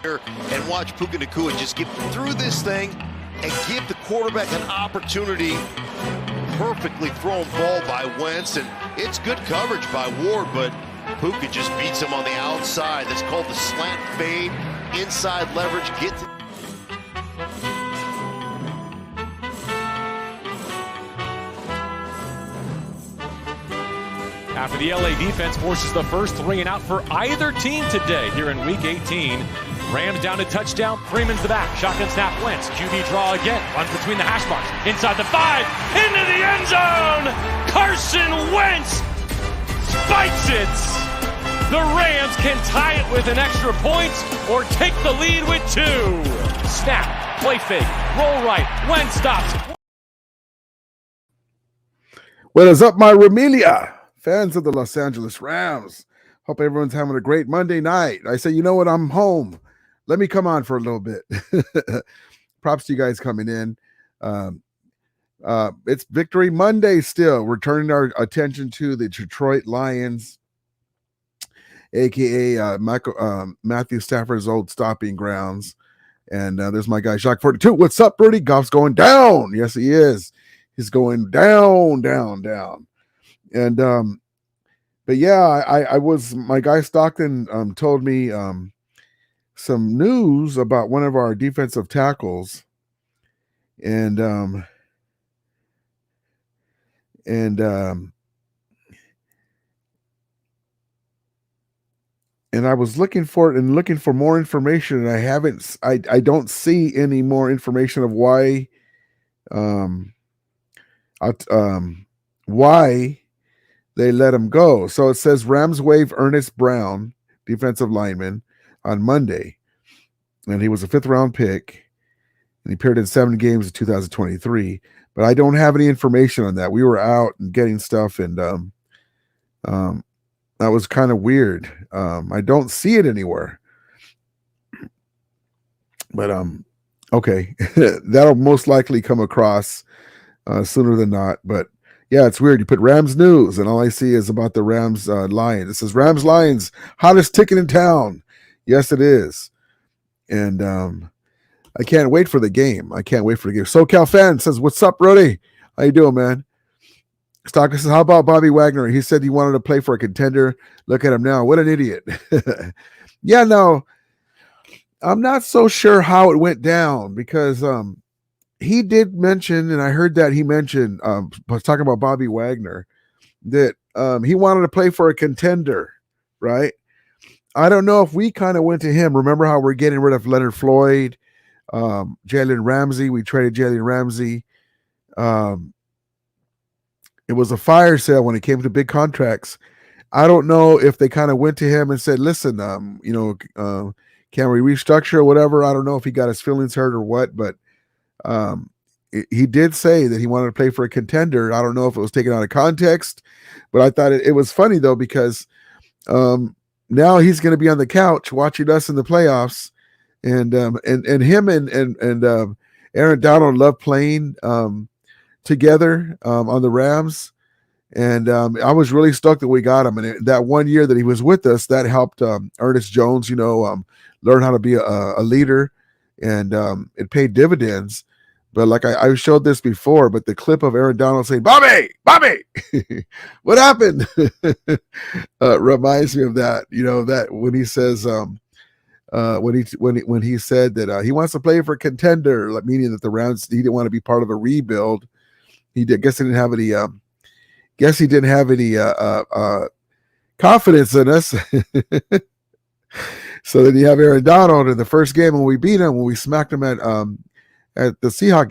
And watch Puka Nacua just get through this thing and give the quarterback an opportunity. Perfectly thrown ball by Wentz, and it's good coverage by Ward, but Puka just beats him on the outside. That's called the slant fade, inside leverage. After the LA defense forces the first 3 and out for either team today here in Week 18. Rams down to touchdown. Freeman's the back. Shotgun snap. Wentz. QB draw again. Runs between the hash marks. Inside the 5. Into the end zone. Carson Wentz spikes it. The Rams can tie it with an extra point or take the lead with 2. Snap. Play fake. Roll right. Wentz stops. What is up, my Ramilia? Fans of the Los Angeles Rams. Hope everyone's having a great Monday night. I say, you know what? I'm home. Let me come on for a little bit. Props to you guys coming in. It's Victory Monday still. We're turning our attention to the Detroit Lions, a.k.a. Matthew Stafford's old stomping grounds. And there's my guy, Jacques 42. What's up, Birdie? Goff's going down. Yes, he is. He's going down. And but yeah, I was, my guy Stockton told me some news about one of our defensive tackles, and I was looking for it and looking for more information, and I don't see any more information of why they let him go. So it says Rams waive Ernest Brown, defensive lineman, on Monday. And he was a 5th-round pick. And he appeared in 7 games in 2023. But I don't have any information on that. We were out and getting stuff, and that was kind of weird. I don't see it anywhere. But okay. That'll most likely come across sooner than not. But yeah, it's weird. You put Rams news, and all I see is about the Rams Lions. It says Rams Lions, hottest ticket in town. Yes, it is. And I can't wait for the game. SoCal fan says, what's up, Brody? How you doing, man? Stocker says, how about Bobby Wagner? He said he wanted to play for a contender. Look at him now. What an idiot. Yeah, no, I'm not so sure how it went down, because he did mention, and I heard that he mentioned, was talking about Bobby Wagner, that he wanted to play for a contender, right? I don't know if we kind of went to him. Remember how we're getting rid of Leonard Floyd, Jalen Ramsey. We traded Jalen Ramsey. It was a fire sale when it came to big contracts. I don't know if they kind of went to him and said, listen, can we restructure or whatever? I don't know if he got his feelings hurt or what, but he did say that he wanted to play for a contender. I don't know if it was taken out of context, but I thought it was funny though, because now he's going to be on the couch watching us in the playoffs, and him and Aaron Donald love playing together on the Rams, and I was really stoked that we got him. And that 1 year that he was with us, that helped Ernest Jones, learn how to be a leader, and it paid dividends. But like I showed this before, but the clip of Aaron Donald saying, Bobby, what happened? Reminds me of that, that when he says, when he said that he wants to play for a contender, meaning that the Rams, he didn't want to be part of a rebuild. He didn't have any confidence in us. So then you have Aaron Donald in the first game when we beat him, when we smacked him at the Seahawks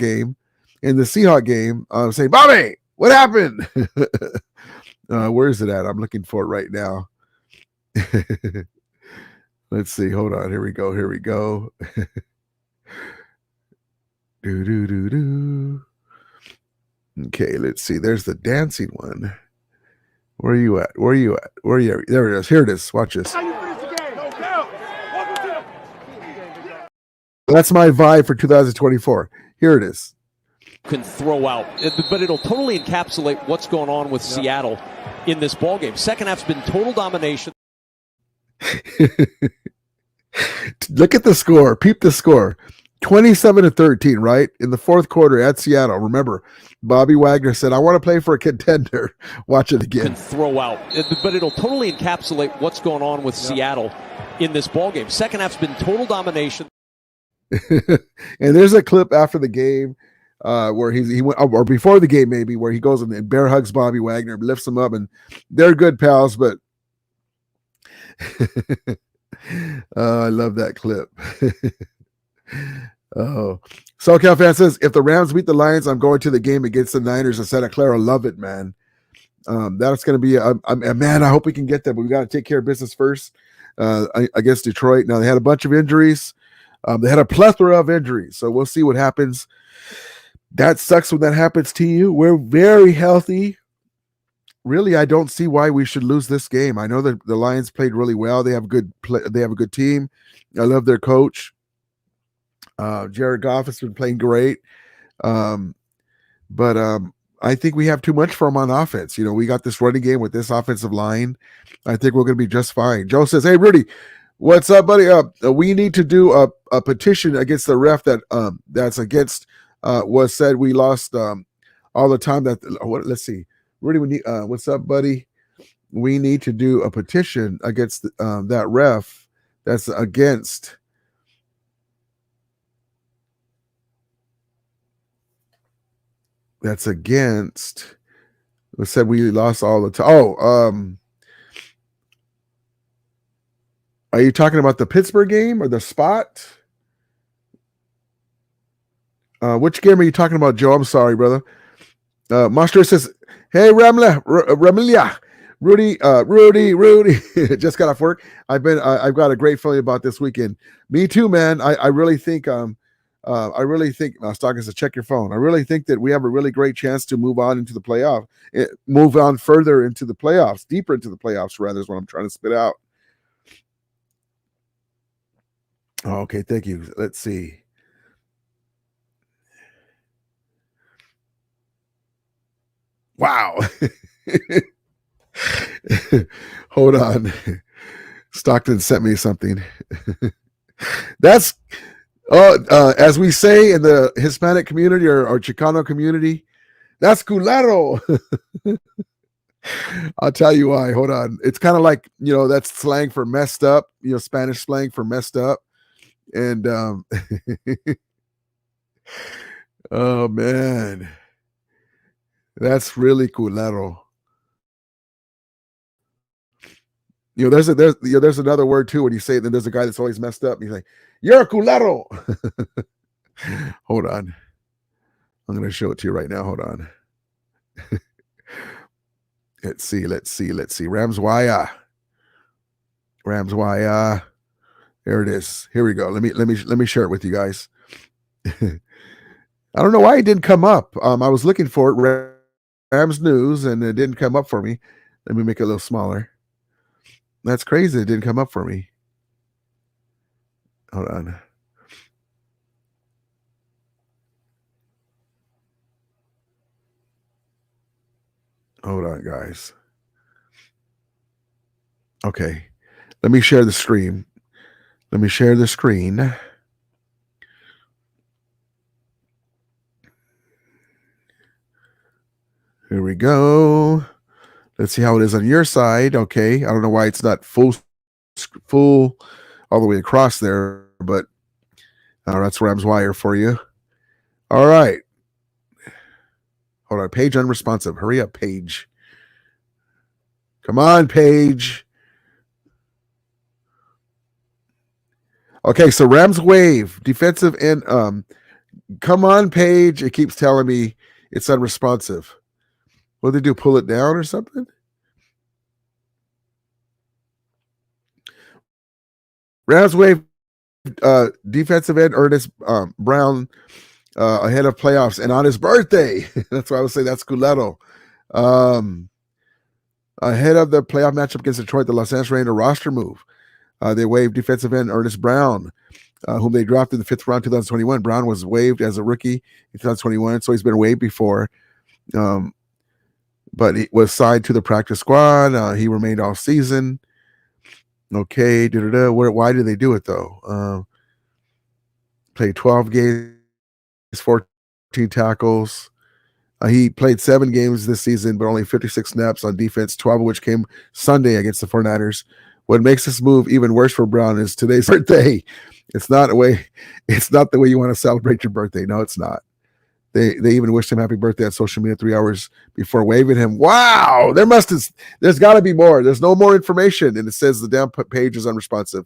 game, saying, Bobby, what happened? Where is it at? I'm looking for it right now. Let's see. Hold on. Here we go. Do. Okay, let's see. There's the dancing one. Where are you at? There it is. Here it is. Watch this. That's my vibe for 2024. Here it is. Can throw out, but it'll totally encapsulate what's going on with Seattle in this ballgame. Second half's been total domination. Look at the score. Peep the score. 27-13, right? In the fourth quarter at Seattle. Remember, Bobby Wagner said, I want to play for a contender. Watch it again. Can throw out. But it'll totally encapsulate what's going on with Seattle in this ballgame. Second half's been total domination. And there's a clip after the game where he went, or before the game maybe, where he goes and bear hugs Bobby Wagner, lifts him up, and they're good pals, but I love that clip. Oh, SoCal fan says, if the Rams beat the Lions, I'm going to the game against the Niners in Santa Clara. Love it, man. That's going to be man. I hope we can get that, but we got to take care of business first against Detroit. Now they had a bunch of injuries. They had a plethora of injuries, so we'll see what happens. That sucks when that happens to you. We're very healthy. Really, I don't see why we should lose this game. I know that the Lions played really well. They have a good team. I love their coach. Jared Goff has been playing great. But I think we have too much for him on offense. You know, we got this running game with this offensive line. I think we're going to be just fine. Joe says, hey, Rudy, what's up, buddy? We need to do a petition against the ref that's against was said we lost all the time. Let's see. Rudy, we need, what's up, buddy? We need to do a petition against that ref that's against we said we lost all the time. Are you talking about the Pittsburgh game or the spot? Which game are you talking about, Joe? I'm sorry, brother. Monster says, hey, Ramilia, Rudy, just got off work. I've got a great feeling about this weekend. Me too, man. I really think, Stockton says, check your phone. I really think that we have a really great chance to move on into the playoff, move on further into the playoffs, deeper into the playoffs, rather, is what I'm trying to spit out. Okay, thank you. Let's see. Wow. Hold on. Stockton sent me something. That's as we say in the Hispanic community or Chicano community, that's culero. I'll tell you why. Hold on. It's kind of like, that's slang for messed up, Spanish slang for messed up. And oh man. That's really culero. There's another word too when you say it. Then there's a guy that's always messed up. And he's like, "You're a culero." Hold on, I'm going to show it to you right now. Hold on. Let's see. Rams wire. There it is. Here we go. Let me share it with you guys. I don't know why it didn't come up. I was looking for it. Rams news, and it didn't come up for me. Let me make it a little smaller. That's crazy. It didn't come up for me. Hold on. Hold on, guys. Okay. Let me share the screen. Here we go. Let's see how it is on your side. Okay. I don't know why it's not full all the way across there, but that's Rams wire for you. All right. Hold on. Page unresponsive. Hurry up, Page. Come on, Page. Okay, so Rams wave. Defensive end. Come on, Page. It keeps telling me it's unresponsive. What did they do? Pull it down or something? Rams wave defensive end Ernest Brown ahead of playoffs and on his birthday. That's why I would say that's culero. Ahead of the playoff matchup against Detroit, the Los Angeles Rangers roster move. They waived defensive end Ernest Brown, whom they drafted in the 5th round 2021. Brown was waived as a rookie in 2021, so he's been waived before. But he was signed to the practice squad. He remained all season. Okay, why did they do it though? Played 12 games, 14 tackles. He played 7 games this season, but only 56 snaps on defense, 12 of which came Sunday against the 49ers. What makes this move even worse for Brown is today's birthday. It's not the way you want to celebrate your birthday. No, it's not. They even wished him happy birthday on social media 3 hours before waving him. Wow, there's got to be more. There's no more information, and it says the damn page is unresponsive.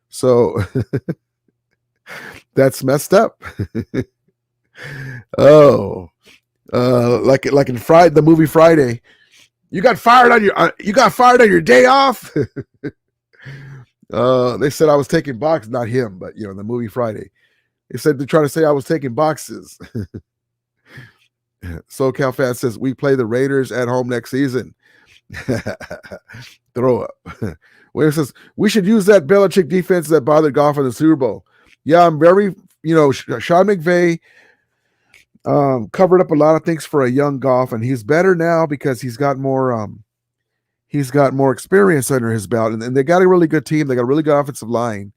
So that's messed up. Oh, like in the movie Friday, you got fired on your day off. They said I was taking boxes, not him, but in the movie Friday, they said they're trying to say I was taking boxes. SoCal fan says we play the Raiders at home next season. Throw up. Where it says we should use that Belichick defense that bothered Goff in the Super Bowl. Yeah, I'm very, Sean McVay covered up a lot of things for a young Goff, and he's better now because he's got more experience under his belt, and they got a really good team. They got a really good offensive line,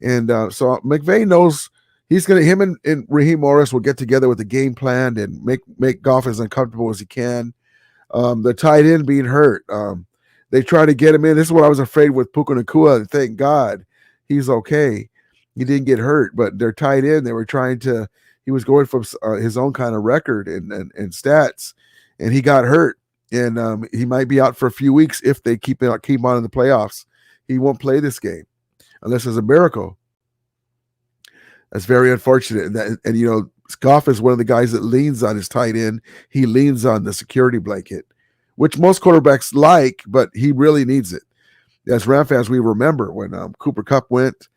and so McVay knows him and Raheem Morris will get together with a game plan and make Goff as uncomfortable as he can. The tight end being hurt, they try to get him in. This is what I was afraid with Puka Nacua. Thank God he's okay. He didn't get hurt, but their tight end, they were trying to. He was going from his own kind of record and stats, and he got hurt, and he might be out for a few weeks if they keep on in the playoffs. He won't play this game unless there's a miracle. That's very unfortunate. And Goff is one of the guys that leans on his tight end. He leans on the security blanket, which most quarterbacks like, but he really needs it. As Ram fans, we remember when Cooper Kupp went,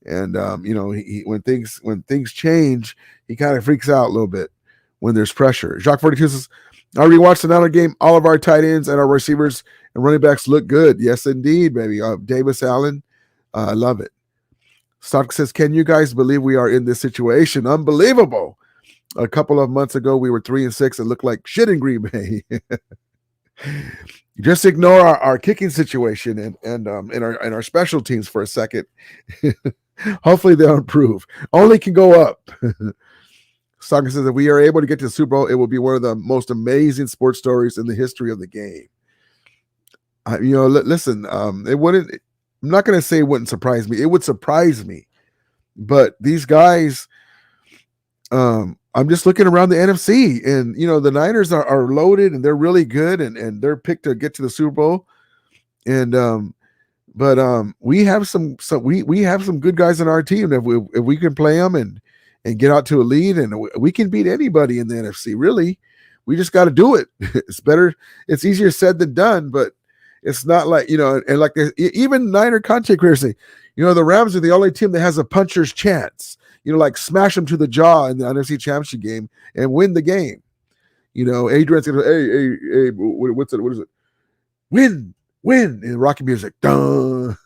and when things change, he kind of freaks out a little bit when there's pressure. Jacques 42 says, I rewatched another game. All of our tight ends and our receivers and running backs look good. Yes, indeed, baby. Davis Allen, I love it. Stock says, can you guys believe we are in this situation? Unbelievable. A couple of months ago, we were 3-6 and looked like shit in Green Bay. Just ignore our kicking situation and our special teams for a second. Hopefully they'll improve. Only can go up. Stock says, if we are able to get to the Super Bowl, it will be one of the most amazing sports stories in the history of the game. Listen, it wouldn't. I'm not going to say it wouldn't surprise me. It would surprise me. But these guys, I'm just looking around the NFC, and the Niners are loaded and they're really good, and they're picked to get to the Super Bowl. And but we have some good guys on our team. If we can play them and get out to a lead, and we can beat anybody in the NFC. Really, we just got to do it. It's better. It's easier said than done, but. It's not like, and like even Niner content creators say, the Rams are the only team that has a puncher's chance, like smash them to the jaw in the NFC Championship game and win the game. Adrian's going to, hey, what is it? Win, in Rocky music. Dun.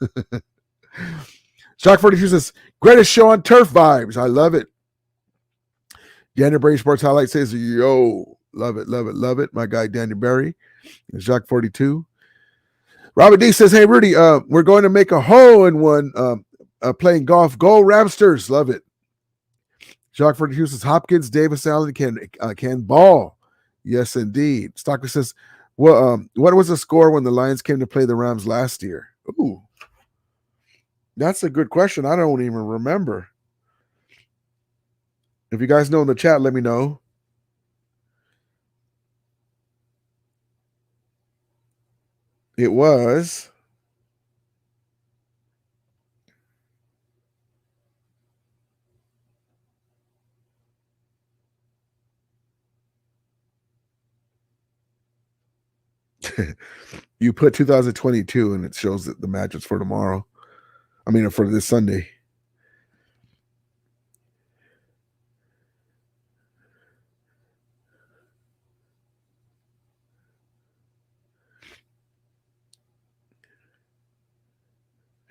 Shock 42 says, greatest show on turf vibes. I love it. Daniel Berry Sports Highlight says, yo, love it. My guy, Daniel Berry. Shock 42. Robert D says, hey, Rudy, we're going to make a hole-in-one playing golf. Go Ramsters. Love it. Jacques 42 says, Hopkins, Davis Allen can ball. Yes, indeed. Stockley says, well, what was the score when the Lions came to play the Rams last year? Ooh, that's a good question. I don't even remember. If you guys know in the chat, let me know. It was you put 2022 and it shows that the match is for tomorrow. I mean, for this Sunday.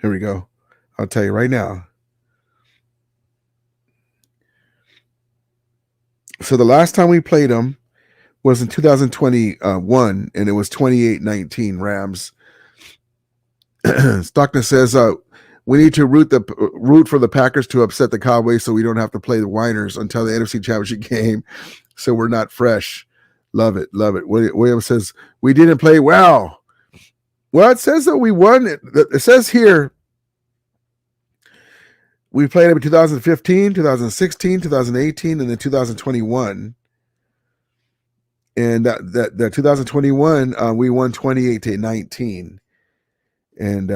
Here we go. I'll tell you right now. So the last time we played them was in 2021, and it was 28-19 Rams. Stockton says we need to root for the Packers to upset the Cowboys so we don't have to play the Whiners until the NFC Championship game, so we're not fresh. Love it, love it. William says we didn't play well. Well, it says that we won. It says here we played them in 2015, 2016, 2018, and then 2021. And that 2021 we won 28-19. And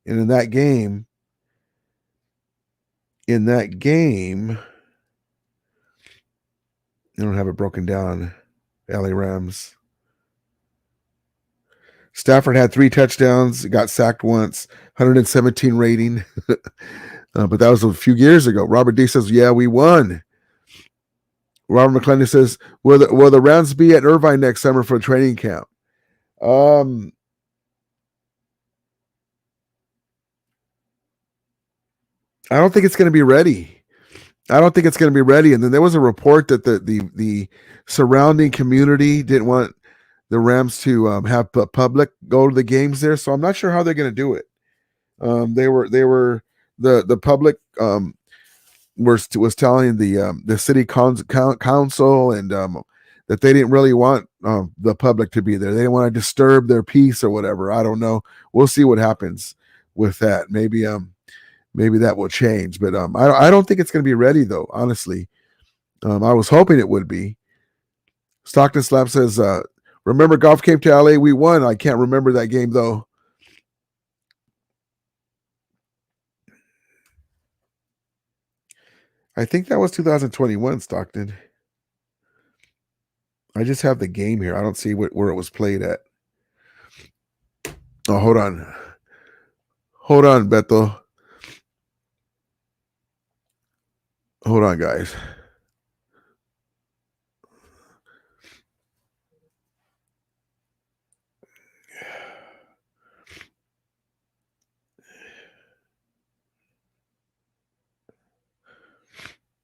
in that game, I don't have it broken down. LA Rams. Stafford had 3 touchdowns, got sacked once, 117 rating. But that was a few years ago. Robert D says, yeah, we won. Robert McClendon says, will the Rams be at Irvine next summer for training camp? I don't think it's going to be ready. And then there was a report that the surrounding community didn't want the Rams to have public go to the games there. So I'm not sure how they're going to do it. The public was telling the city council and that they didn't really want the public to be there. They didn't want to disturb their peace or whatever. I don't know. We'll see what happens with that. Maybe that will change, but I don't think it's going to be ready though. Honestly, I was hoping it would be. Stockton Slap says, remember golf came to LA, we won. I can't remember that game though. I think that was 2021, Stockton. I just have the game here. I don't see where it was played at. Oh, hold on. Hold on, Beto. Hold on, guys.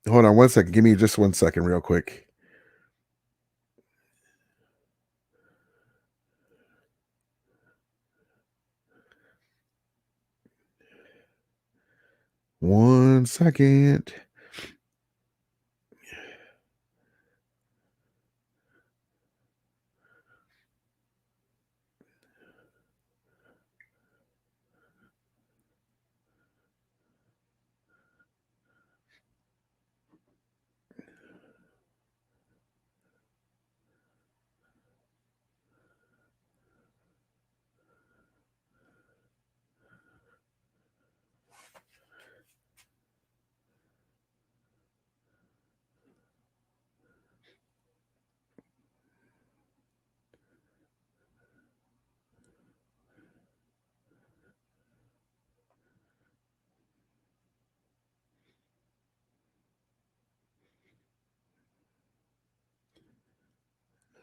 Hold on 1 second. Give me just 1 second real quick. One second.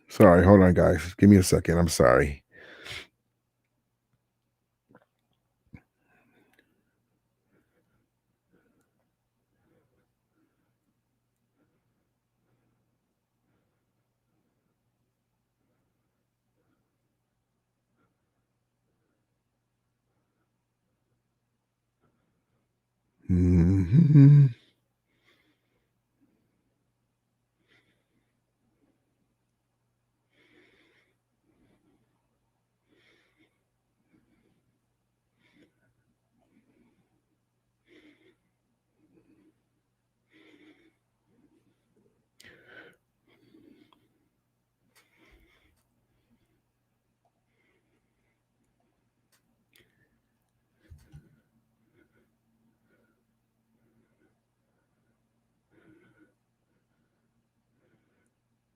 Sorry, hold on, guys. Give me a second. I'm sorry. Mm-hmm.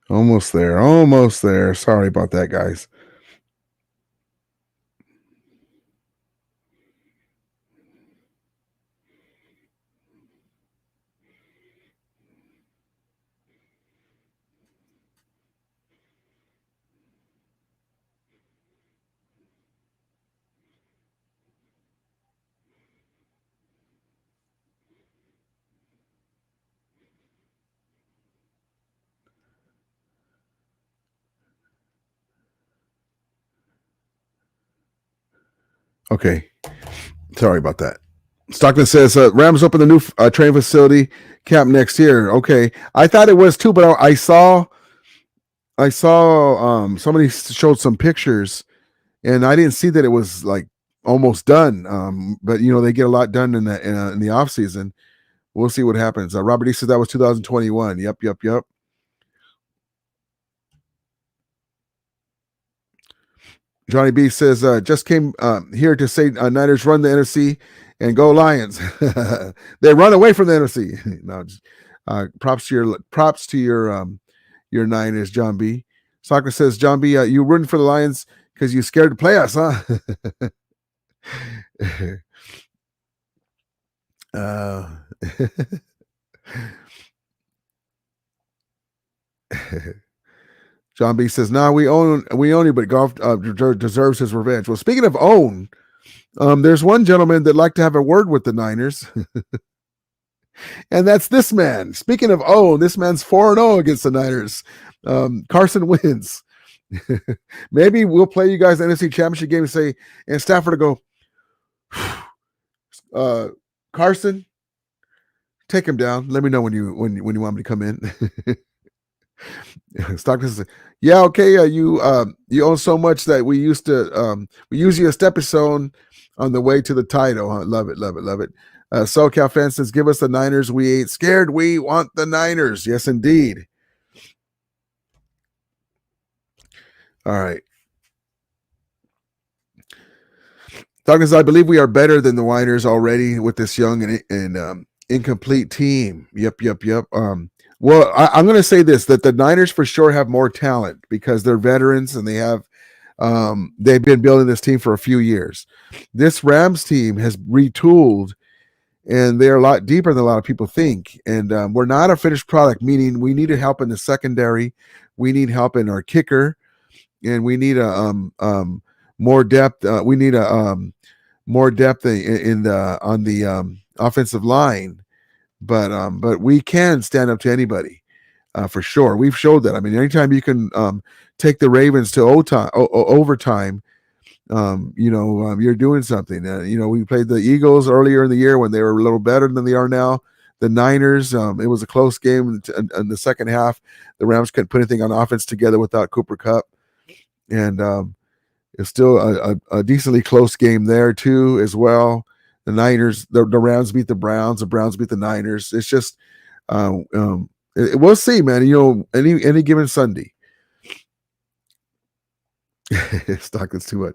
Almost there. Almost there. Sorry about that, guys. Okay. Sorry about that. Stockton says Rams open the new training facility camp next year. Okay. I thought it was too, but I saw somebody showed some pictures and I didn't see that it was like almost done. But they get a lot done in the off season. We'll see what happens. Robert E says that was 2021. Yep. Johnny B says, just came here to say Niners run the NFC and go Lions. They run away from the NFC. No, props to your Niners, John B. Soccer says, John B, you rooting for the Lions because you scared to play us, huh? John B says, "Nah, we own you, but Goff deserves his revenge." Well, speaking of own, there's one gentleman that like to have a word with the Niners, and that's this man. Speaking of own, this man's 4-0 against the Niners. Carson wins. Maybe we'll play you guys the NFC Championship game and Stafford to go, Carson, take him down. Let me know when you want me to come in. Stockton says, yeah, okay. You own so much that we use you as stepping stone on the way to the title. Huh? Love it. SoCal fan says, give us the Niners. We ain't scared. We want the Niners. Yes, indeed. All right. Stockton says, I believe we are better than the Niners already with this young and incomplete team. Yep. Well, I'm going to say this, that the Niners for sure have more talent because they're veterans and they've been building this team for a few years. This Rams team has retooled and they're a lot deeper than a lot of people think. And we're not a finished product, meaning we need help in the secondary. We need help in our kicker and we need more depth. We need more depth on the offensive line. But we can stand up to anybody for sure. We've showed that. I mean, anytime you can take the Ravens to overtime, you're doing something. We played the Eagles earlier in the year when they were a little better than they are now. The Niners, it was a close game in the second half. The Rams couldn't put anything on offense together without Cooper Kupp. And it's still a decently close game there too as well. The Niners, the Rams beat the Browns. The Browns beat the Niners. It's just, we'll see, man. Any given Sunday. Stockton's too much.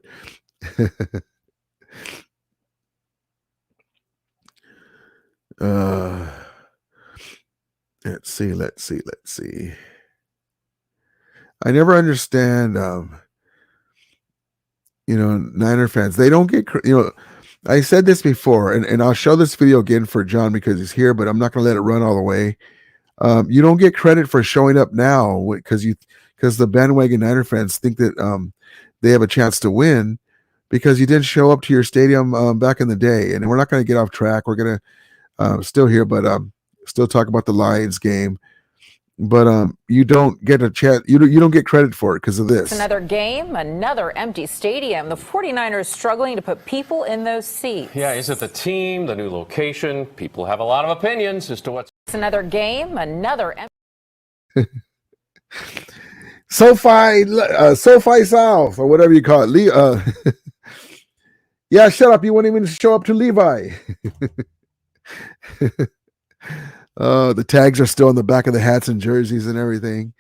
Let's see. I never understand, Niner fans. They don't get, I said this before, and I'll show this video again for John because he's here, but I'm not going to let it run all the way. You don't get credit for showing up now because the bandwagon Niner fans think that they have a chance to win because you didn't show up to your stadium back in the day. And we're not going to get off track. We're going to still here, but still talk about the Lions game. But you don't get a chance. You don't get credit for it because of this. It's another game, another empty stadium. The 49ers struggling to put people in those seats. Yeah, is it the team, the new location? People have a lot of opinions as to what's. It's another game, another empty. SoFi South or whatever you call it. Yeah, shut up. You won't even show up to Levi. The tags are still on the back of the hats and jerseys and everything.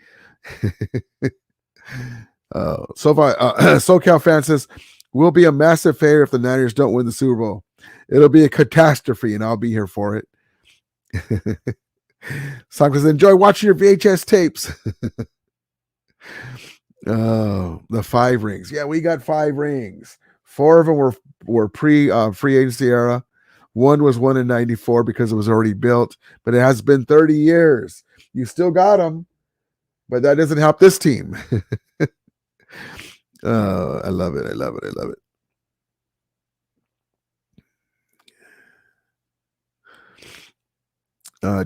SoCal fan says, will be a massive failure if the Niners don't win the Super Bowl. It'll be a catastrophe, and I'll be here for it. Song says, enjoy watching your VHS tapes. The 5 rings. Yeah, we got 5 rings. 4 of them were free agency era. 1 was won in 94 because it was already built, but it has been 30 years. You still got them, but that doesn't help this team. I love it.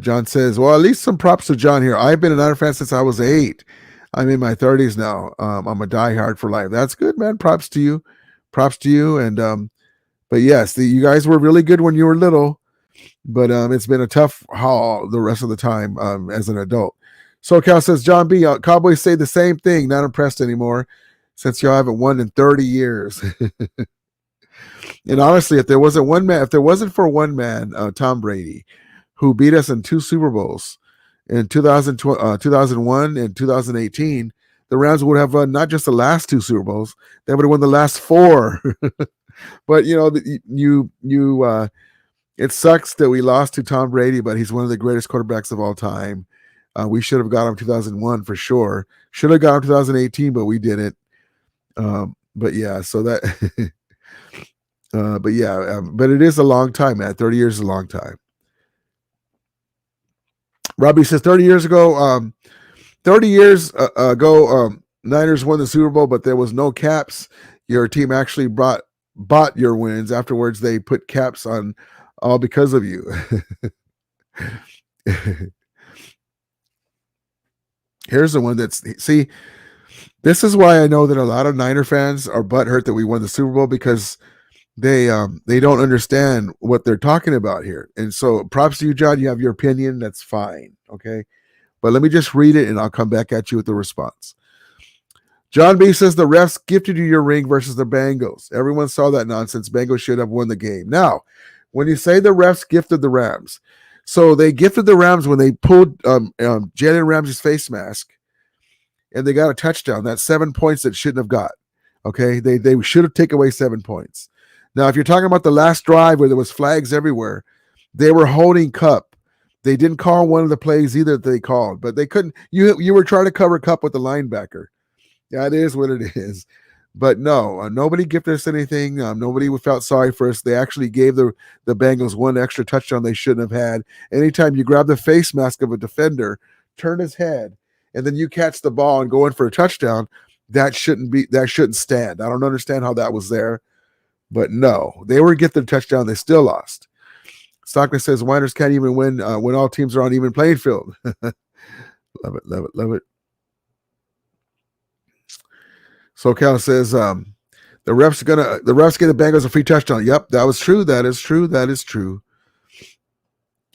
John says, well, at least some props to John here. I've been a Niner fan since I was 8. I'm in my 30s now. I'm a diehard for life. That's good, man. Props to you. And But yes, you guys were really good when you were little, but it's been a tough haul the rest of the time as an adult. SoCal says, John B, Cowboys say the same thing, not impressed anymore since y'all haven't won in 30 years. And honestly, if there wasn't for one man, Tom Brady, who beat us in 2 Super Bowls in 2001 and 2018, the Rams would have won not just the last 2 Super Bowls, they would have won the last 4. But it sucks that we lost to Tom Brady, but he's one of the greatest quarterbacks of all time. We should have got him 2001 for sure. Should have got him 2018, but we didn't. But yeah, so that. But it is a long time, man. 30 years is a long time. Robbie says 30 years ago, Niners won the Super Bowl, but there was no caps. Your team actually bought your wins. Afterwards, they put caps on all because of you. Here's the one see, this is why I know that a lot of Niner fans are butthurt that we won the Super Bowl, because they don't understand what they're talking about here. And so props to you, John. You have your opinion. That's fine. Okay. But let me just read it and I'll come back at you with the response. John B says the refs gifted you your ring versus the Bengals. Everyone saw that nonsense. Bengals should have won the game. Now, when you say the refs gifted the Rams, so they gifted the Rams when they pulled Jalen Ramsey's face mask and they got a touchdown. That's 7 points that shouldn't have got. Okay. They should have taken away 7 points. Now, if you're talking about the last drive where there was flags everywhere, they were holding Cup. They didn't call one of the plays either that they called, but they couldn't. You were trying to cover Cup with the linebacker. Yeah, it is what it is. But no, nobody gifted us anything. Nobody felt sorry for us. They actually gave the Bengals one extra touchdown they shouldn't have had. Anytime you grab the face mask of a defender, turn his head, and then you catch the ball and go in for a touchdown, that shouldn't stand. I don't understand how that was there. But no, they were gifted a touchdown. They still lost. Stockton says Winers can't even win when all teams are on even playing field. Love it, love it, love it. SoCal says the refs get the Bengals a free touchdown. Yep, that was true. That is true. That is true.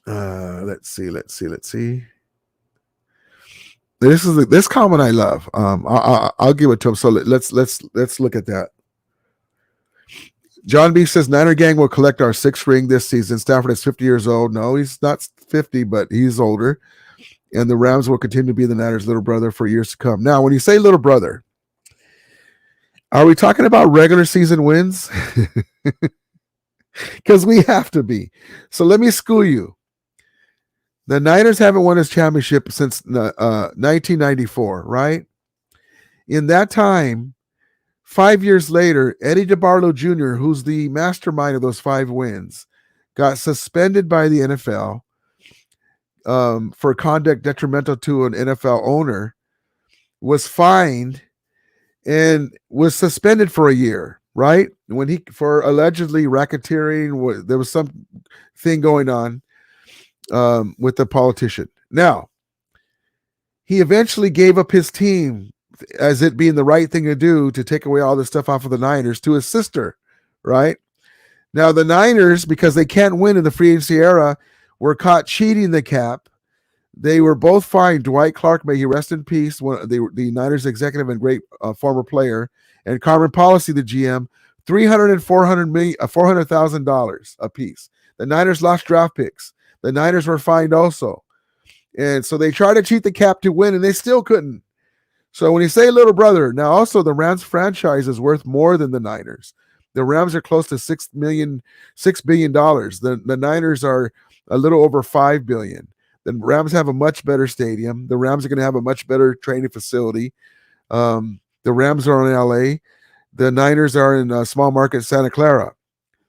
Let's see. This comment I love. I'll give it to him. So let's look at that. John B says Niner gang will collect our 6th ring this season. Stafford is 50 years old. No, he's not 50, but he's older. And the Rams will continue to be the Niners' little brother for years to come. Now, when you say little brother, are we talking about regular season wins? Because we have to be. So let me school you. The Niners haven't won his championship since 1994, right? In that time, 5 years later, Eddie DeBarlo Jr., who's the mastermind of those 5 wins, got suspended by the NFL for conduct detrimental to an NFL owner, was fined, and was suspended for a year, right? For allegedly racketeering, there was some thing going on with the politician. Now, he eventually gave up his team as it being the right thing to do to take away all this stuff off of the Niners to his sister, right? Now, the Niners, because they can't win in the free agency era, were caught cheating the cap. They were both fined. Dwight Clark, may he rest in peace, the Niners executive and great former player, and Carmen Policy, the GM, $300,000 and $400,000 apiece. The Niners lost draft picks. The Niners were fined also. And so they tried to cheat the cap to win, and they still couldn't. So when you say little brother, now also the Rams franchise is worth more than the Niners. The Rams are close to $6 billion. The Niners are a little over $5 billion. The Rams have a much better stadium. The Rams are going to have a much better training facility. The Rams are in LA. The Niners are in a small market Santa Clara.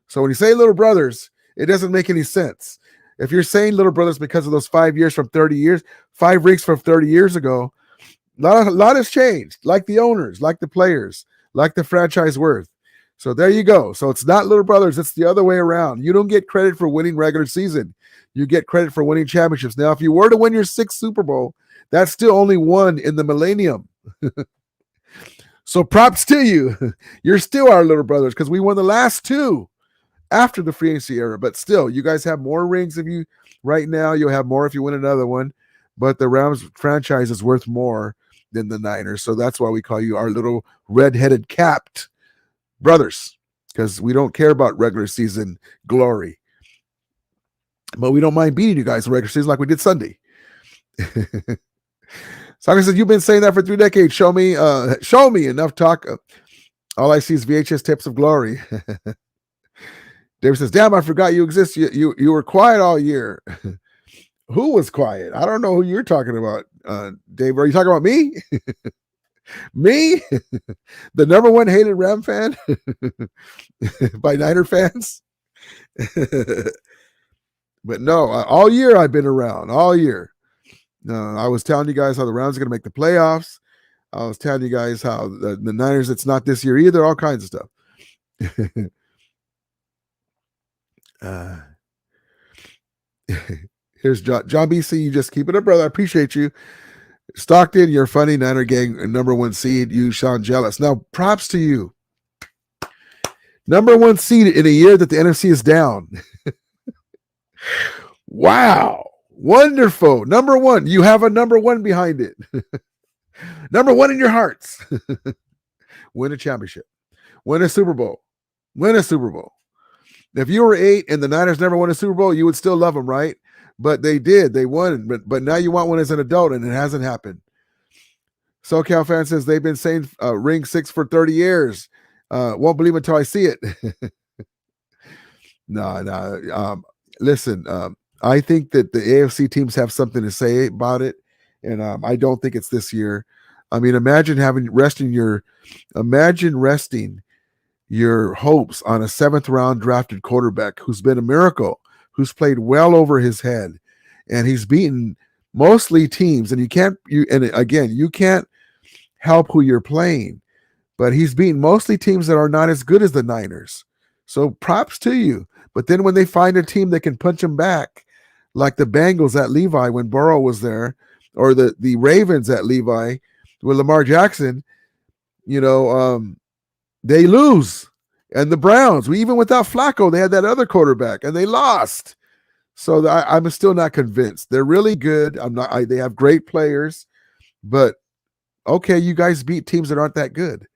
So when you say little brothers, it doesn't make any sense. If you're saying little brothers because of those 5 years from 30 years, 5 rings from 30 years ago, a lot has changed, like the owners, like the players, like the franchise worth. So there you go. So it's not little brothers. It's the other way around. You don't get credit for winning regular season. You get credit for winning championships. Now, if you were to win your 6th Super Bowl, that's still only one in the millennium. So props to you. You're still our little brothers because we won the last 2. after the free agency era. But still, you guys have more rings if you right now. You'll have more if you win another one. But the Rams franchise is worth more than the Niners. So that's why we call you our little red-headed capped brothers, because we don't care about regular season glory. But we don't mind beating you guys in regular season like we did Sunday. Soccer says, you've been saying that for 3 decades. Show me enough talk. All I see is VHS tips of glory. David says, damn, I forgot you exist. You were quiet all year. Who was quiet? I don't know who you're talking about. Dave, are you talking about me? Me? The number one hated Ram fan by Niner fans? But no, all year I've been around, all year. I was telling you guys how the Rams are going to make the playoffs. I was telling you guys how the Niners, it's not this year either, all kinds of stuff. Here's John BC. You just keep it up, brother. I appreciate you. Stockton, you're funny. Niner gang, number 1 seed. You sound jealous. Now, props to you. Number 1 seed in a year that the NFC is down. Wow. Wonderful. Number 1. You have a number 1 behind it. Number 1 in your hearts. Win a championship. Win a Super Bowl. Win a Super Bowl. If you were 8 and the Niners never won a Super Bowl, you would still love them, right? But they did. They won. But now you want one as an adult, and it hasn't happened. SoCal fan says they've been saying ring 6 for 30 years. Won't believe until I see it. No. Listen, I think that the AFC teams have something to say about it, and I don't think it's this year. I mean, imagine resting your hopes on a 7th round drafted quarterback who's been a miracle, who's played well over his head, and he's beaten mostly teams. And you can't help who you're playing, but he's beaten mostly teams that are not as good as the Niners. So props to you. But then when they find a team that can punch them back, like the Bengals at Levi when Burrow was there, or the Ravens at Levi with Lamar Jackson, they lose. And the Browns, even without Flacco, they had that other quarterback, and they lost. So I'm still not convinced. They're really good. They have great players, but okay, you guys beat teams that aren't that good.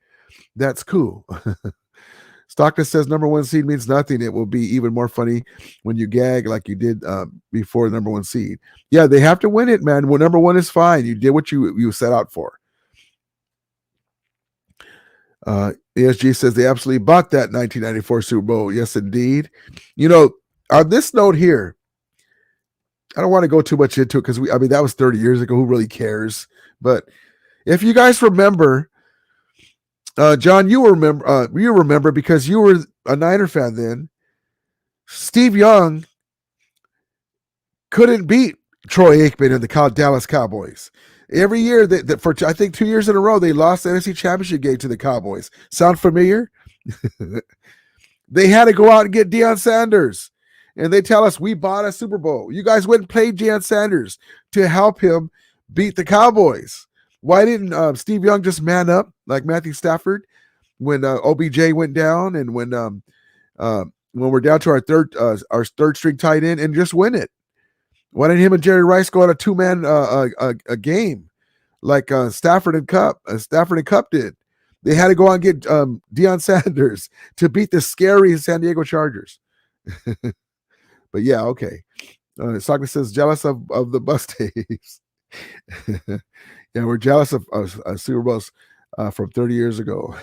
That's cool. Stockton says number 1 seed means nothing. It will be even more funny when you gag like you did before the number 1 seed. Yeah, they have to win it, man. Well, number 1 is fine. You did what you set out for. ESG says they absolutely bought that 1994 Super Bowl. Yes, indeed. On this note here, I don't want to go too much into it because that was 30 years ago. Who really cares? But if you guys remember, John, you remember because you were a Niner fan then. Steve Young couldn't beat Troy Aikman and the Dallas Cowboys. Every year, for I think 2 years in a row, they lost the NFC Championship game to the Cowboys. Sound familiar? They had to go out and get Deion Sanders. And they tell us, we bought a Super Bowl. You guys went and played Deion Sanders to help him beat the Cowboys. Why didn't Steve Young just man up like Matthew Stafford when OBJ went down, and when we're down to our third string tight end, and just win it? Why didn't him and Jerry Rice go on a 2-man a game like Stafford and Cup did? They had to go out and get Deion Sanders to beat the scary San Diego Chargers. But yeah, okay. Saka says jealous of the bus tapes. Yeah, we're jealous of Super Bowls from 30 years ago.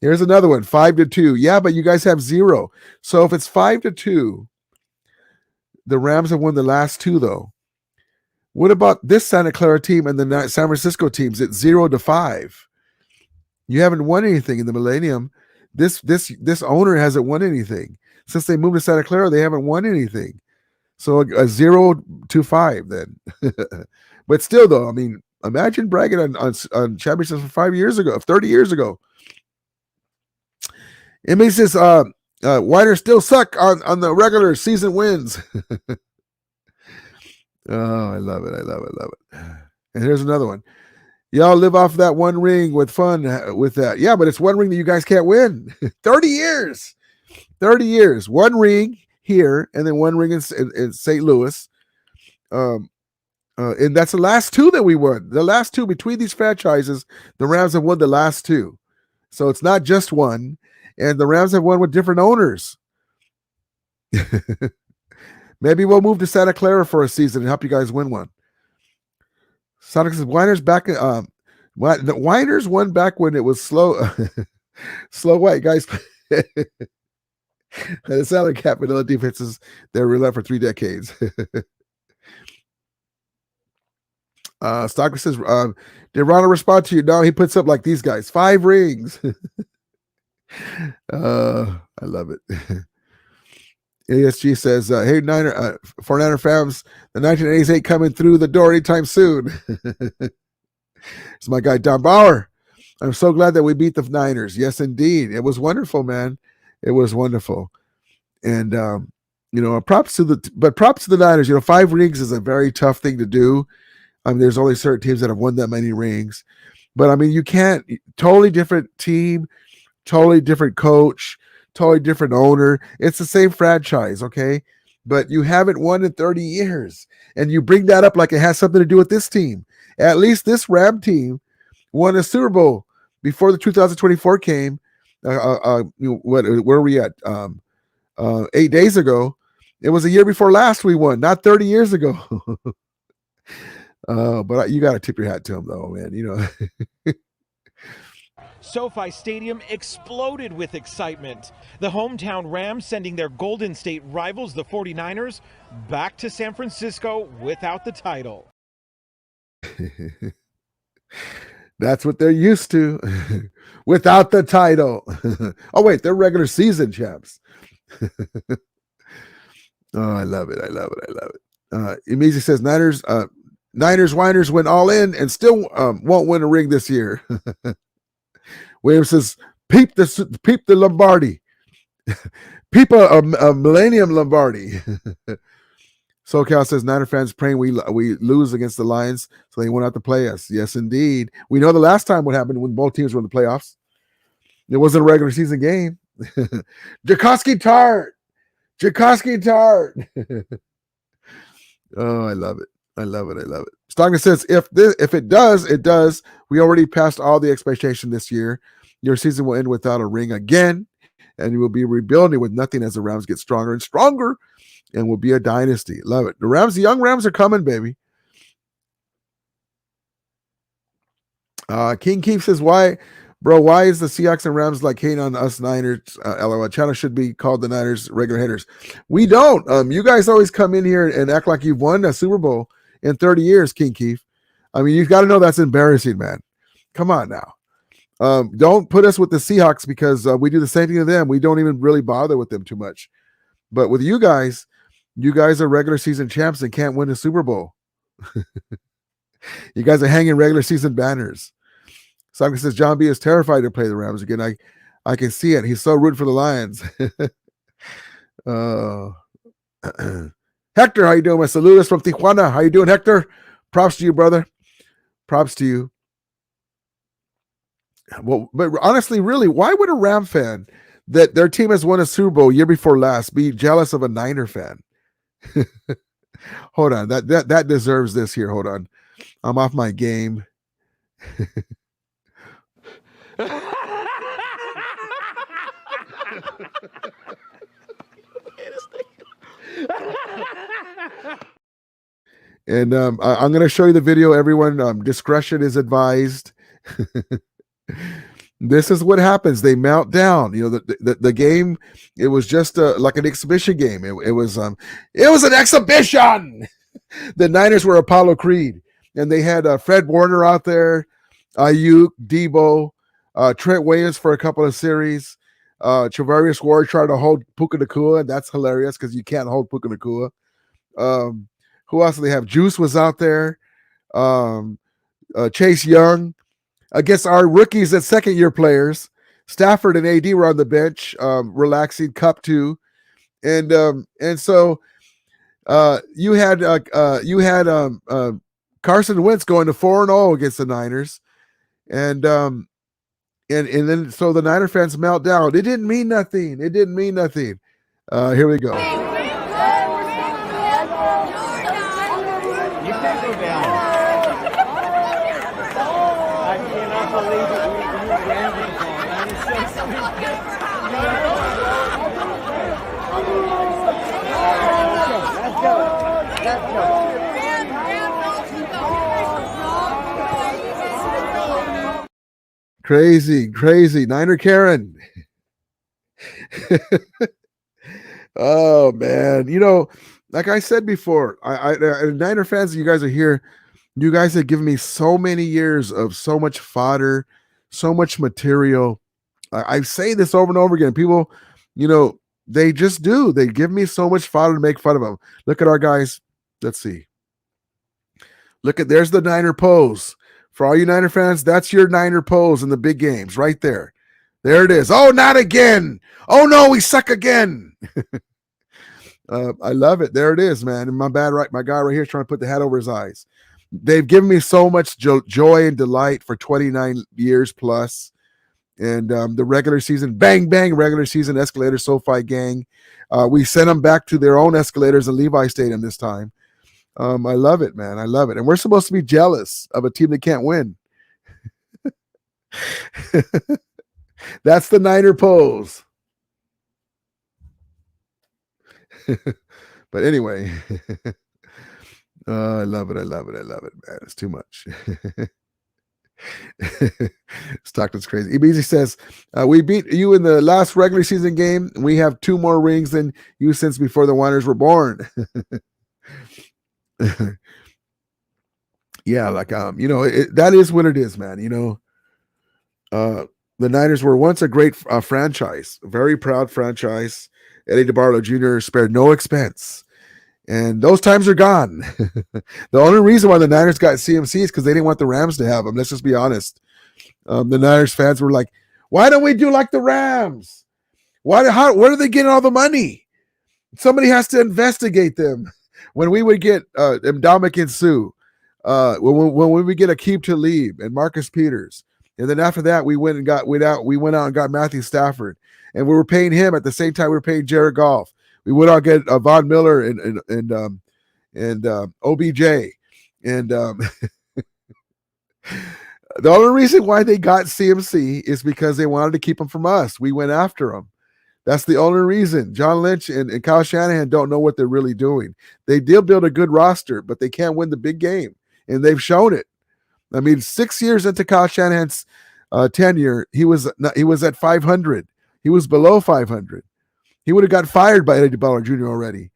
Here's another one, 5-2. Yeah, but you guys have 0. So if it's 5-2, the Rams have won the last 2, though. What about this Santa Clara team and the San Francisco teams? It's 0-5. You haven't won anything in the millennium. This owner hasn't won anything. Since they moved to Santa Clara, they haven't won anything. So a 0-5 then. But still, though, I mean, imagine bragging on championships from 30 years ago. It makes this Whiter still suck on the regular season wins. Oh, I love it. And here's another one. Y'all live off that one ring with fun with that. Yeah, but it's one ring that you guys can't win. 30 years. 30 years, one ring here, and then one ring in St. Louis. And that's the last two that we won. The last two between these franchises, the Rams have won the last two. So it's not just one. And the Rams have won with different owners. Maybe we'll move to Santa Clara for a season and help you guys win one. Sonic says, Winers back. The Winers won back when it was slow. Slow white guys. The salary cap vanilla defenses, they're real for 3 decades. Stocker says, did Ronald respond to you? No, he puts up like these guys, 5 rings. I love it. ASG says, hey, Niner, 49er fans, the 1988 coming through the door anytime soon. It's my guy, Don Bauer. I'm so glad that we beat the Niners. Yes, indeed. It was wonderful, man. It was wonderful. And, props to the Niners. 5 rings is a very tough thing to do. There's only certain teams that have won that many rings. But, you can't. Totally different team, totally different coach, totally different owner. It's the same franchise, okay? But you haven't won in 30 years. And you bring that up like it has something to do with this team. At least this Ram team won a Super Bowl before the 2024 came. Where are we at? 8 days ago. It was a year before last we won, not 30 years ago. But you got to tip your hat to him, though, man. SoFi Stadium exploded with excitement. The hometown Rams sending their Golden State rivals, the 49ers, back to San Francisco without the title. That's what they're used to. Without the title. Oh, wait, they're regular season champs. Oh, I love it. I love it. I love it. Emizi says, Niners whiners went all in and still won't win a ring this year. Williams says, peep the Lombardi. Peep a Millennium Lombardi. SoCal says, Niner fans praying we lose against the Lions so they won't have to play us. Yes, indeed. We know the last time what happened when both teams were in the playoffs. It wasn't a regular season game. Jacoski Tart. Oh, I love it. I love it. I love it. Stockton says, if it does, it does. We already passed all the expectation this year. Your season will end without a ring again, and you will be rebuilding with nothing as the Rams get stronger and stronger, and will be a dynasty. Love it. The young Rams are coming, baby. King Keith says, why is the Seahawks and Rams like hating on us Niners? LOL. Channel should be called the Niners regular hitters. We don't. You guys always come in here and act like you've won a Super Bowl in 30 years, King Keith. You've got to know that's embarrassing, man. Come on now. Don't put us with the Seahawks because we do the same thing to them. We don't even really bother with them too much. But with you guys are regular season champs and can't win a Super Bowl. You guys are hanging regular season banners. Simon says, John B is terrified to play the Rams again. I can see it. He's so rooting for the Lions. Hector, how you doing? My saludos from Tijuana. How you doing, Hector? Props to you, brother. Props to you. Well, but honestly, really, why would a Ram fan that their team has won a Super Bowl year before last be jealous of a Niner fan? Hold on. That deserves this here. Hold on. I'm off my game. And I'm going to show you the video, everyone. Discretion is advised. This is what happens. They melt down. The game, it was just like an exhibition game. It was an exhibition. The Niners were Apollo Creed, and they had Fred Warner out there, Ayuk, Debo, Trent Williams for a couple of series. Travarius Ward tried to hold Puka Nacua, and that's hilarious because you can't hold Puka Nacua. Who else do they have? Juice was out there. Chase Young. Against our rookies and second-year players. Stafford and AD were on the bench, relaxing. Cup too, and so you had Carson Wentz going to 4-0 against the Niners, and And then so the Niner fans melt down. It didn't mean nothing. It didn't mean nothing. Here we go. You can't go down. I cannot believe it. Let's go. Let's go. Crazy. Niner Karen. Oh man. Like I said before, I Niner fans, you guys are here. You guys have given me so many years of so much fodder, so much material. I say this over and over again. People, they just do. They give me so much fodder to make fun of them. Look at our guys. Let's see. There's the Niner pose. For all you Niner fans, that's your Niner pose in the big games right there. There it is. Oh, not again. Oh, no, we suck again. I love it. There it is, man. And my guy right here is trying to put the hat over his eyes. They've given me so much joy and delight for 29 years plus. And the regular season, bang, bang, regular season Escalator SoFi gang. We sent them back to their own escalators in Levi Stadium this time. I love it, man. I love it. And we're supposed to be jealous of a team that can't win. That's the Niner pose. But anyway, I love it. I love it, man. It's too much. Stockton's crazy. Easy says, we beat you in the last regular season game. We have 2 more rings than you since before the Niners were born. Yeah, like that is what it is, man. The Niners were once a great franchise, a very proud franchise. Eddie DeBartolo Jr. spared no expense, and those times are gone. The only reason why the Niners got CMC is because they didn't want the Rams to have them. Let's just be honest. The Niners fans were like, "Why don't we do like the Rams? Where are they getting all the money? Somebody has to investigate them." When we would get Ndamukong Suh, when we would get Aqib Talib and Marcus Peters, and then after that we went out and got Matthew Stafford, and we were paying him at the same time we were paying Jared Goff. We would all get Von Miller and OBJ, and the only reason why they got CMC is because they wanted to keep him from us. We went after him. That's the only reason. John Lynch and Kyle Shanahan don't know what they're really doing. They did build a good roster, but they can't win the big game, and they've shown it. I mean, 6 years into Kyle Shanahan's tenure, he was at 500. He was below 500. He would have got fired by Eddie DeBartolo Jr. already.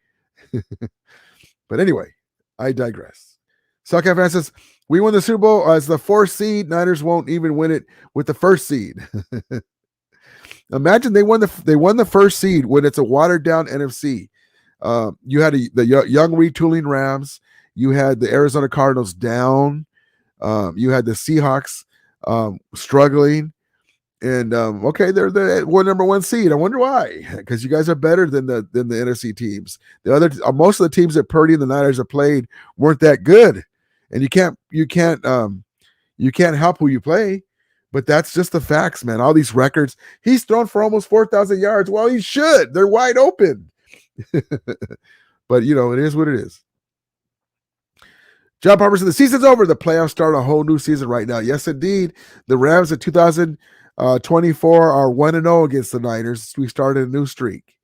But anyway, I digress. Suck F says, we won the Super Bowl as the 4th seed. Niners won't even win it with the 1st seed. Imagine they won the 1st seed when it's a watered down NFC. You had the young retooling Rams. You had the Arizona Cardinals down. You had the Seahawks struggling. And okay, they're the number 1 seed. I wonder why? Because you guys are better than the NFC teams. The other most of the teams that Purdy and the Niners have played weren't that good, and you can't help who you play. But that's just the facts, man. All these records. He's thrown for almost 4,000 yards. Well, he should. They're wide open. But, it is what it is. John Palmer said, the season's over. The playoffs start a whole new season right now. Yes, indeed. The Rams in 2024 are 1-0 against the Niners. We started a new streak.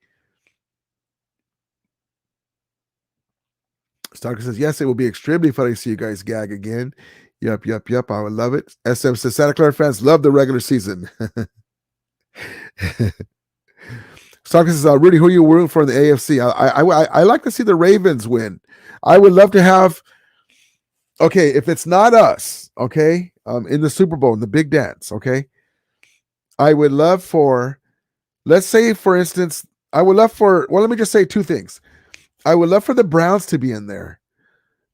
Stalker says, yes, it will be extremely funny to see you guys gag again. Yep. I would love it. SM says, Santa Clara fans love the regular season. Stalker says, Rudy, who are you rooting for in the AFC? I like to see the Ravens win. I would love to have, okay, if it's not us, okay, in the Super Bowl, in the big dance, okay, I would love for, let's say, for instance, let me just say 2 things. I would love for the Browns to be in there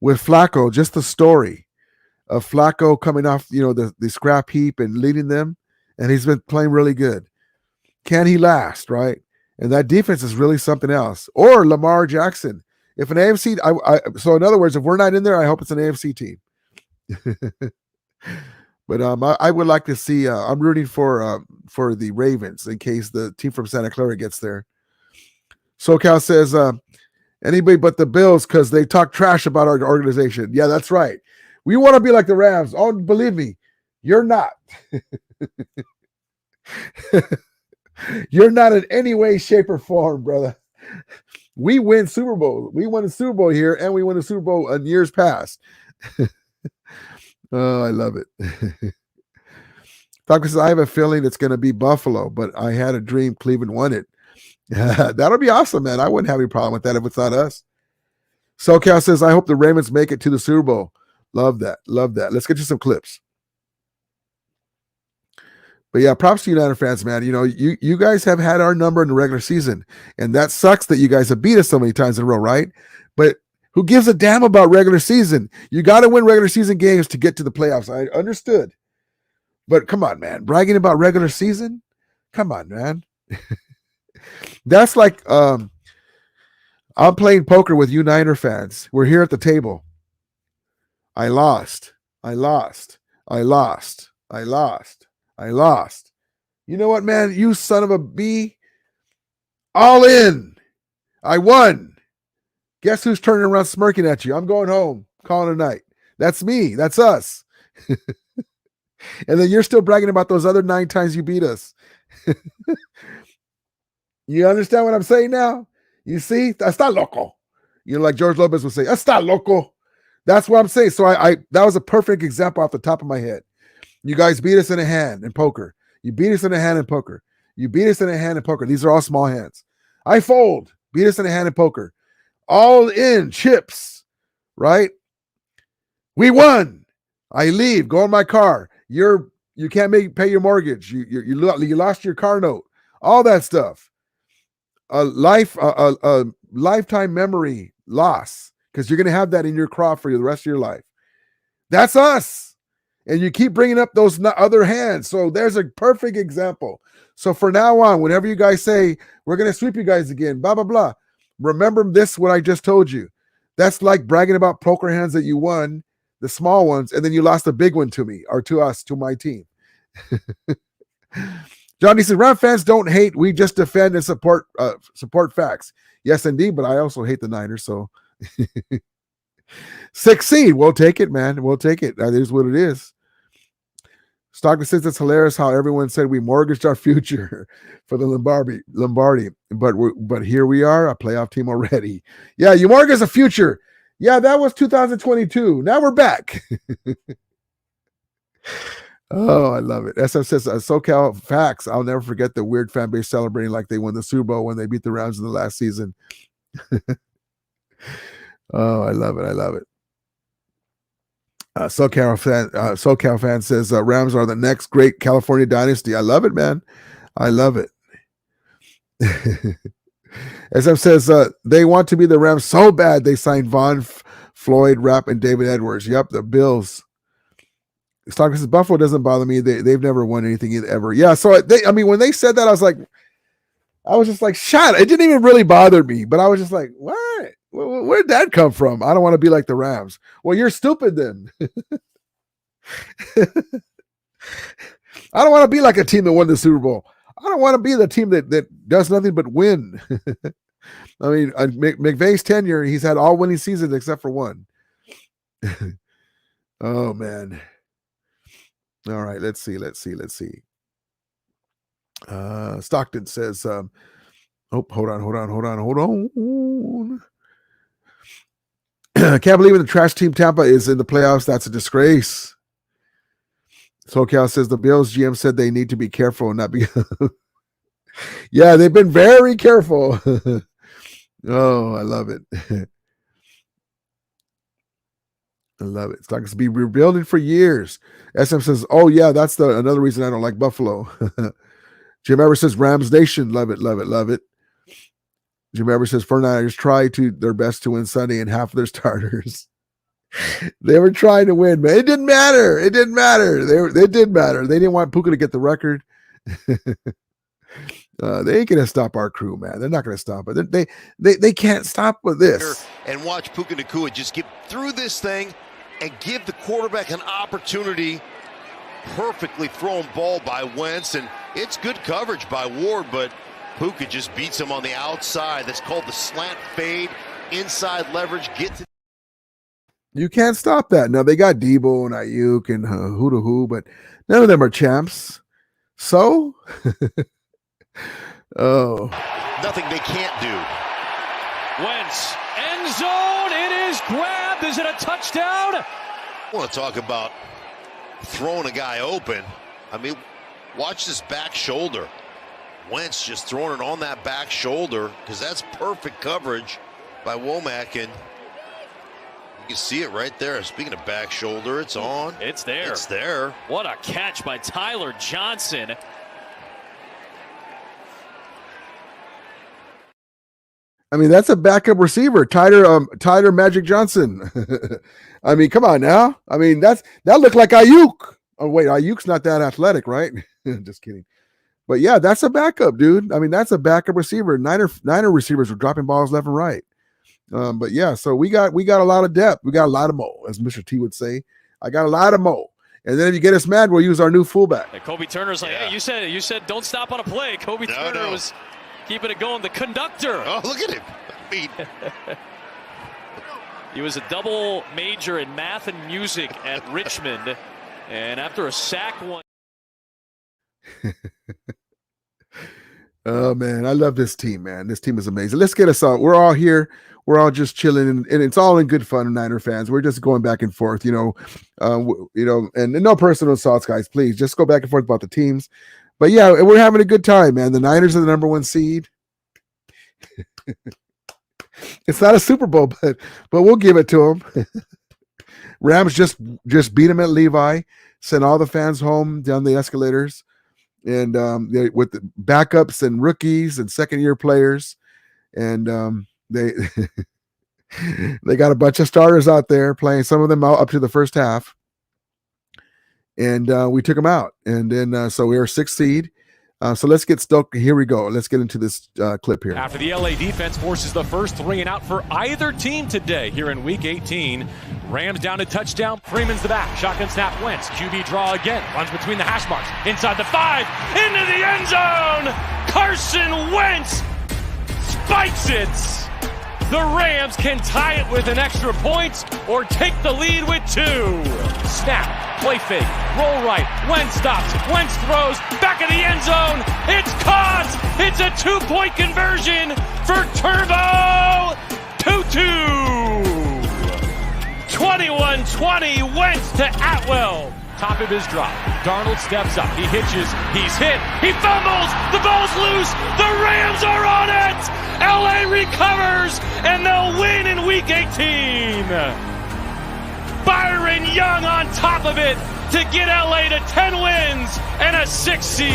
with Flacco, just the story of Flacco coming off, the scrap heap and leading them, and he's been playing really good. Can he last, right? And that defense is really something else. Or Lamar Jackson. If an AFC, so in other words, if we're not in there, I hope it's an AFC team. But I would like to see. I'm rooting for the Ravens in case the team from Santa Clara gets there. SoCal says anybody but the Bills because they talk trash about our organization. Yeah, that's right. We want to be like the Rams. Oh, believe me, you're not. You're not in any way, shape, or form, brother. We win Super Bowl. We won a Super Bowl here, and we won a Super Bowl in years past. Oh, I love it. Falcon says, I have a feeling it's going to be Buffalo, but I had a dream Cleveland won it. That'll be awesome, man. I wouldn't have any problem with that if it's not us. SoCal says, I hope the Ravens make it to the Super Bowl. Love that. Love that. Let's get you some clips. But yeah, props to United fans, man. You know, you guys have had our number in the regular season, and that sucks that you guys have beat us so many times in a row, right? But who gives a damn about regular season? You got to win regular season games to get to the playoffs. I understood. But come on, man. Bragging about regular season? Come on, man. That's like I'm playing poker with you Niner fans. We're here at the table. I lost. I lost. I lost. I lost. I lost. You know what, man? You son of a B. All in. I won. Guess who's turning around smirking at you? I'm going home. Calling a night. That's me. That's us. And then you're still bragging about those other 9 times you beat us. You understand what I'm saying now? You see? Está loco. You know, like George Lopez would say, está loco. That's what I'm saying. So I that was a perfect example off the top of my head. You guys beat us in a hand in poker. You beat us in a hand in poker. You beat us in a hand in poker. These are all small hands. I fold. Beat us in a hand in poker. All in chips, right? We won. I leave. Go in my car. You can't pay your mortgage. You lost your car note. All that stuff. A lifetime memory loss because you're going to have that in your craw for the rest of your life. That's us. And you keep bringing up those other hands. So there's a perfect example. So for now on, whenever you guys say, we're going to sweep you guys again, blah, blah, blah, remember this, what I just told you. That's like bragging about poker hands that you won, the small ones, and then you lost a big one to me or to us, to my team. Johnny says, Ram fans don't hate. We just defend and support facts. Yes, indeed, but I also hate the Niners, so 6th seed. We'll take it, man. We'll take it. That is what it is. Stockton says it's hilarious how everyone said we mortgaged our future for the Lombardi, but here we are, a playoff team already. Yeah, you mortgaged a future. Yeah, that was 2022. Now we're back. Oh, I love it. SF says, SoCal facts. I'll never forget the weird fan base celebrating like they won the Super Bowl when they beat the Rams in the last season. Oh, I love it. I love it. SoCal fan says Rams are the next great California dynasty. I love it, man. I love it. SF says they want to be the Rams so bad they signed Vaughn, Floyd, Rapp, and David Edwards. Yep, the Bills. Stockton says Buffalo doesn't bother me. They've never won anything ever. Yeah, so when they said that, I was just like, shut. It didn't even really bother me, but I was just like, what? Where'd that come from? I don't want to be like the Rams. Well, you're stupid then. I don't want to be like a team that won the Super Bowl. I don't want to be the team that does nothing but win. I mean, McVay's tenure, he's had all winning seasons except for one. Oh, man. All right, let's see. Stockton says, hold on. I can't believe the trash team Tampa is in the playoffs. That's a disgrace. SoCal says the Bills GM said they need to be careful and not be. Yeah, they've been very careful. Oh, I love it. I love it. It's like it's been rebuilding for years. SM says, oh, yeah, that's another reason I don't like Buffalo. Jim Evers says, Rams Nation. Love it, love it, love it. Jim Evers says, 49ers tried their best to win Sunday and half of their starters. They were trying to win, man. It didn't matter. It didn't matter. It did matter. They didn't want Puka to get the record. They ain't going to stop our crew, man. They're not going to stop it. They can't stop with this. And watch Puka Nacua just get through this thing and give the quarterback an opportunity Perfectly thrown ball by Wentz, and it's good coverage by Ward, but Puka just beats him on the outside. That's called the slant fade, inside leverage, get to. You can't stop that. Now, they got Debo and Ayuk and who, but none of them are champs. So, oh. Nothing they can't do. Wentz, end zone, it is grabbed. Is it a touchdown? I want to talk about throwing a guy open. I mean, watch this back shoulder. Wentz just throwing it on that back shoulder because that's perfect coverage by Womack, and you can see it right there. Speaking of back shoulder, it's on. It's there. It's there. What a catch by Tyler Johnson. I mean, that's a backup receiver, Tyler Magic Johnson. I mean, come on now. I mean, that looked like Ayuk. Oh, wait, Ayuk's not that athletic, right? Just kidding. But yeah, that's a backup, dude. I mean, that's a backup receiver. Niner receivers were dropping balls left and right. But yeah, so we got a lot of depth. We got a lot of mo, as Mr. T would say. I got a lot of mo. And then if you get us mad, we'll use our new fullback. And Kobe Turner's like, hey, you said don't stop on a play. Kobe Turner was keeping it going. The conductor. Oh, look at him. I mean, he was a double major in math and music at Richmond. And after a sack one. Oh, man, I love this team, man. This team is amazing. Let's get us out. We're all here. We're all just chilling, and it's all in good fun, Niner fans. We're just going back and forth, and no personal assaults, guys. Please just go back and forth about the teams. But yeah, we're having a good time, man. The Niners are the #1 seed. It's not a Super Bowl, but we'll give it to them. Rams just beat them at Levi, sent all the fans home down the escalators, and with the backups and rookies and second-year players, and they got a bunch of starters out there playing. Some of them out up to the first half, and we took them out. And then so we are 6th seed. So let's get stoked. Here we go. Let's get into this clip here. After the LA defense forces the first 3 and out for either team today here in Week 18. Rams down to touchdown. Freeman's the back. Shotgun snap. Wentz. QB draw again. Runs between the hash marks. Inside the 5. Into the end zone. Carson Wentz spikes it. The Rams can tie it with an extra point or take the lead with 2. Snap. Play fake, roll right, Wentz stops, Wentz throws, back of the end zone, it's caught! It's a 2-point conversion for Turbo Tutu! 21-20, Wentz to Atwell. Top of his drop, Darnold steps up, he hitches, he's hit, he fumbles, the ball's loose, the Rams are on it! LA recovers, and they'll win in Week 18! Byron Young on top of it to get LA to 10 wins and a 6th seed.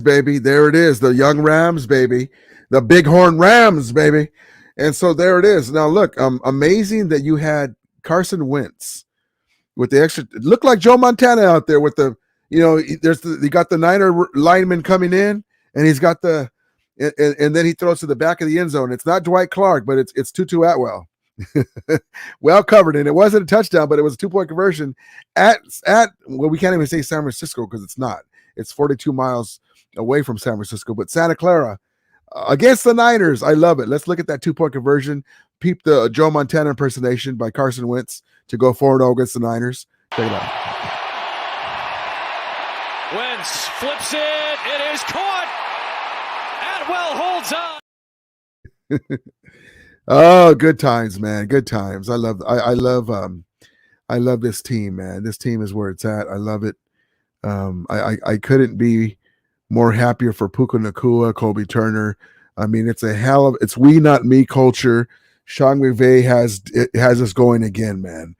Baby, there it is. The young Rams, baby. The Bighorn Rams, baby. And so there it is. Now look, amazing that you had Carson Wentz with the extra. It looked like Joe Montana out there with the, you got the Niner lineman coming in. And he's got and then he throws to the back of the end zone. It's not Dwight Clark, but it's Tutu Atwell. Well covered. And it wasn't a touchdown, but it was a 2-point conversion at well, we can't even say San Francisco because it's not. It's 42 miles away from San Francisco, but Santa Clara against the Niners. I love it. Let's look at that 2-point conversion. Peep the Joe Montana impersonation by Carson Wentz to go 4-0 against the Niners. Check it out. Wentz flips it. It is caught. Atwell holds on. Oh, good times, man. Good times. I love this team, man. This team is where it's at. I love it. I couldn't be more happier for Puka Nacua, Kobe Turner. I mean, it's it's we not me culture. Sean McVay has us going again, man.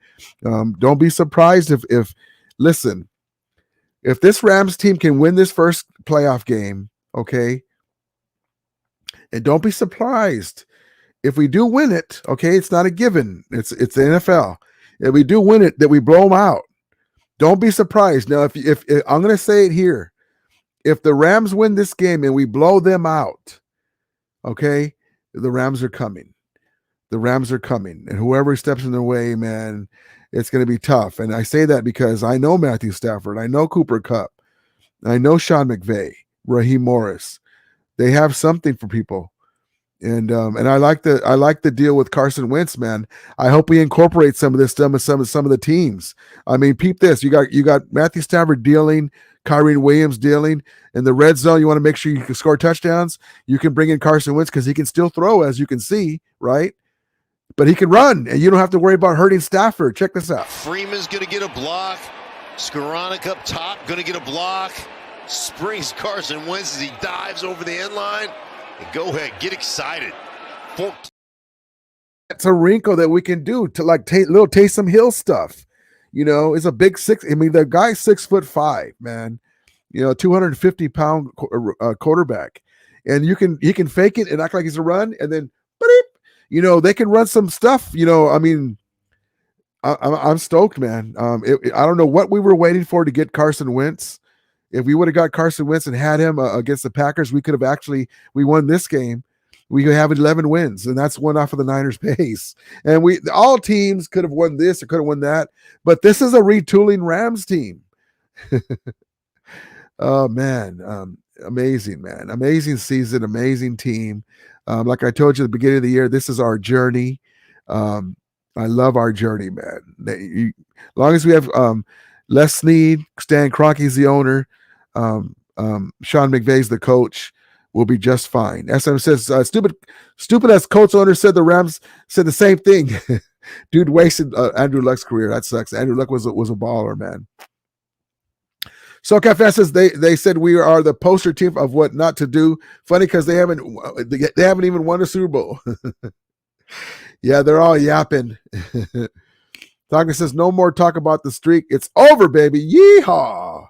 Don't be surprised if listen. If this Rams team can win this first playoff game, okay, and don't be surprised if we do win it, okay, it's not a given. It's the NFL. If we do win it, that we blow them out. Don't be surprised. Now, if I'm going to say it here, if the Rams win this game and we blow them out, okay, the Rams are coming. The Rams are coming. And whoever steps in their way, man, it's going to be tough. And I say that because I know Matthew Stafford. I know Cooper Kupp. I know Sean McVay, Raheem Morris. They have something for people. And I like the deal with Carson Wentz, man. I hope we incorporate some of this stuff with some of the teams. I mean, peep this. You got Matthew Stafford dealing, Kyrie Williams dealing. In the red zone, you want to make sure you can score touchdowns. You can bring in Carson Wentz because he can still throw, as you can see, right? But he can run, and you don't have to worry about hurting Stafford. Check this out. Freeman's going to get a block. Skowronek up top, going to get a block. Springs Carson Wentz as he dives over the end line. And go ahead, get excited. It's a wrinkle that we can do to like little Taysom Hill stuff. You know, it's a big six. I mean, the guy's 6'5", man. 250-pound quarterback, and he can fake it and act like he's a run, and then, they can run some stuff. I mean, I'm stoked, man. I don't know what we were waiting for to get Carson Wentz. If we would have got Carson Wentz and had him against the Packers, we could have we won this game. We could have 11 wins, and that's one off of the Niners' pace. And all teams could have won this or could have won that, but this is a retooling Rams team. Oh man, amazing, man. Amazing season, amazing team. Like I told you at the beginning of the year, this is our journey. I love our journey, man. As long as we have Les Snead, Stan Kroenke's the owner, Sean McVay's the coach, we'll be just fine. SM says, stupid as Colts owner said the Rams said the same thing. Dude wasted Andrew Luck's career. That sucks. Andrew Luck was a baller, man. So Cafe says they said we are the poster team of what not to do. Funny because they haven't even won a Super Bowl. Yeah, they're all yapping. Talker says no more talk about the streak. It's over, baby. Yeehaw!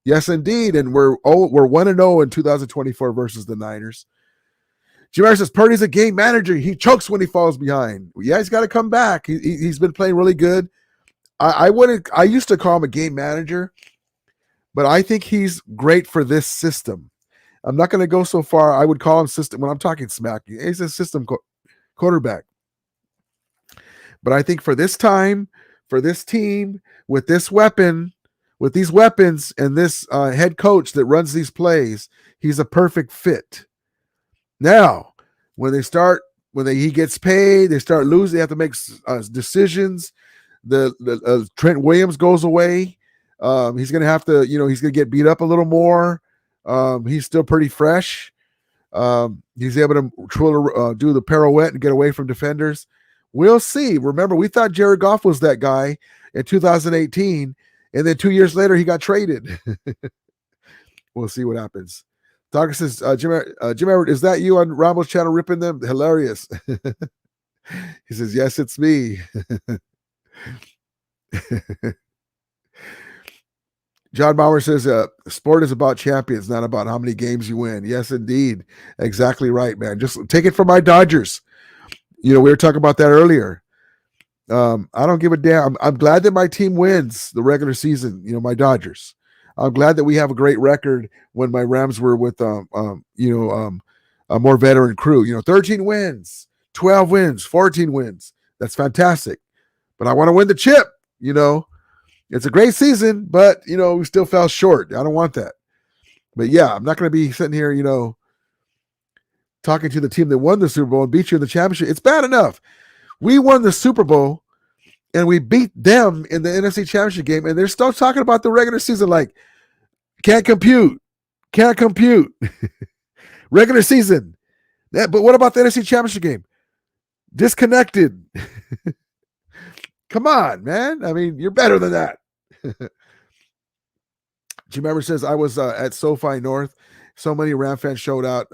Yes, indeed. And we're 1-0 in 2024 versus the Niners. Jamar says Purdy's a game manager. He chokes when he falls behind. Yeah, he's got to come back. He's been playing really good. I used to call him a game manager, but I think he's great for this system. I'm not going to go so far. I would call him system when I'm talking smack. He's a system quarterback. But I think for this time, for this team, with these weapons, and this head coach that runs these plays, he's a perfect fit. Now, when he gets paid, they start losing. They have to make decisions. The Trent Williams goes away. He's going to have to, he's going to get beat up a little more. He's still pretty fresh. He's able to do the pirouette and get away from defenders. We'll see. Remember, we thought Jared Goff was that guy in 2018, and then 2 years later, he got traded. We'll see what happens. Talker says, Jim Everett, is that you on Rambo's channel ripping them? Hilarious. He says, yes, it's me. John Bauer says, sport is about champions, not about how many games you win. Yes, indeed. Exactly right, man. Just take it from my Dodgers. We were talking about that earlier. I don't give a damn. I'm glad that my team wins the regular season, my Dodgers. I'm glad that we have a great record when my Rams were with, a more veteran crew. 13 wins, 12 wins, 14 wins. That's fantastic. But I want to win the chip, It's a great season, but, we still fell short. I don't want that. But, yeah, I'm not going to be sitting here, talking to the team that won the Super Bowl and beat you in the championship. It's bad enough. We won the Super Bowl, and we beat them in the NFC Championship game, and they're still talking about the regular season like, can't compute. Regular season. But what about the NFC Championship game? Disconnected. Come on, man. I mean, you're better than that. Jim Ever says, I was at SoFi North. So many Ram fans showed out.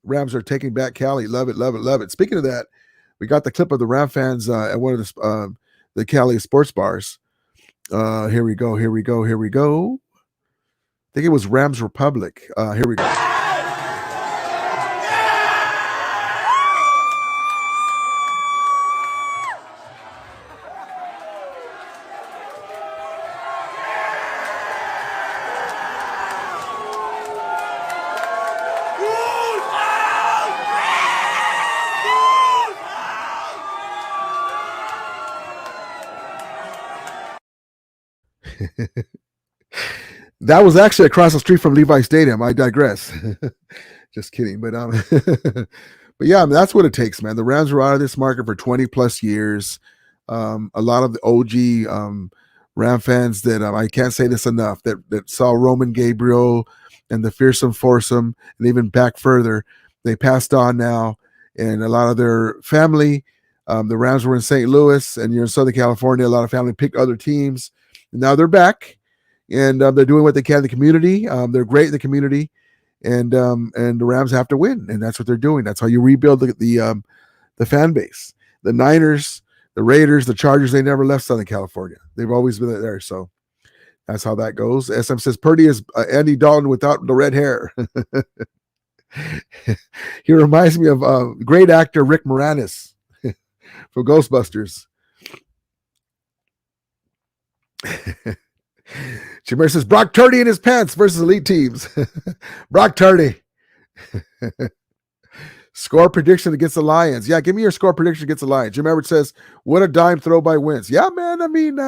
Rams are taking back Cali. Love it, love it, love it. Speaking of that, we got the clip of the Ram fans at one of the Cali sports bars. Here we go. I think it was Rams Republic. Here we go. That was actually across the street from Levi Stadium. I digress. Just kidding. But but yeah, I mean, that's what it takes, man. The Rams were out of this market for 20 plus years. A lot of the OG Ram fans that I can't say this enough, that saw Roman Gabriel and the fearsome foursome, and even back further, they passed on now, and a lot of their family, the Rams were in St. Louis, and you're in Southern California. A lot of family picked other teams, and now they're back, and they're doing what they can in the community. They're great in the community, and the Rams have to win, and that's what they're doing. That's how you rebuild the fan base. The Niners, the Raiders, the Chargers, they never left Southern California. They've always been there. So that's how that goes. SM says Purdy is Andy Dalton without the red hair. He reminds me of great actor Rick Moranis from Ghostbusters. Jameer says Brock Purdy in his pants versus elite teams. Brock Purdy. Score prediction against the Lions. Yeah, give me your score prediction against the Lions. Jim Everett says, what a dime throw by Wentz. Yeah, man, I mean,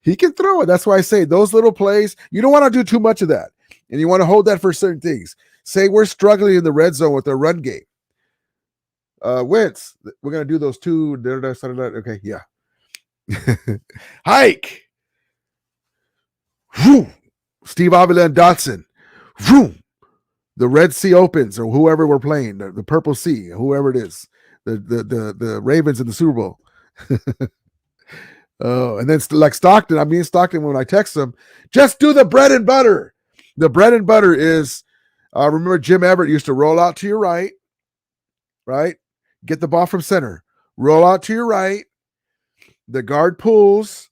he can throw it. That's why I say those little plays, you don't want to do too much of that. And you want to hold that for certain things. Say we're struggling in the red zone with our run game. Wentz, we're going to do those two. Okay, yeah. Hike. Whew. Steve Avila and Dotson. Whew. The Red Sea opens, or whoever we're playing, the Purple Sea, whoever it is, the Ravens in the Super Bowl. Oh, and then like Stockton, I mean Stockton, when I text him, just do the bread and butter. The bread and butter is, remember Jim Everett used to roll out to your right, get the ball from center, roll out to your right, the guard pulls,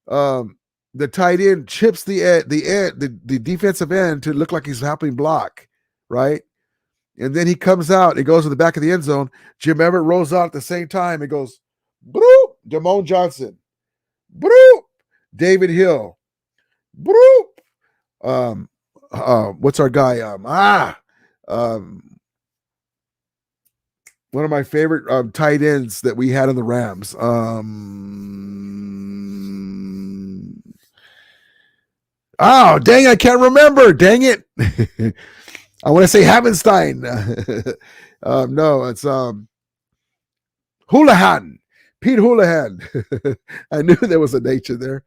the tight end chips the defensive end to look like he's helping block, right? And then he comes out, it goes to the back of the end zone. Jim Everett rolls out at the same time. It goes, broop, Damone Johnson, broop, David Hill, broop. What's our guy? One of my favorite tight ends that we had in the Rams. Oh, dang, I can't remember. Dang it. I want to say Havenstein. No, it's Houlihan. Pete Houlihan. I knew there was a nature there.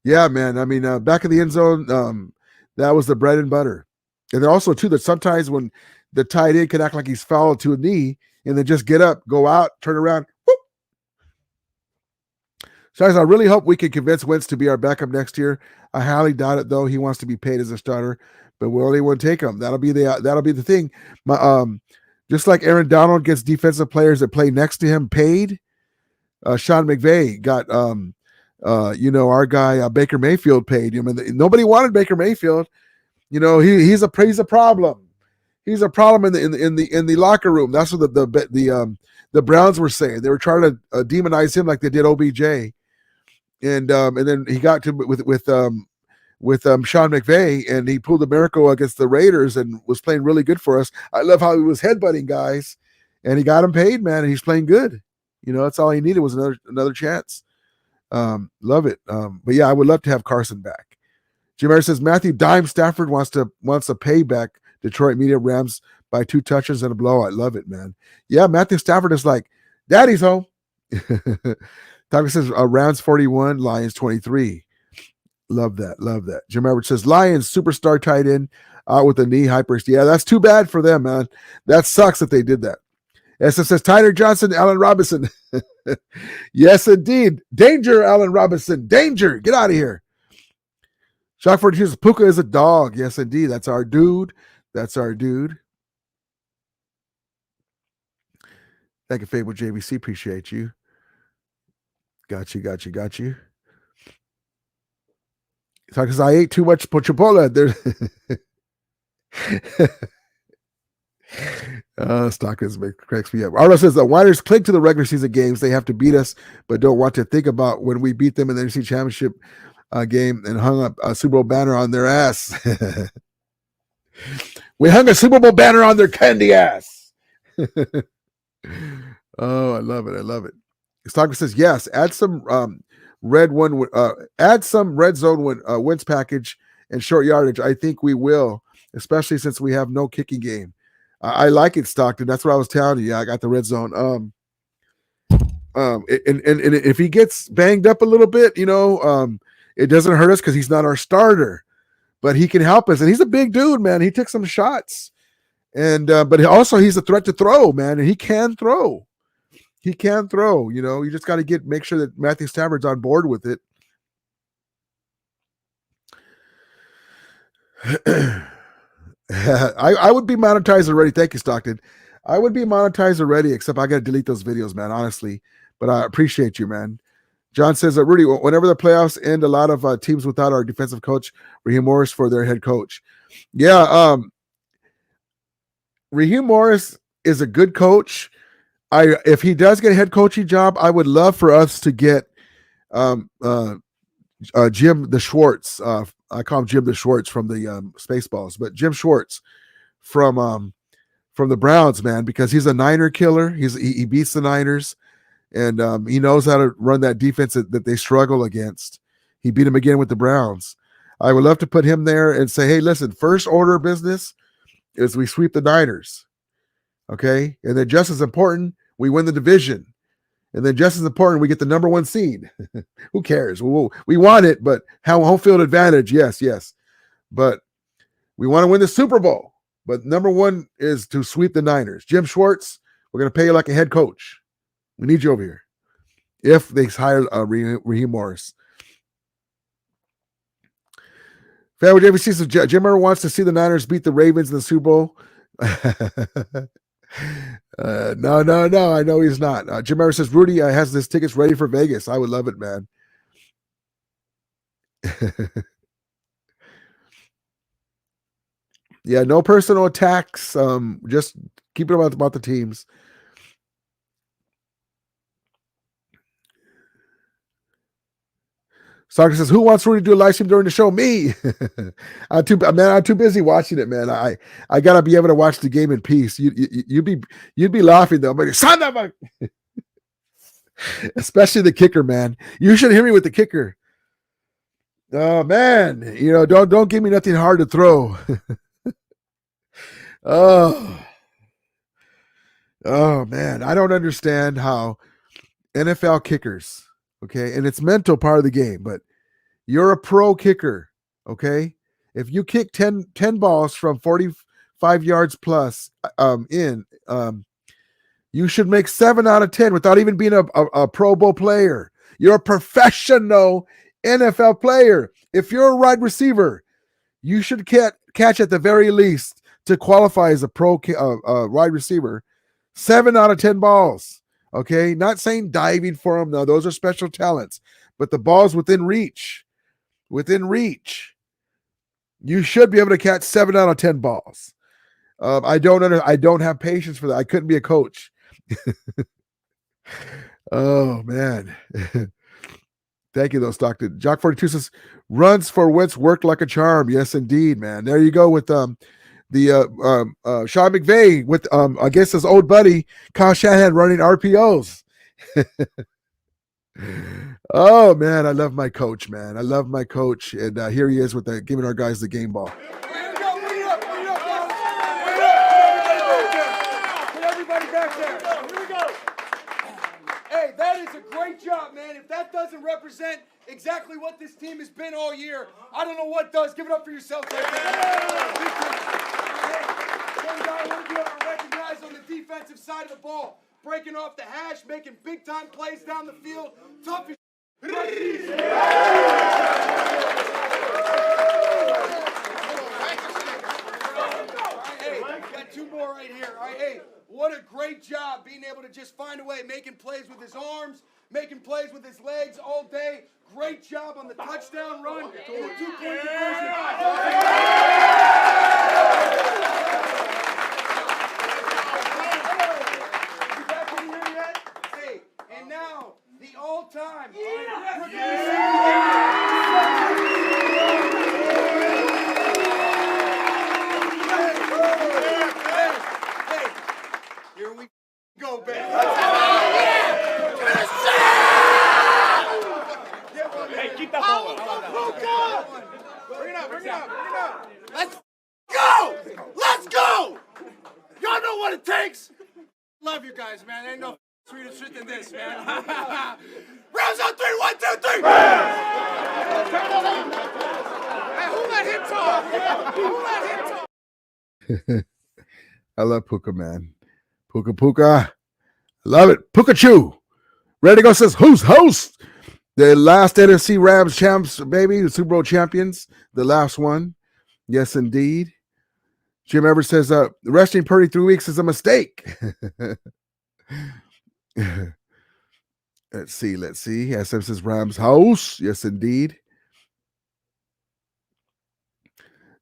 Yeah, man. I mean, back of the end zone, that was the bread and butter. And then also, too, that sometimes when the tight end can act like he's fouled to a knee and then just get up, go out, turn around, whoop. So guys, I really hope we can convince Wentz to be our backup next year. I highly doubt it, though. He wants to be paid as a starter, but we'll only want to take him. That'll be the thing. Just like Aaron Donald gets defensive players that play next to him paid. Sean McVay got our guy Baker Mayfield paid him, and nobody wanted Baker Mayfield. You know, he's a problem. He's a problem in the locker room. That's what the Browns were saying. They were trying to demonize him like they did OBJ. And then he got to with Sean McVay, and he pulled a miracle against the Raiders and was playing really good for us. I love how he was headbutting guys, and he got him paid, man, and he's playing good. You know, that's all he needed was another chance. Love it. But yeah, I would love to have Carson back. Jim Ayers says Matthew Dime Stafford wants to pay back Detroit Media Rams by 2 touchdowns and a blowout. Love it, man. Yeah, Matthew Stafford is like, Daddy's home. Tucker says Rams 41, Lions 23. Love that. Jim Edwards says Lions superstar tight end out with a knee hyperextension. Yeah, that's too bad for them, man. That sucks that they did that. SF says Tyler Johnson, Allen Robinson. Yes, indeed. Danger, Allen Robinson. Danger. Get out of here. Shockford says Puka is a dog. Yes, indeed. That's our dude. Thank you, Fable JVC. Appreciate you. Got you. Because I ate too much Chipotle. Stockers cracks me up. Arlo says the Niners cling to the regular season games. They have to beat us, but don't want to think about when we beat them in the NFC Championship game and hung up a Super Bowl banner on their ass. We hung a Super Bowl banner on their candy ass. Oh, I love it. Stocker says, yes, add some add some red zone wins package and short yardage. I think we will, especially since we have no kicking game. I like it, Stockton. That's what I was telling you. Yeah, I got the red zone. And if he gets banged up a little bit, it doesn't hurt us because he's not our starter, but he can help us. And he's a big dude, man. He took some shots, and but also he's a threat to throw, man. And he can throw. He can throw. You just got to make sure that Matthew Stafford's on board with it. I would be monetized already. Thank you, Stockton. I would be monetized already, except I got to delete those videos, man, honestly. But I appreciate you, man. John says that Rudy, whenever the playoffs end, a lot of teams without our defensive coach, Raheem Morris, for their head coach. Yeah, Raheem Morris is a good coach. If he does get a head coaching job, I would love for us to get Jim the Schwartz. I call him Jim the Schwartz from the Spaceballs, but Jim Schwartz from the Browns, man, because he's a Niner killer. He beats the Niners, and he knows how to run that defense that they struggle against. He beat him again with the Browns. I would love to put him there and say, hey, listen, first order of business is we sweep the Niners, okay? And then just as important, we win the division. And then just as important, we get the number 1 seed. Who cares? We want it, but home field advantage, yes. But we want to win the Super Bowl. But number 1 is to sweep the Niners. Jim Schwartz, we're going to pay you like a head coach. We need you over here. If they hire Raheem Morris. Family JVC says, Jim ever wants to see the Niners beat the Ravens in the Super Bowl? No. I know he's not. Jim Ever says, Rudy has his tickets ready for Vegas. I would love it, man. Yeah, no personal attacks. Just keep it about the teams. Soccer says, who wants Rudy to do a live stream during the show? Me. I'm too busy watching it, man. I gotta be able to watch the game in peace. You'd be laughing though. But son of a especially the kicker, man. You should hear me with the kicker. Oh man, don't give me nothing hard to throw. Oh man, I don't understand how NFL kickers, okay, and it's mental part of the game, but you're a pro kicker, okay? If you kick 10 balls from 45 yards plus you should make 7 out of 10 without even being a Pro Bowl player. You're a professional NFL player. If you're a wide receiver, you should catch at the very least to qualify as a pro wide receiver 7 out of 10 balls. Okay, not saying diving for them. No, those are special talents. But the ball's within reach. You should be able to catch 7 out of 10 balls. I don't have patience for that. I couldn't be a coach. Oh man. Thank you though, Stockton. Jock 42 says runs for Wentz work like a charm. Yes, indeed, man. There you go with Sean McVay with I guess his old buddy Kyle Shanahan running RPOs. Oh man, I love my coach, man. I love my coach, and here he is with giving our guys the game ball. Everybody back there. Here we go. Hey, that is a great job, man. If that doesn't represent exactly what this team has been all year, I don't know what does. Give it up for yourself right there. One guy I want to be able to recognize on the defensive side of the ball. Breaking off the hash, making big-time plays down the field. Tough as Hey, got 2 more right here. All right, hey, what a great job being able to just find a way, making plays with his arms, making plays with his legs all day. Great job on the touchdown run and the 2-point conversion. And now, the all-time rookie Hey, here we go, baby. Yeah, it takes. Love you guys, man. Ain't no sweeter shit than this, man. Rams on 3, 1, 2, 3. Hey, who let him talk? Who let him talk? I love Puka, man. Puka. I love it. Puka-Chew. Ready to go says, who's host? The last NFC Rams champs, baby, the Super Bowl champions. The last one. Yes, indeed. Jim Everett says, resting Purdy 3 weeks is a mistake. Let's see. SM says Rams house. Yes, indeed.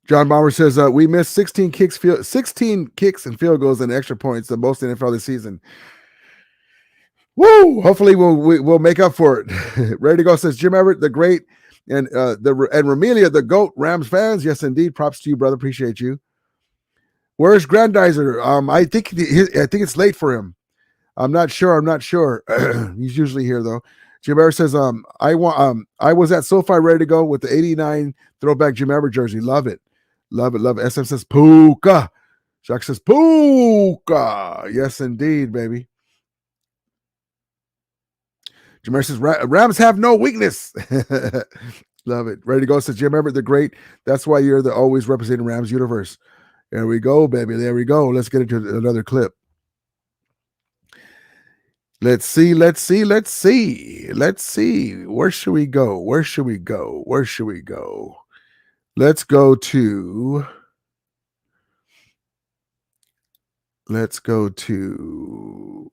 John Bomber says, we missed 16 kicks and field goals and extra points, the most in NFL this season. Woo! Hopefully we'll make up for it. Ready to go says Jim Everett, the great, and Ramelia, the GOAT Rams fans. Yes, indeed. Props to you, brother. Appreciate you. Where's Grandizer? I think it's late for him. I'm not sure. He's usually here though. Jim Everett says, I was at SoFi ready to go with the 89 throwback Jim Everett jersey. Love it. SM says Puka. Jacques says Puka. Yes, indeed, baby. Jim Everett says Rams have no weakness. Love it. Ready to go says Jim Everett, the great. That's why you're the always representing Rams universe. There we go, baby. There we go. Let's get into another clip. Let's see. Where should we go? Let's go to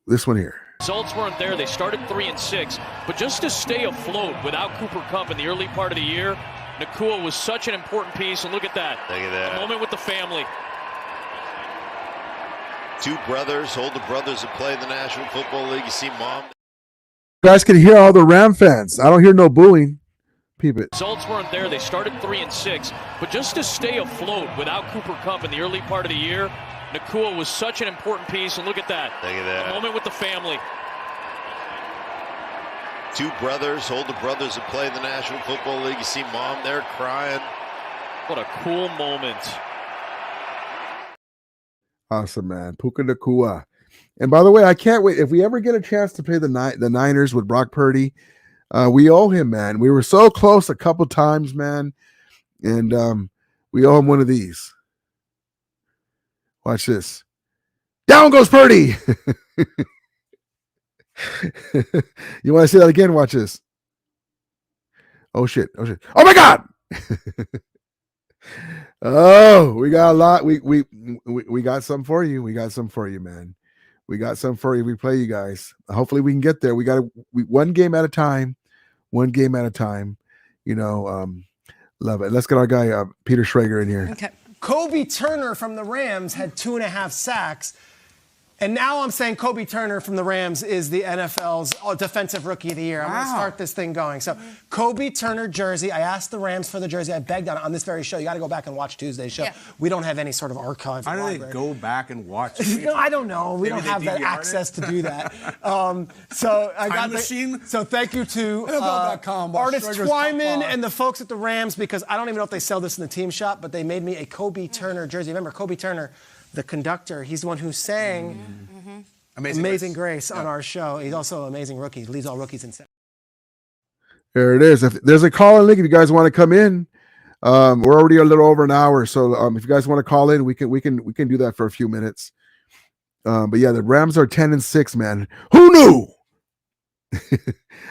this one here. Results weren't there. They started 3-6, but just to stay afloat without Cooper Kupp in the early part of the year, Nakua was such an important piece. And look at that. A moment with the family. 2 brothers, older brothers that play in the National Football League. You see mom. You guys can hear all the Ram fans. I don't hear no booing. Peep it. Results weren't there. They started 3-6, but just to stay afloat without Cooper Kupp in the early part of the year, Nakua was such an important piece. And look at that. A moment with the family. 2 brothers, older brothers that play in the National Football League. You see mom there crying. What a cool moment. Awesome, man. Puka Nakua. And by the way, I can't wait. If we ever get a chance to play the Niners with Brock Purdy, we owe him, man. We were so close a couple times, man. And we owe him one of these. Watch this. Down goes Purdy. You want to see that again? Watch this. Oh, shit. Oh my God. Oh, we got a lot. We got some for you. We got some for you, man. We got some for you. We play you guys. Hopefully we can get there. We got one game at a time. One game at a time. You know, love it. Let's get our guy Peter Schrager in here. Okay. Kobe Turner from the Rams had 2.5 sacks. And now I'm saying Kobe Turner from the Rams is the NFL's Defensive Rookie of the Year. I'm going to start this thing going. So, Kobe Turner jersey. I asked the Rams for the jersey. I begged on this very show. You got to go back and watch Tuesday's show. Yeah. We don't have any sort of archive. How do they go back and watch? I don't know. We don't have that access to do that. So I got machine. So thank you to Artist Twyman and the folks at the Rams, because I don't even know if they sell this in the team shop, but they made me a Kobe Turner jersey. Remember, Kobe Turner, the conductor, he's the one who sang Amazing Grace on our show. He's also an amazing rookie. He leads all rookies in sacks. There it is. If there's a call-in link, if you guys want to come in, we're already a little over an hour. So if you guys want to call in, we can do that for a few minutes. But yeah, the Rams are 10-6, man. Who knew?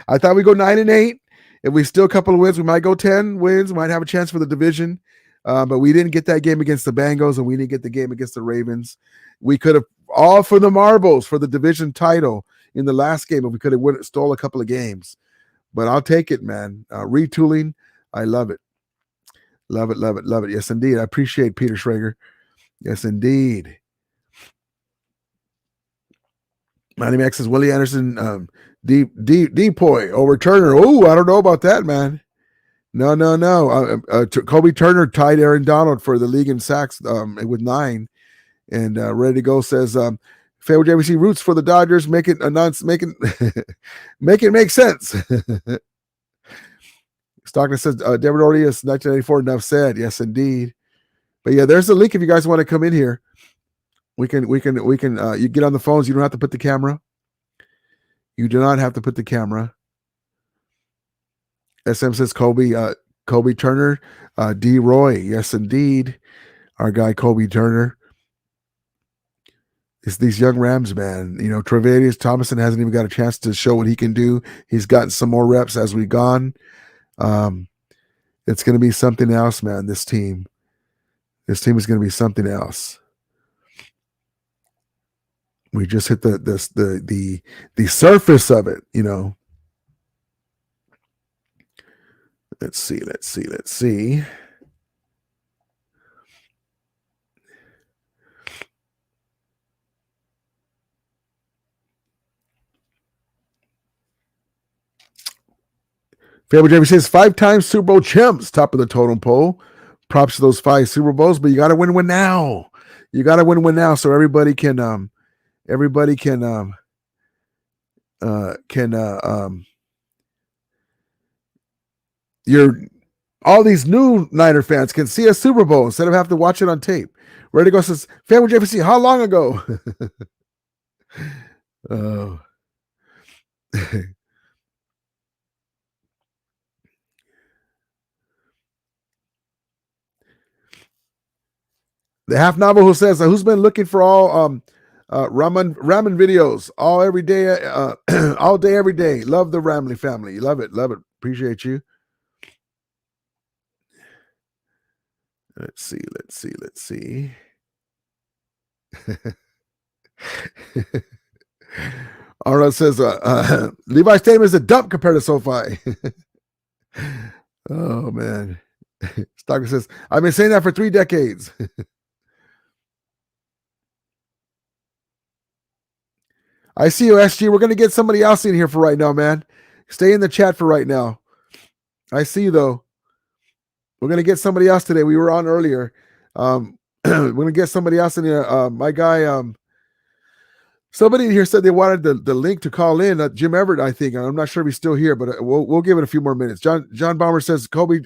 I thought we'd go 9-8. If we steal a couple of wins, we might go 10 wins. We might have a chance for the division. But we didn't get that game against the Bengals, and we didn't get the game against the Ravens. We could have all for the marbles for the division title in the last game, if we could have stole a couple of games. But I'll take it, man. Retooling, I love it. Love it. Yes, indeed. I appreciate Peter Schrager. Yes, indeed. Money Max says Willie Anderson, Depoy over Turner. Oh, I don't know about that, man. No. Kobe Turner tied Aaron Donald for the league in sacks with 9. And Ready to Go says, Favorite JVC roots for the Dodgers, make it make sense. Stockton says, David Ortiz, 1994, enough said. Yes, indeed. But yeah, there's the link if you guys want to come in here. We can. You get on the phones. You don't have to put the camera. You do not have to put the camera. SM says Kobe Turner, D. Roy. Yes, indeed. Our guy Kobe Turner. It's these young Rams, man. You know, Tre'Davious Thomason hasn't even got a chance to show what he can do. He's gotten some more reps as we've gone. It's going to be something else, man. This team is going to be something else. We just hit the surface of it, you know. Let's see. Favorite Jamie says 5-time Super Bowl champs, top of the totem pole. Props to those 5 Super Bowls, but you got to win one now. You got to win now so everybody can all these new Niner fans can see a Super Bowl instead of having to watch it on tape. Ready to go says, Family JVC, how long ago? Oh. The half novel who says, who's been looking for all ramen videos every day, all day, every day. Love the Ramley family. Love it. Appreciate you. Let's see. Arnold says, Levi Stadium is a dump compared to SoFi. Oh, man. Stocker says, I've been saying that for 3 decades. I see you, SG. We're going to get somebody else in here for right now, man. Stay in the chat for right now. I see you, though. We're going to get somebody else today. We were on earlier. We're going to get somebody else in here. My guy, somebody in here said they wanted the link to call in. Jim Everett, I think. I'm not sure if he's still here, but we'll give it a few more minutes. John Bomber says Kobe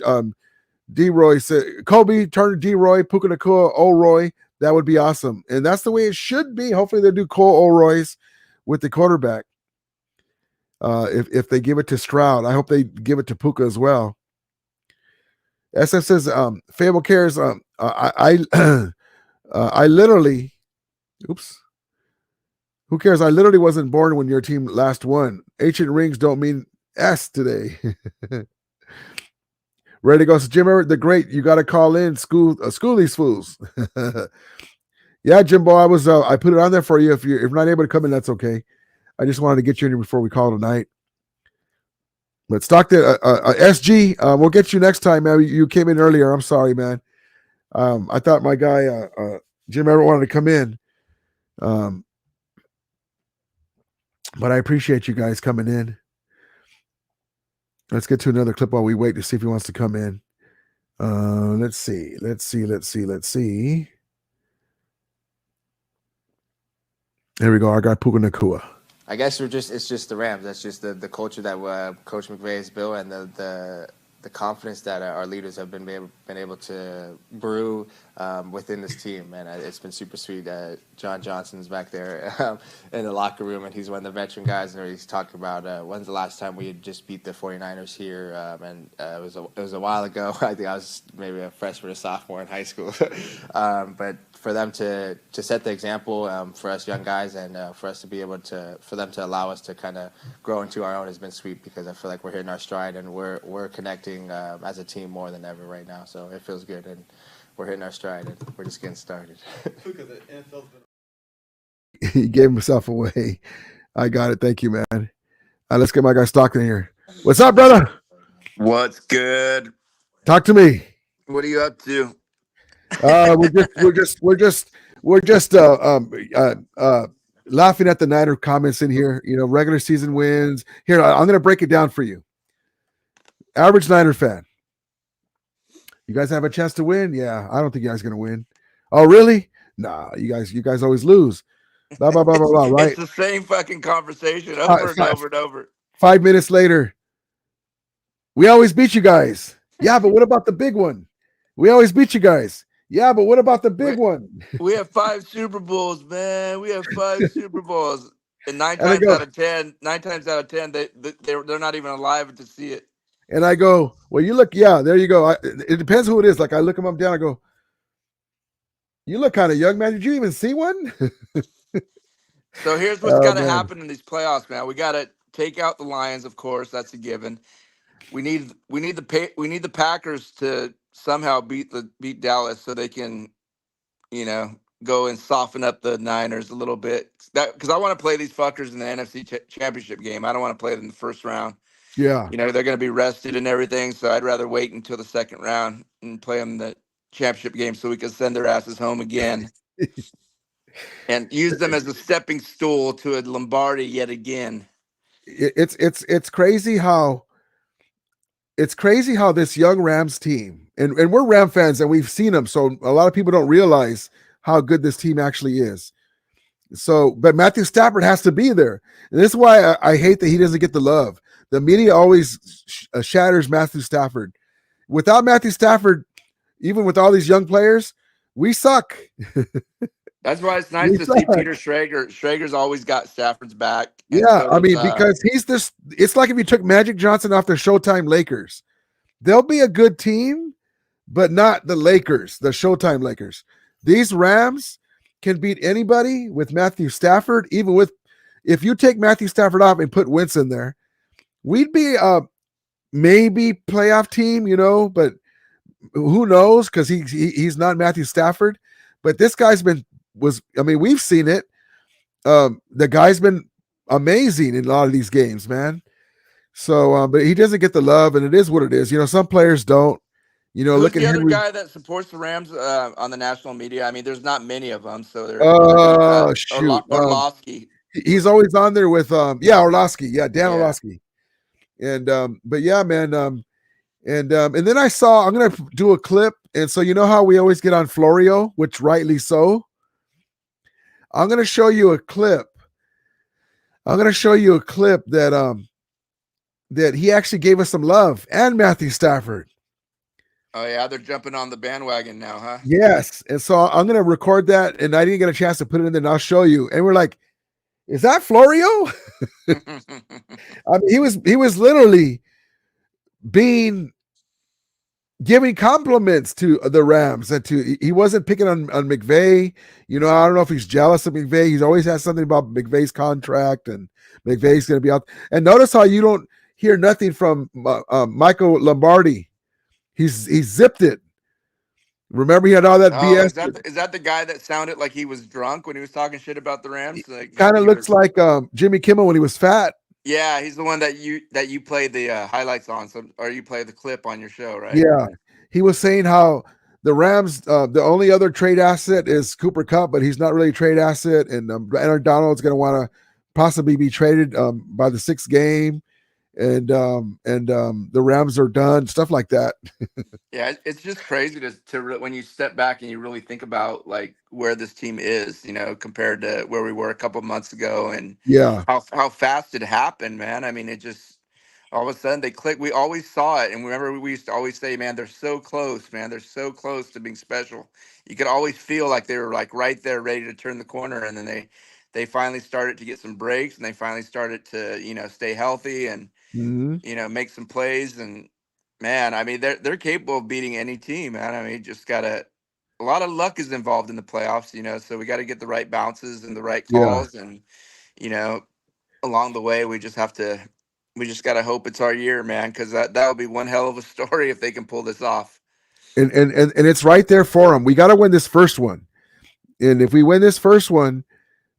D-Roy said Kobe Turner D-Roy, Puka Nacua O'Roy. That would be awesome. And that's the way it should be. Hopefully they'll do Cole O'Roy's with the quarterback. If they give it to Stroud, I hope they give it to Puka as well. SF says, Fable cares. I literally, oops. Who cares? I literally wasn't born when your team last won. Ancient rings don't mean S today. Ready to go. So Jim Everett, the great. You got to call in. School these fools. Yeah, Jimbo, I put it on there for you. If you're not able to come in, that's okay. I just wanted to get you in here before we call tonight. But Stockton, SG, we'll get you next time, man. You came in earlier. I'm sorry, man. I thought my guy Jim Everett wanted to come in. But I appreciate you guys coming in. Let's get to another clip while we wait to see if he wants to come in. Let's see. There we go. Our guy Puka Nacua. I guess it's just the Rams. That's just the culture that Coach McVay has built, and the confidence that our leaders have been able to brew within this team. And it's been super sweet. John Johnson's back there in the locker room, and he's one of the veteran guys, and he's talking about when's the last time we had just beat the 49ers here, and it was a while ago. I think I was maybe a freshman or sophomore in high school. But for them to set the example for us young guys, and for us to be able for them to allow us to kind of grow into our own has been sweet, because I feel like we're hitting our stride and we're connecting as a team more than ever right now. So it feels good, and we're hitting our stride, and we're just getting started. He gave himself away. I got it. Thank you, man. Let's get my guy Stockton here. What's up, brother? What's good? Talk to me. What are you up to? We're just laughing at the Niner comments in here. You know, regular season wins. Here, I'm going to break it down for you. Average Niner fan. You guys have a chance to win? Yeah, I don't think you guys are going to win. Oh, really? Nah, you guys always lose. Blah, blah, blah, blah, blah, right? It's the same fucking conversation over and over and over. 5 minutes later, we always beat you guys. Yeah, but what about the big one? We always beat you guys. Yeah, but what about the big one? We have 5 Super Bowls, man. We have 5 Super Bowls, and nine And I times go, out of 10, they're not even alive to see it. and I go, well, you look, yeah, there you go. It depends who it is. Like I look them up down. I go, you look kind of young, man. Did you even see one? So here's what's got to happen in these playoffs, man. We got to take out the Lions, of course. That's a given. We need the Packers to somehow beat Dallas so they can, go and soften up the Niners a little bit. Because I want to play these fuckers in the NFC Championship game. I don't want to play them in the first round. Yeah. They're going to be rested and everything, so I'd rather wait until the second round and play them the championship game so we can send their asses home again. And use them as a stepping stool to a Lombardi yet again. It's crazy how this young Rams team, and we're Ram fans and we've seen them, so a lot of people don't realize how good this team actually is. So, but Matthew Stafford has to be there, and this is why I hate that he doesn't get the love. The media always shatters Matthew Stafford. Without Matthew Stafford, even with all these young players, we suck. That's why it's nice to see Peter Schrager. Schrager's always got Stafford's back. Yeah, I mean, because he's this. It's like if you took Magic Johnson off the Showtime Lakers. They'll be a good team, but not the Lakers, the Showtime Lakers. These Rams can beat anybody with Matthew Stafford. Even with, if you take Matthew Stafford off and put Wentz in there, we'd be maybe playoff team, but who knows? Because he's not Matthew Stafford. But this guy's we've seen it. The guy's been amazing in a lot of these games, man. So, but he doesn't get the love, and it is what it is. Some players don't. Who's look at the other Henry. guy that supports the Rams on the national media? I mean, there's not many of them, so they're Shoot, Orlovsky. He's always on there with Orlovsky, Dan Orlovsky, and but yeah, man, and then I'm gonna do a clip, and so how we always get on Florio, which rightly so. I'm gonna show you a clip. That that he actually gave us some love, and Matthew Stafford. Oh yeah, they're jumping on the bandwagon now, huh? Yes, and so I'm gonna record that, and I didn't get a chance to put it in there, and I'll show you. And we're like, "Is that Florio?" I mean, he was literally giving compliments to the Rams, and he wasn't picking on McVay. I don't know if he's jealous of McVay. He's always had something about McVay's contract, and McVay's going to be out. And notice how you don't hear nothing from Michael Lombardi. He's zipped it. Remember, he had all that BS. Is that the guy that sounded like he was drunk when he was talking shit about the Rams? Kind of looks like Jimmy Kimmel when he was fat. Yeah, he's the one that you played the highlights on, or you played the clip on your show, right? Yeah, he was saying how the Rams, the only other trade asset is Cooper Kupp, but he's not really a trade asset, and Aaron Donald's going to want to possibly be traded by the 6th game, and the Rams are done, stuff like that. Yeah, it's just crazy to when you step back and you really think about like where this team is, compared to where we were a couple of months ago, and how fast it happened, man. I mean, it just all of a sudden they click. We always saw it, and remember we used to always say, man, they're so close, man. They're so close to being special. You could always feel like they were like right there, ready to turn the corner, and then they finally started to get some breaks, and they finally started to stay healthy and make some plays. And man, I mean, they're capable of beating any team, man. I mean, just a lot of luck is involved in the playoffs, so we got to get the right bounces and the right calls, and along the way we just got to hope it's our year, man, because that would be one hell of a story if they can pull this off. And it's right there for them. We got to win this first one, and if we win this first one,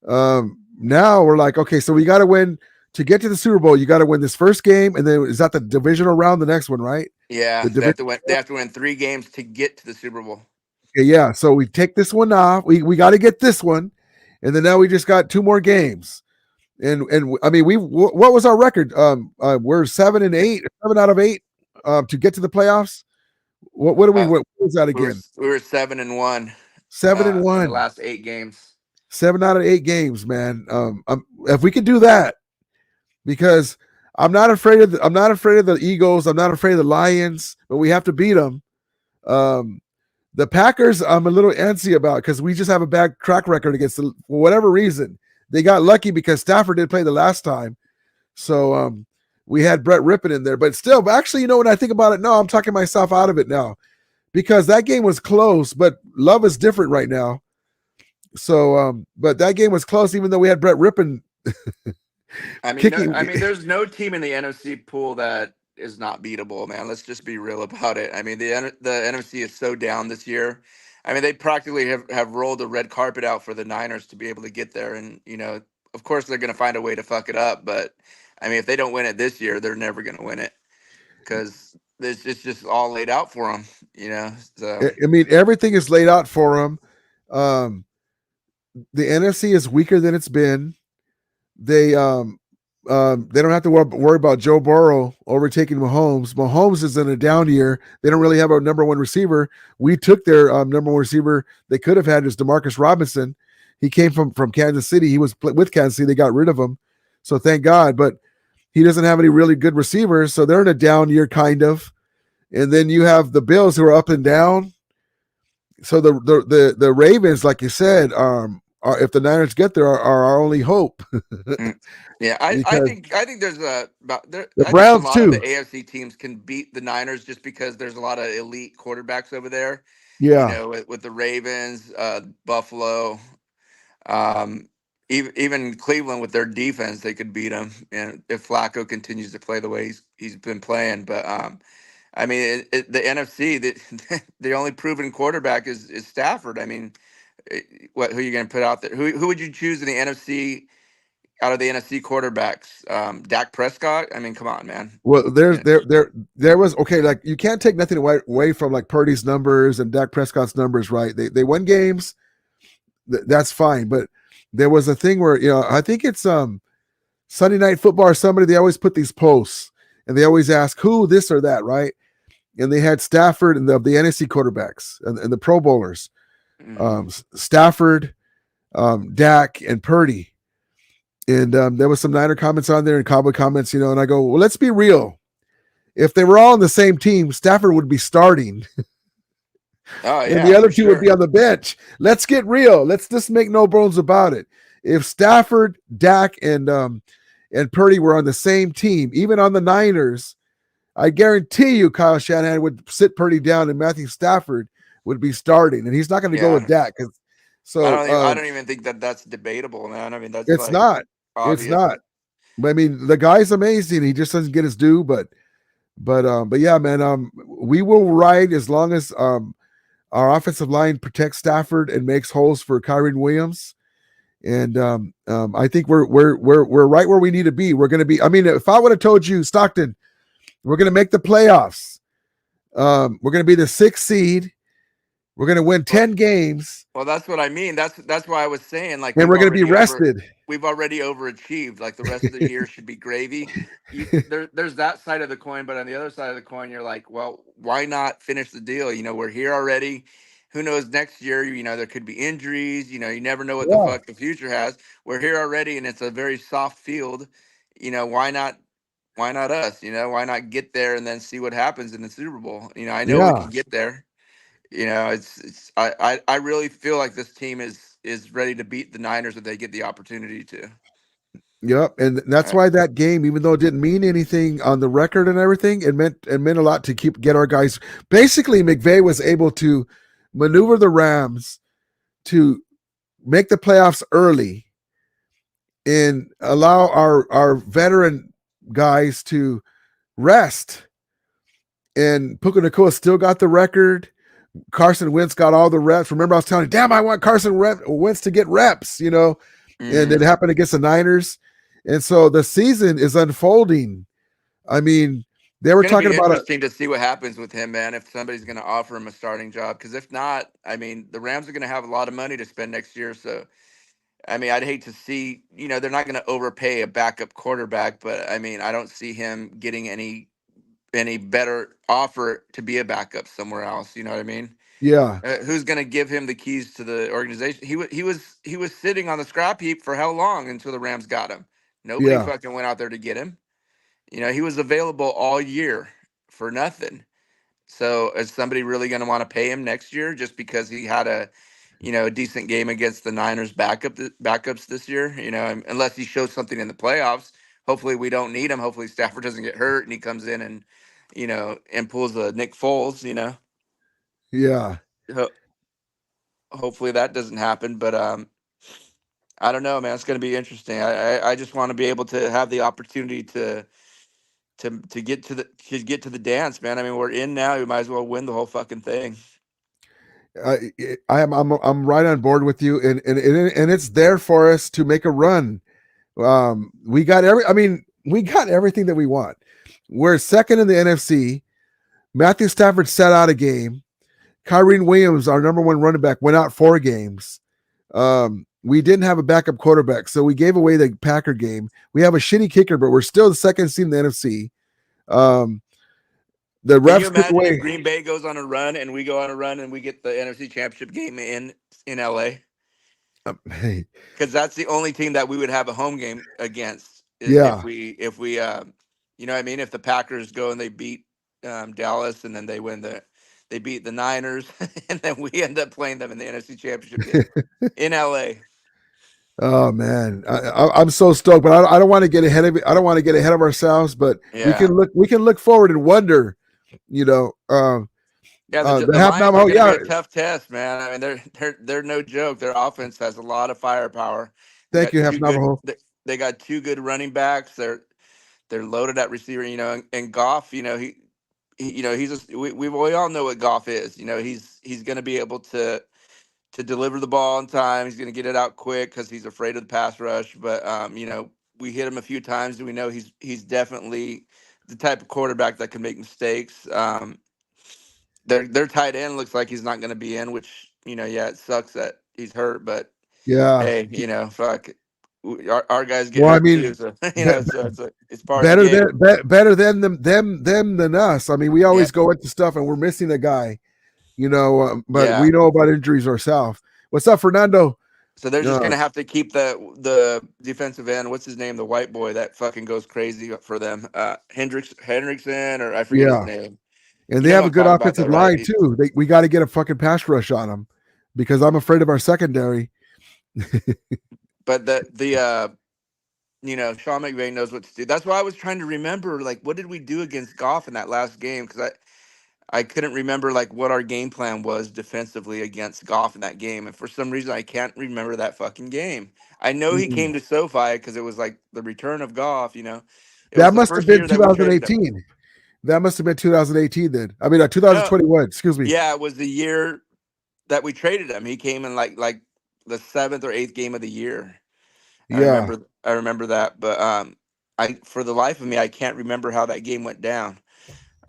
now we're like, okay, so we got to win. To get to the Super Bowl, you got to win this first game, and then is that the divisional round, the next one, right? Yeah, they have to win 3 games to get to the Super Bowl. Okay, yeah, so we take this one off. We got to get this one, and then now we just got 2 more games. And I mean, what was our record? We're 7-8, 7 out of 8 to get to the playoffs. What was that again? We were 7-1. 7-1 in the last 8 games. 7 out of 8 games, man. If we could do that. Because I'm not afraid of the Eagles. I'm not afraid of the Lions, but we have to beat them. The Packers, I'm a little antsy about because we just have a bad track record against them for whatever reason. They got lucky because Stafford did play the last time. So we had Brett Rippon in there. But still, actually, when I think about it, no, I'm talking myself out of it now because that game was close, but love is different right now. So, but that game was close, even though we had Brett Rippon kicking. There's no team in the NFC pool that is not beatable, man. Let's just be real about it. I mean, the NFC is so down this year. I mean, they practically have rolled the red carpet out for the Niners to be able to get there, and of course, they're going to find a way to fuck it up. But I mean, if they don't win it this year, they're never going to win it because it's just all laid out for them. So I mean, everything is laid out for them. The NFC is weaker than it's been. They don't have to worry about Joe Burrow overtaking Mahomes. Mahomes is in a down year. They don't really have a number one receiver. We took their number one receiver they could have had is Demarcus Robinson. He came from Kansas City. He was with Kansas City. They got rid of him. So thank God. But he doesn't have any really good receivers. So they're in a down year kind of. And then you have the Bills who are up and down. So the Ravens, like you said, if the Niners get there, are our only hope. Yeah, I think there's the Browns a lot too. of the AFC teams can beat the Niners just because there's a lot of elite quarterbacks over there. Yeah, with the Ravens, Buffalo, even Cleveland with their defense, they could beat them. And if Flacco continues to play the way he's been playing, but I mean, the NFC, the only proven quarterback is Stafford. I mean, who are you going to put out there? Who would you choose in the NFC out of the NFC quarterbacks? Dak Prescott. I mean, come on, man. Well, there was okay. Like you can't take nothing away from like Purdy's numbers and Dak Prescott's numbers, right? They won games. That's fine, but there was a thing where I think it's Sunday Night Football or somebody. They always put these posts and they always ask who this or that, right? And they had Stafford and the NFC quarterbacks and the Pro Bowlers, Stafford, Dak, and Purdy. And there was some Niner comments on there and Cowboy comments, and I go, well, let's be real. If they were all on the same team, Stafford would be starting. Oh, yeah, and the other two would be on the bench. Let's get real. Let's just make no bones about it. If Stafford, Dak, and Purdy were on the same team, even on the Niners, I guarantee you Kyle Shanahan would sit Purdy down and Matthew Stafford would be starting. And he's not going to go with Dak. So I don't even think that's debatable, man. I mean, that's it's not. Obvious. It's not. But I mean, the guy's amazing. He just doesn't get his due. But yeah, man. We will ride as long as our offensive line protects Stafford and makes holes for Kyren Williams. And I think we're right where we need to be. We're going to be. I mean, if I would have told you, Stockton, we're going to make the playoffs. We're going to be the 6th seed. We're going to win 10 games. Well, that's what I mean. That's why I was saying, like, and we're going to be rested. We've already overachieved. Like, the rest of the year should be gravy. There's that side of the coin, but on the other side of the coin, you're like, well, why not finish the deal? We're here already. Who knows next year? There could be injuries. You never know what the fuck the future has. We're here already, and it's a very soft field. Why not? Why not us? Why not get there and then see what happens in the Super Bowl? I know we can get there. I really feel like this team is ready to beat the Niners if they get the opportunity to. Yep, and that's why that game, even though it didn't mean anything on the record and everything, it meant a lot to get our guys. Basically, McVay was able to maneuver the Rams to make the playoffs early and allow our veteran guys to rest. And Puka Nacua still got the record. Carson Wentz got all the reps. Remember, I was telling you, damn, I want Carson Wentz to get reps, and it happened against the Niners. And so the season is unfolding. I mean, they were talking about interesting to see what happens with him, man, if somebody's going to offer him a starting job. Because if not, I mean, the Rams are going to have a lot of money to spend next year. So, I mean, I'd hate to see, they're not going to overpay a backup quarterback. But, I mean, I don't see him getting any better offer to be a backup somewhere else. You know what I mean? Yeah. Who's going to give him the keys to the organization? He was sitting on the scrap heap for how long until the Rams got him? Nobody fucking went out there to get him. He was available all year for nothing. So is somebody really going to want to pay him next year just because he had a decent game against the Niners backups this year? Unless he shows something in the playoffs. Hopefully we don't need him. Hopefully Stafford doesn't get hurt and he comes in and and pulls a Nick Foles. Yeah. Hopefully that doesn't happen. But I don't know, man. It's going to be interesting. I just want to be able to have the opportunity to get to the dance, man. I mean, we're in now. We might as well win the whole fucking thing. I'm right on board with you, and it's there for us to make a run. We got everything that we want. We're second in the NFC. Matthew Stafford sat out a game. Kyrie Williams, our number one running back, went out 4 games. We didn't have a backup quarterback, so we gave away the Packer game. We have a shitty kicker, but we're still the second seed in the NFC. The refs Can you imagine away. if Green Bay goes on a run and we go on a run and we get the NFC Championship game in LA? Hey. Because that's the only team that we would have a home game against. If we you know what I mean? If the Packers go and they beat Dallas and then they beat the Niners and then we end up playing them in the NFC Championship game in LA. Oh man, I'm so stoked, but I don't want to get ahead of it. I don't want to get ahead of ourselves, but we can look forward and wonder, the Lions are going to be a tough test, man. I mean, they're no joke. Their offense has a lot of firepower. Thank you, Half Navajo. They got 2 good running backs. They're loaded at receiver. And Goff, we all know what Goff is. He's going to be able to deliver the ball on time. He's going to get it out quick because he's afraid of the pass rush. But we hit him a few times. We know he's definitely the type of quarterback that can make mistakes. Their tight end looks like he's not going to be in, which it sucks that he's hurt. But hey, fuck, our guys get hurt too. So it's part of the game. Better than them than us. I mean, we always go into stuff and we're missing a guy. But we know about injuries ourselves. What's up, Fernando? So they're just gonna have to keep the defensive end. What's his name? The white boy that fucking goes crazy for them. Hendrickson, or I forget his name. And they have a good offensive line too. We got to get a fucking pass rush on them because I'm afraid of our secondary. But Sean McVay knows what to do. That's why I was trying to remember, like, what did we do against Goff in that last game? Because I couldn't remember like what our game plan was defensively against Goff in that game, and for some reason I can't remember that fucking game. I know he came to SoFi because it was like the return of Goff. That must have been 2018. That must have been 2018 then. I mean, 2021. Excuse me. Yeah, it was the year that we traded him. He came in like the 7th or 8th game of the year. I remember that, but for the life of me I can't remember how that game went down.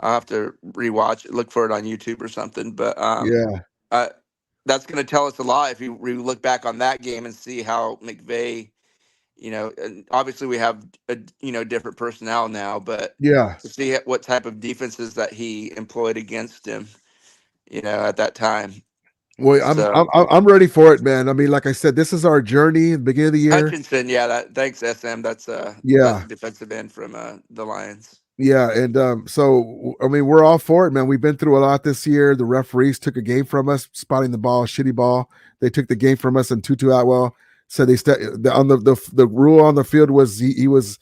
I'll have to rewatch it, look for it on YouTube or something. But that's going to tell us a lot if we look back on that game and see how McVay, and obviously we have different personnel now, but to see what type of defenses that he employed against him, at that time. Well, I'm ready for it, man. I mean, like I said, this is our journey at the beginning of the year. Hutchinson, thanks, SM. That's the defensive end from the Lions. Yeah, and so I mean, we're all for it, man. We've been through a lot this year. The referees took a game from us, spotting the ball, shitty ball. They took the game from us, and Tutu Atwell said on the rule on the field was he was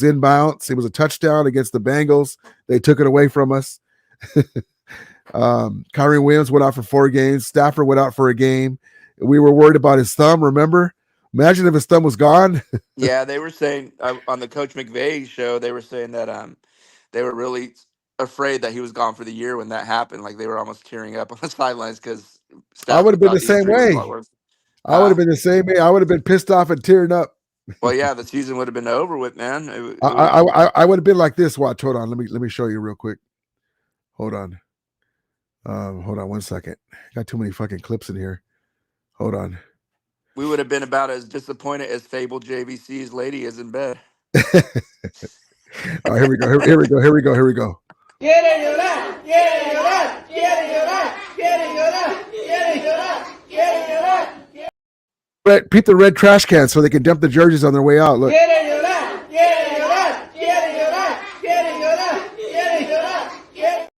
in bounds. It was a touchdown against the Bengals. They took it away from us. Kyrie Williams went out for 4 games. Stafford went out for a game. We were worried about his thumb. Remember? Imagine if his thumb was gone. Yeah, they were saying on the Coach McVay show, they were saying that they were really afraid that he was gone for the year when that happened. Like they were almost tearing up on the sidelines because I would have been the same way. I would have been the same way. I would have been pissed off and tearing up. Well, yeah, the season would have been over with, man. I would have been like this. Watch, hold on. Let me show you real quick. Hold on. Hold on 1 second. Got too many fucking clips in here. Hold on. We would have been about as disappointed as fabled JVC's lady is in bed. All right, here we go. Here we go. Quiere llorar, quiere llorar, quiere llorar, quiere llorar, quiere llorar, quiere llorar. Peep the red trash can so they can dump the jerseys on their way out. Look. Quiere llorar, quiere llorar, quiere llorar, quiere llorar, quiere llorar, quiere.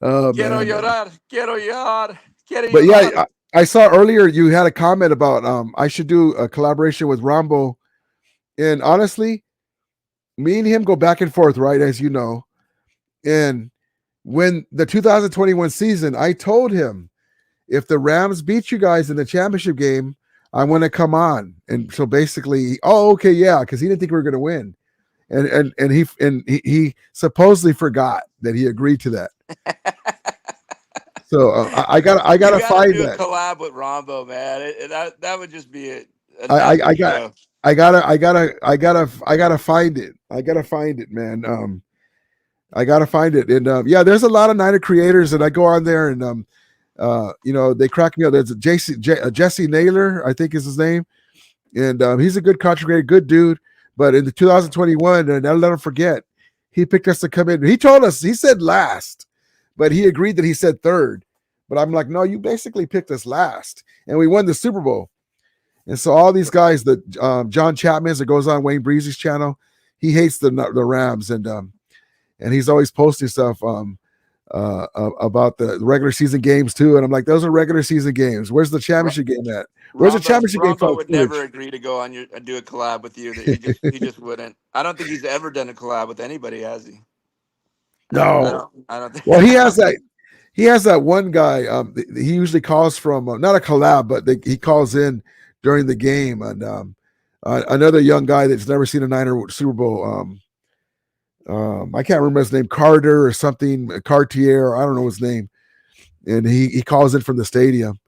Oh Quiero man. llorar, quiero llorar, quiero But yeah, llorar. I saw earlier you had a comment about I should do a collaboration with Rambo. And honestly, me and him go back and forth, right? As you know. And when the 2021 season, I told him, if the Rams beat you guys in the championship game, I want to come on. And so basically, oh, okay, yeah, because he didn't think we were going to win. And he supposedly forgot that he agreed to that. So I gotta find do a that. collab with Rombo, man. That would just be an I epic got show. I gotta find it. I gotta find it, man. I gotta find it. And yeah, there's a lot of Niner creators, and I go on there and they crack me up. There's Jesse Naylor, I think is his name, and he's a good content creator, good dude. But in the 2021, and I'll let him forget, he picked us to come in. He told us, he said last, but he agreed that he said third. But I'm like, no, you basically picked us last, and we won the Super Bowl. And so all these guys, that John Chapman's that goes on Wayne Breezy's channel, he hates the Rams, and he's always posting stuff about the regular season games too. And I'm like, those are regular season games. Where's the championship game at? Where's the championship game? Rombo would never agree to go on do a collab with you. He just wouldn't. I don't think he's ever done a collab with anybody, has he? No. I don't think. Well, he has that. He has that one guy. He usually calls from not a collab, but he calls in during the game, and another young guy that's never seen a Niner Super Bowl. I can't remember his name, Carter or something, Cartier. I don't know his name, and he calls in from the stadium.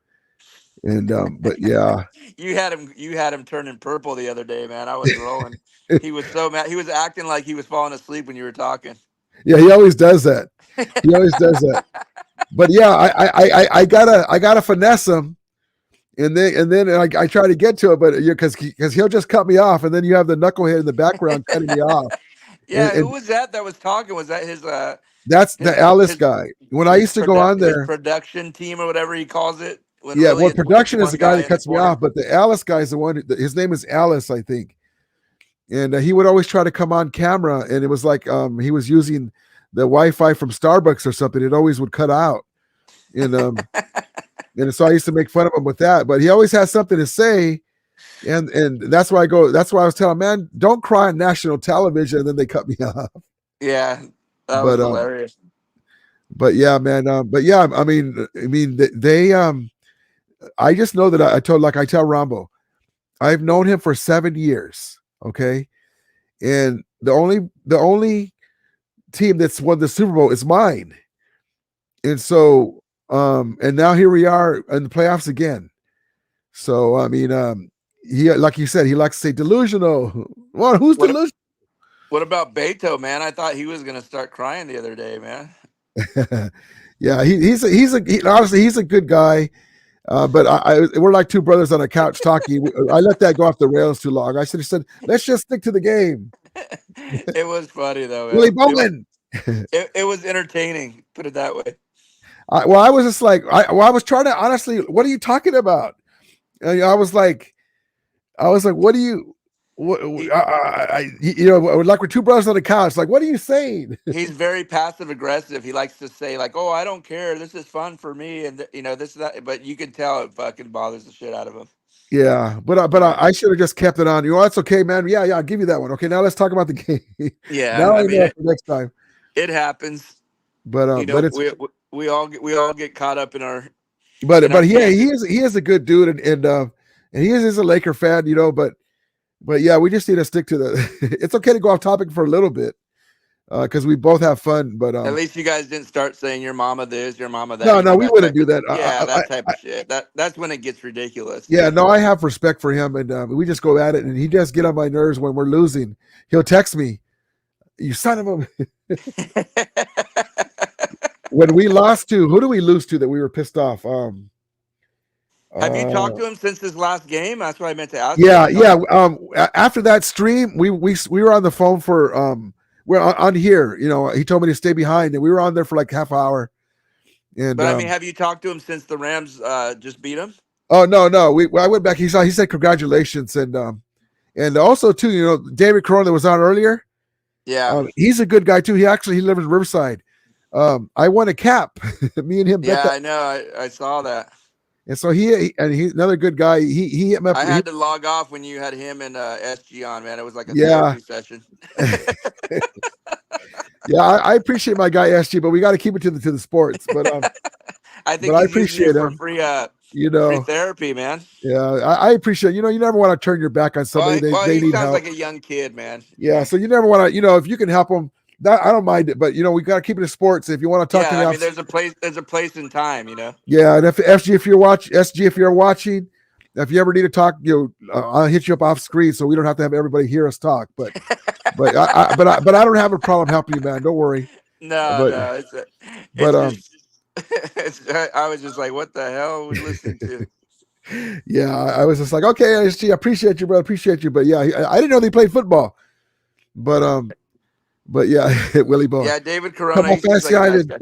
And but yeah, you had him turning purple the other day, man. I was rolling. He was so mad. He was acting like he was falling asleep when you were talking. Yeah, he always does that. He always does that. But yeah, I gotta finesse him, and then I try to get to it, but because he'll just cut me off, and then you have the knucklehead in the background cutting me off. Yeah, who was that was talking? Was that his? That's the Alice guy. When I used to go on there, production team or whatever he calls it. Yeah, really production is the guy that cuts me off, but the Alice guy is the one. His name is Alice, I think, and he would always try to come on camera, and it was like he was using the Wi-Fi from Starbucks or something. It always would cut out, and and so I used to make fun of him with that. But he always has something to say, and that's why I go. That's why I was telling him, man, don't cry on national television, and then they cut me off. Yeah, that was hilarious. But yeah, man. But yeah, I mean, they I just know that I tell Rambo, I've known him for 7 years. Okay. And the only team that's won the Super Bowl is mine. And so, and now here we are in the playoffs again. So, I mean, he, like you said, he likes to say delusional. Well, who's delusional? What about Beto, man? I thought he was going to start crying the other day, man. Yeah. Honestly, he's a good guy. But we're like two brothers on a couch talking. I let that go off the rails too long. I should have said, let's just stick to the game. It was funny though. Willie Bowman. It was entertaining. Put it that way. I was just like, I was trying to honestly. What are you talking about? And I was like, what do you? Like we're two brothers on the couch. Like, what are you saying? He's very passive aggressive. He likes to say like, "Oh, I don't care. This is fun for me," and this that. But you can tell it fucking bothers the shit out of him. Yeah, but I should have just kept it on. That's okay, man. Yeah, I'll give you that one. Okay, now let's talk about the game. Yeah, now I know for next time. It happens. But but it's we all get caught up in our. But he is a good dude, and he is a Laker fan, But yeah, we just need to stick to the. It's okay to go off topic for a little bit, because we both have fun. But at least you guys didn't start saying your mama this, your mama that. No, we wouldn't do that. Yeah, that type of shit. That's when it gets ridiculous. Yeah, no, I have respect for him, and we just go at it. And he does get on my nerves when we're losing. He'll text me, "You son of a." When we lost to, who do we lose to that we were pissed off? Have you talked to him since his last game? That's what I meant to ask. Yeah. After that stream, we were on the phone for we're on here. He told me to stay behind, and we were on there for like half hour. And but I mean, have you talked to him since the Rams just beat him? Oh no. I went back. He said congratulations, and also too, David Corona that was on earlier. Yeah, he's a good guy too. He lives in Riverside. I won a cap. Me and him bet Yeah, that. I know. I saw that. And so he's another good guy. He hit me up. I had to log off when you had him and SG on, man. It was like a Yeah. therapy session. Yeah, I appreciate my guy SG, but we got to keep it to the sports. But I think but I he's using appreciate it for him. free, Free therapy, man. Yeah, I appreciate. You never want to turn your back on somebody. Well, They he need sounds help. like a young kid, man. Yeah, so you never want to. If you can help them, that I don't mind it. But we got to keep it to sports. If you want to talk to me, I mean, there's a place in time, Yeah, and if SG, if you're watching, if you ever need to talk, I'll hit you up off screen so we don't have to have everybody hear us talk. But I don't have a problem helping you, man. Don't worry. No, I was just like, what the hell are we listening to? Yeah, I was just like, okay, SG, I appreciate you, bro. Appreciate you. But yeah, I didn't know they played football. But yeah, Willie Boy. Yeah, David Corona. Come on, He seems Fancy like a nice Island.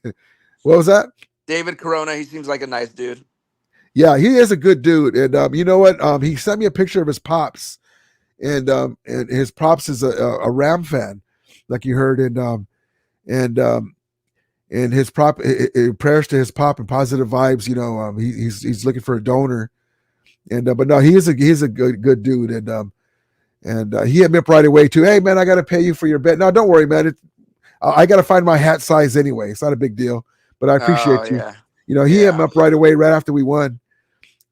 guy. What was that? David Corona. He seems like a nice dude. Yeah, he is a good dude. And you know what? He sent me a picture of his pops, and his pops is a Ram fan, like you heard, and his prayers to his pop and positive vibes. He's looking for a donor, and but no, he's a good dude, and he hit me up right away too. Hey man, I got to pay you for your bet. No, don't worry, man. I got to find my hat size anyway. It's not a big deal, but I appreciate you. Yeah. He hit me up right away, right after we won.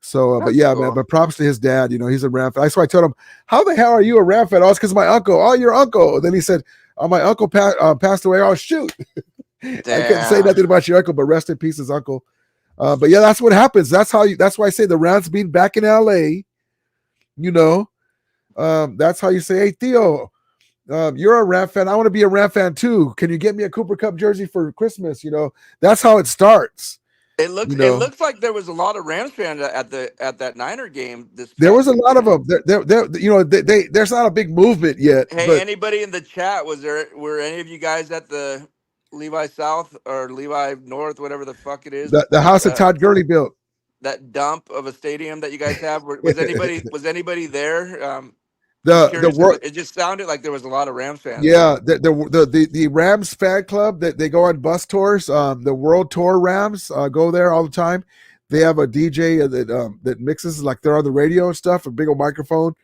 So, but yeah, cool. man, but props to his dad. He's a Ram fan. So I told him, how the hell are you a Ram fan? Oh, it's because my uncle. Oh, your uncle. Then he said, oh, my uncle passed away. Oh, shoot. I couldn't say nothing about your uncle, but rest in peace, his uncle. But yeah, that's what happens. That's why I say the Rams being back in LA, that's how you say, hey, Theo, you're a Ram fan. I want to be a Ram fan too. Can you get me a Cooper Cup jersey for Christmas? That's how it starts. It looks like there was a lot of Rams fans at that Niner game. There was a lot of them. There's not a big movement yet. Hey, anybody in the chat? Were any of you guys at the Levi South or Levi North, whatever the fuck it is? The house that Todd Gurley built. That dump of a stadium that you guys have. Was anybody there? It just sounded like there was a lot of Rams fans. Yeah, the Rams fan club that they go on bus tours. The World Tour Rams go there all the time. They have a DJ that mixes, like they're on the radio and stuff, a big old microphone.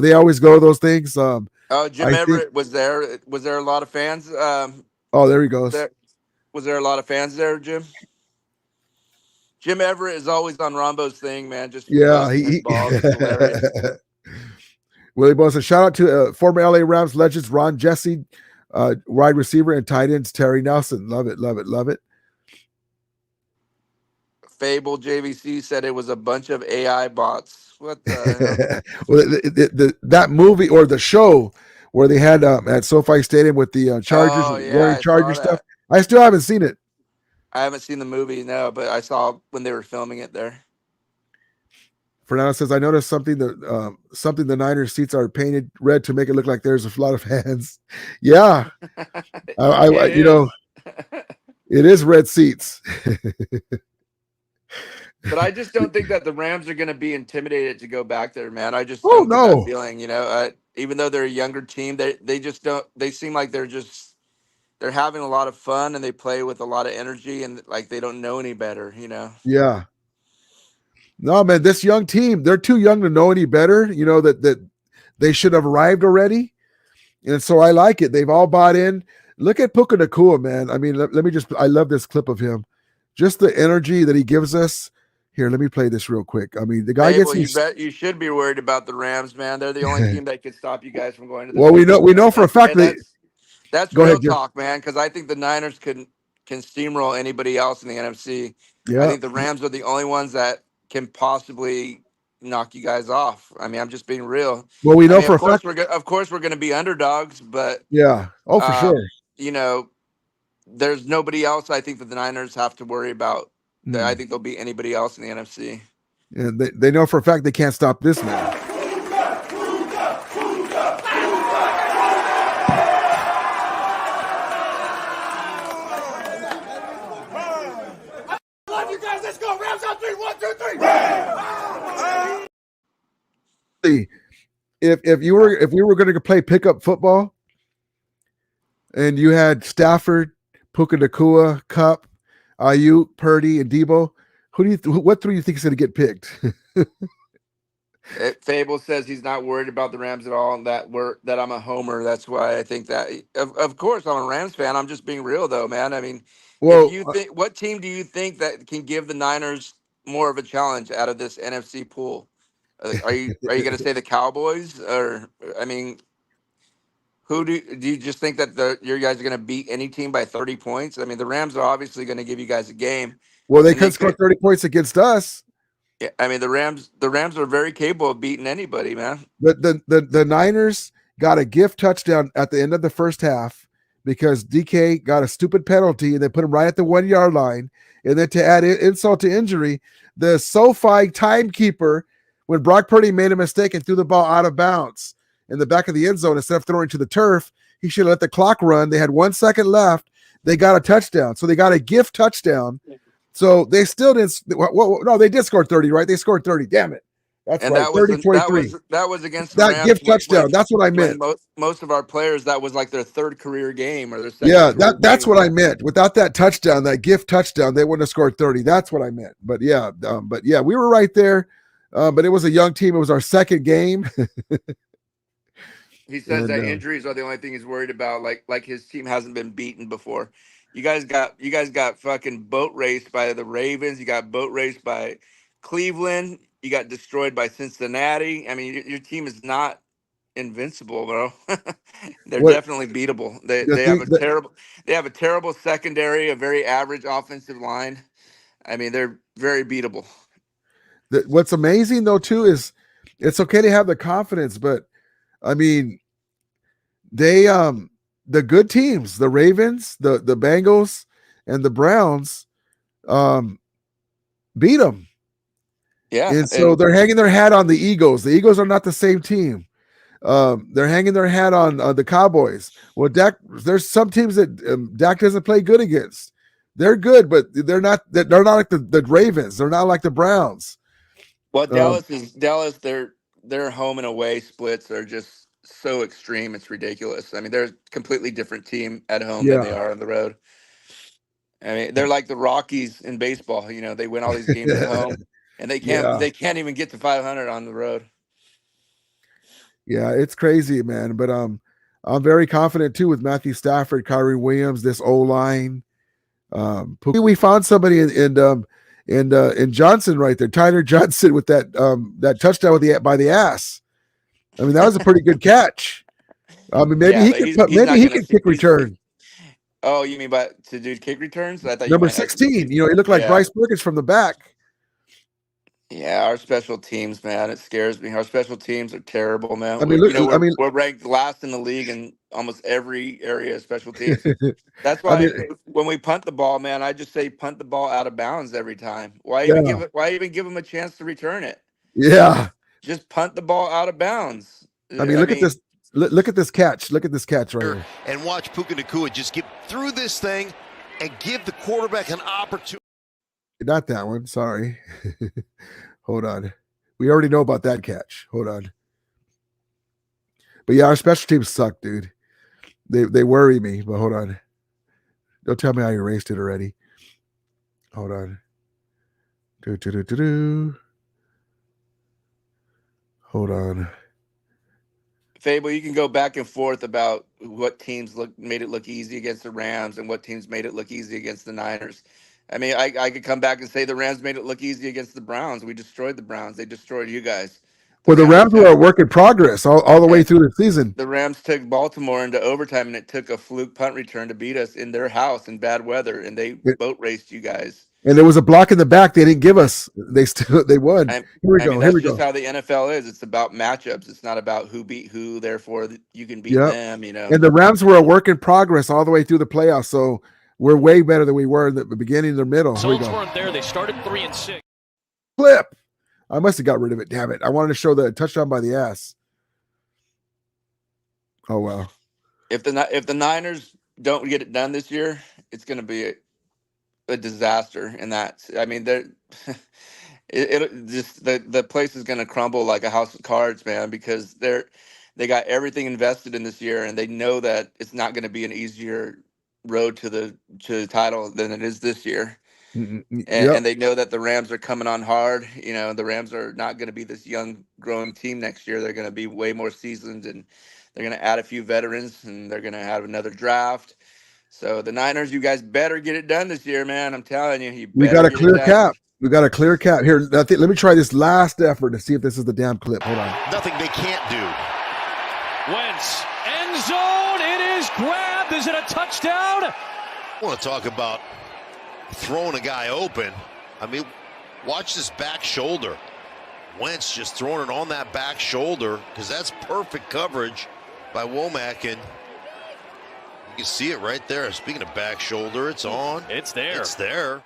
They always go to those things. Jim Everett was there. Was there a lot of fans? Oh, there he goes. Was there a lot of fans there, Jim? Jim Everett is always on Rombo's thing, man. Just he hilarious. Willie Bones, a shout out to former LA Rams legends Ron Jesse, wide receiver, and tight ends Terry Nelson. Love it, love it, love it. Fable JVC said it was a bunch of AI bots. What the hell? Well, that movie or the show where they had at SoFi Stadium with the Chargers wearing Charger stuff. I still haven't seen it. I haven't seen the movie, no, but I saw when they were filming it there. Fernando says, I noticed something the Niners seats are painted red to make it look like there's a lot of fans. Yeah. It is red seats. But I just don't think that the Rams are going to be intimidated to go back there, man. I just don't get that feeling, even though they're a younger team, they seem like they're having a lot of fun and they play with a lot of energy and like they don't know any better, Yeah. No, man, this young team, they're too young to know any better, that they should have arrived already. And so I like it. They've all bought in. Look at Puka Nacua, man. I mean, I love this clip of him. Just the energy that he gives us. Here, let me play this real quick. I mean, the guy you should be worried about the Rams, man. They're the only team that could stop you guys from going to the we know for a fact that's real talk, man, because I think the Niners can steamroll anybody else in the NFC. Yeah. I think the Rams are the only ones that can possibly knock you guys off. I mean, I'm just being real. Well, we know for a fact. Of course, we're going to be underdogs, but yeah. Oh, for sure. There's nobody else I think that the Niners have to worry about. I think they'll beat anybody else in the NFC. And they know for a fact they can't stop this man. If we were going to play pickup football and you had Stafford Puka Nacua, Cup, Ayuk, Purdy, and Debo. What three do you think is going to get picked? Fable says he's not worried about the Rams at all, and that I'm a homer. That's why I think that. Of course, I'm a Rams fan. I'm just being real, though, man. I mean, if Well, you think, what team do you think that can give the Niners more of a challenge out of this NFC pool? Are you going to say the Cowboys, or I mean, who do you just think that your guys are going to beat any team by 30 points? I mean, the Rams are obviously going to give you guys a game. well, they and could score 30 points against us. Yeah, I mean, the Rams are very capable of beating anybody, man. The Niners got a gift touchdown at the end of the first half because DK got a stupid penalty and they put him right at the 1 yard line. And then to add insult to injury, the SoFi timekeeper, when Brock Purdy made a mistake and threw the ball out of bounds in the back of the end zone instead of throwing to the turf, he should have let the clock run. They had 1 second left. They got a touchdown. So they got a gift touchdown. So they still didn't. No, they did score 30, right? They scored 30. Damn it. That's And right. 30-23. that was against the That Rams. gift touchdown. That's what I meant. Most of our players, that was like their third career game or their second. Yeah, that's what I meant. Without that touchdown, that gift touchdown, they wouldn't have scored 30. That's what I meant. But yeah, we were right there. But it was a young team. It was our second game. He says that injuries are the only thing he's worried about. Like his team hasn't been beaten before. You guys got fucking boat raced by the Ravens. You got boat raced by Cleveland. You got destroyed by Cincinnati. I mean, your team is not invincible, bro. They're definitely beatable. They have a terrible secondary, a very average offensive line. I mean, they're very beatable. What's amazing though too is it's okay to have the confidence, but I mean, they the good teams, the Ravens, the Bengals, and the Browns, beat them. Yeah, and so they're hanging their hat on the Eagles. The Eagles are not the same team. They're hanging their hat on the Cowboys. Well, Dak, there's some teams that Dak doesn't play good against. They're good, but they're not like the Ravens. They're not like the Browns. Well, Dallas. Their home and away splits are just so extreme. It's ridiculous. I mean, they're a completely different team at home than they are on the road. I mean, they're like the Rockies in baseball. You know, they win all these games at home, and they can't even get to 500 on the road. Yeah, it's crazy, man. But I'm very confident too with Matthew Stafford, Kyrie Williams, this O-line. We found somebody in Johnson right there, Tyler Johnson with that touchdown by the ass. I mean, that was a pretty good catch. I mean, maybe he could kick return. Oh, you mean to do kick returns? I thought number 16. You know, he looked like Bryce Perkins from the back. Yeah, our special teams, man, it scares me. Our special teams are terrible, man. I mean, we're ranked last in the league in almost every area of special teams. That's why when we punt the ball, man, I just say punt the ball out of bounds every time. Why even give them a chance to return it? Yeah, just punt the ball out of bounds. I mean, look at this. Look at this catch. Look at this catch right here. And watch Puka Nacua just get through this thing and give the quarterback an opportunity. Not that one. Sorry. Hold on. We already know about that catch. Hold on. But yeah, our special teams suck, dude. They worry me, but hold on. Don't tell me I erased it already. Hold on. Hold on. Fable, you can go back and forth about what teams made it look easy against the Rams and what teams made it look easy against the Niners. I mean, I could come back and say the Rams made it look easy against the Browns. We destroyed the Browns. They destroyed you guys. The Rams were a work in progress all the way through the season. The Rams took Baltimore into overtime, and it took a fluke punt return to beat us in their house in bad weather, and they boat raced you guys. And there was a block in the back they didn't give us. They won. Here we go. That's just how the NFL is. It's about matchups. It's not about who beat who. Therefore, you can beat them. You know. And the Rams were a work in progress all the way through the playoffs. So we're way better than we were in the beginning and the middle. Results weren't there. They started 3-6. Flip. I must have got rid of it. Damn it. I wanted to show the touchdown by the ass. Oh, well. If the Niners don't get it done this year, it's going to be a disaster. And I mean, the place is going to crumble like a house of cards, man, because they got everything invested in this year, and they know that it's not going to be an easier road to the title than it is this year. Yep. And they know that the Rams are coming on hard. You know, the Rams are not going to be this young, growing team next year. They're going to be way more seasoned, and they're going to add a few veterans, and they're going to have another draft. So the Niners, you guys better get it done this year, man. I'm telling you, you We better got a get clear it done. cap. We got a clear cap. Here, let me try this last effort to see if this is the damn clip. Hold on. Nothing they can't do. Wentz, end zone. It is grabbed. Is it a touchdown? I want to talk about throwing a guy open. I mean, watch this back shoulder. Wentz just throwing it on that back shoulder because that's perfect coverage by Womack, and you can see it right there. Speaking of back shoulder, it's on. It's there. It's there.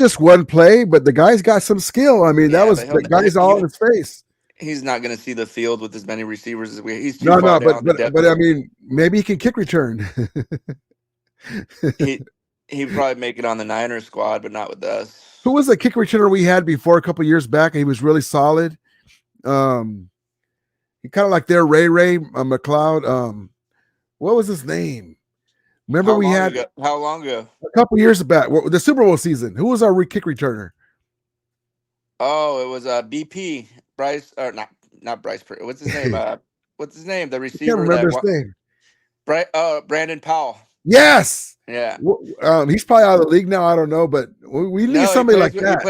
Just one play, but the guy's got some skill. I mean, Yeah, that was the guy's all in his face. He's not going to see the field with as many receivers as we. He's too No, far no, down the depth. but I mean, maybe he can kick return. He'd probably make it on the Niners squad, but not with us. Who was the kick returner we had before a couple years back? And he was really solid. He kind of like their Ray McLeod. What was his name? Remember how long ago? A couple years back, the Super Bowl season. Who was our kick returner? Oh, it was BP Bryce, or not Bryce. What's his name? What's his name? The receiver. I can't remember his name. Brandon Powell. Yes. Yeah. He's probably out of the league now. I don't know, but we need somebody like that.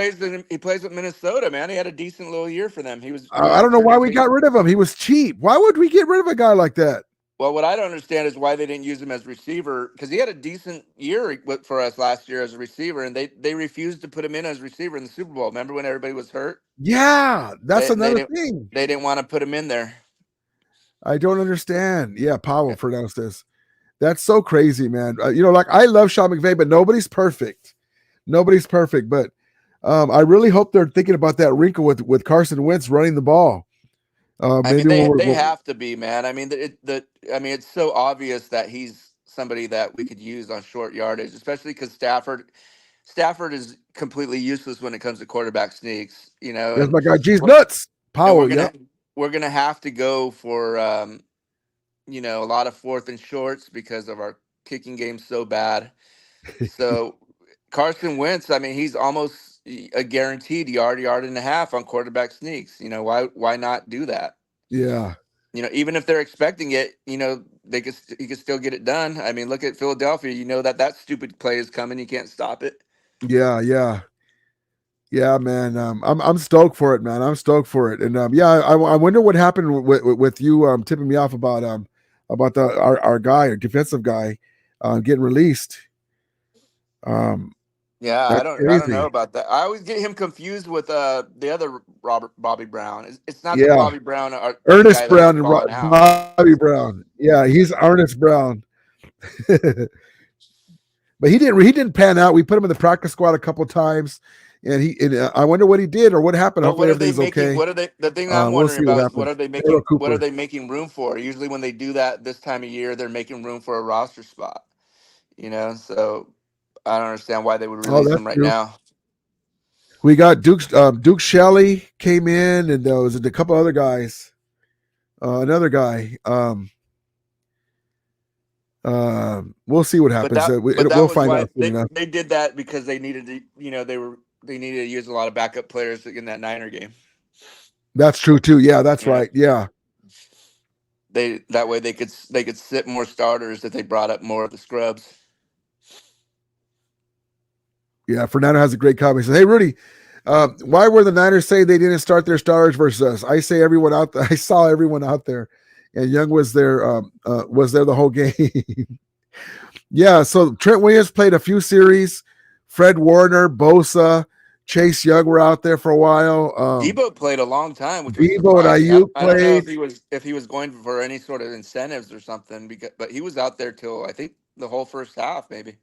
He plays with Minnesota, man. He had a decent little year for them. He was. I don't know why we got rid of him. He was cheap. Why would we get rid of a guy like that? Well, what I don't understand is why they didn't use him as receiver, because he had a decent year for us last year as a receiver, and they refused to put him in as receiver in the Super Bowl. Remember when everybody was hurt? Yeah, that's another thing. They didn't want to put him in there. I don't understand. Yeah, Powell pronounced this. That's so crazy, man. Like I love Sean McVay, but nobody's perfect. Nobody's perfect, but I really hope they're thinking about that wrinkle with Carson Wentz running the ball. They have to be, man. I mean, it's so obvious that he's somebody that we could use on short yardage, especially because Stafford is completely useless when it comes to quarterback sneaks. There's my guy, G's nuts. Powell, we're gonna have to go for a lot of 4th and shorts because of our kicking game so bad. So Carson Wentz, I mean, he's almost a guaranteed yard and a half on quarterback sneaks. Why not do that? Yeah. Even if they're expecting it, he could still get it done. I mean, look at Philadelphia. That stupid play is coming. You can't stop it. Yeah, man. I'm stoked for it, man. I'm stoked for it. And I wonder what happened with you tipping me off about our guy, our defensive guy, getting released. Yeah, I don't know about that. I always get him confused with the other Bobby Brown. It's not the Bobby Brown. Ernest Brown and Bobby Brown. Yeah, he's Ernest Brown. But he didn't pan out. We put him in the practice squad a couple of times, and I wonder what he did or what happened. Hopefully everything's okay. What are they? The thing I'm wondering about is what are they making? What are they making room for? Usually when they do that this time of year, they're making room for a roster spot. So I don't understand why they would release him right now. We got Duke Shelley came in, and there was a couple other guys. Another guy. We'll see what happens. We'll find out soon enough. They did that because they needed to. They needed to use a lot of backup players in that Niner game. That's true too. Yeah, that's right. Yeah. That way they could sit more starters if they brought up more of the scrubs. Yeah, Fernando has a great comment. He says, "Hey Rudy, why were the Niners saying they didn't start their starters versus us? I say everyone out there. I saw everyone out there, and Young was there. Was there the whole game? Yeah. So Trent Williams played a few series. Fred Warner, Bosa, Chase Young were out there for a while. Debo played a long time. Debo and Ayuk played. I don't know if he was going for any sort of incentives or something, but he was out there till I think the whole first half, maybe.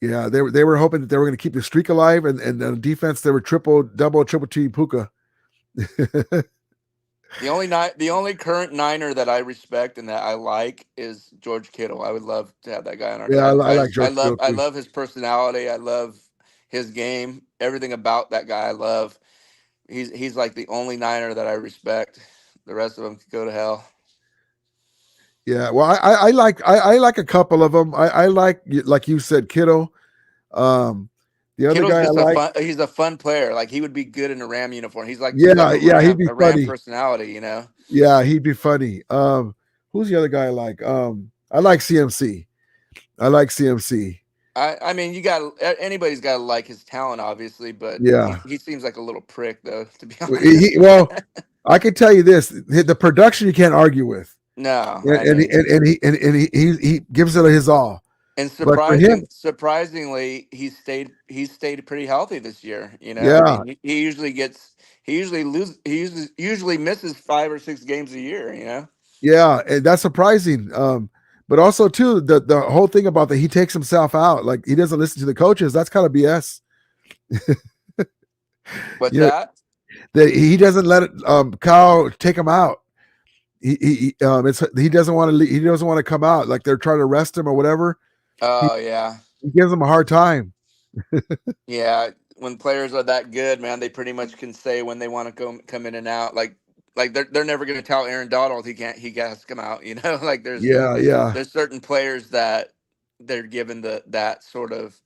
Yeah, they were hoping that they were going to keep the streak alive, and on defense they were triple team Puka. The only current Niner that I respect and that I like is George Kittle. I would love to have that guy on our team. I like George Kittle. I love his personality. I love his game. Everything about that guy I love. He's like the only Niner that I respect. The rest of them could go to hell. Yeah, well, I like a couple of them. I like you said, Kittle. The other Kittle's guy I just like, he's a fun player. Like he would be good in a Ram uniform. He's got yeah, he'd be A Ram funny. personality, you know. Yeah, he'd be funny. Who's the other guy I like? I like CMC. I like CMC. I mean, anybody's got to like his talent, obviously, but Yeah. he seems like a little prick, though. To be Well, honest. I can tell you this: the production you can't argue with, No, and I mean, he gives it his all. and But for him, surprisingly, he's stayed pretty healthy this year. You know, I yeah, mean, he usually misses 5 or 6 games a year. You know. yeah, and that's surprising. But also too, the whole thing about that he takes himself out, like he doesn't listen to the coaches. That's kind of BS. What's You know, that? that he doesn't let Kyle take him out. He doesn't want to he doesn't want to come out, like they're trying to arrest him or whatever. Oh yeah, He gives him a hard time. yeah. When players are that good, man, they pretty much can say when they want to come in and out. Like they're never going to tell Aaron Donald he has to come out. You know, like Yeah. there's certain players that they're given that sort of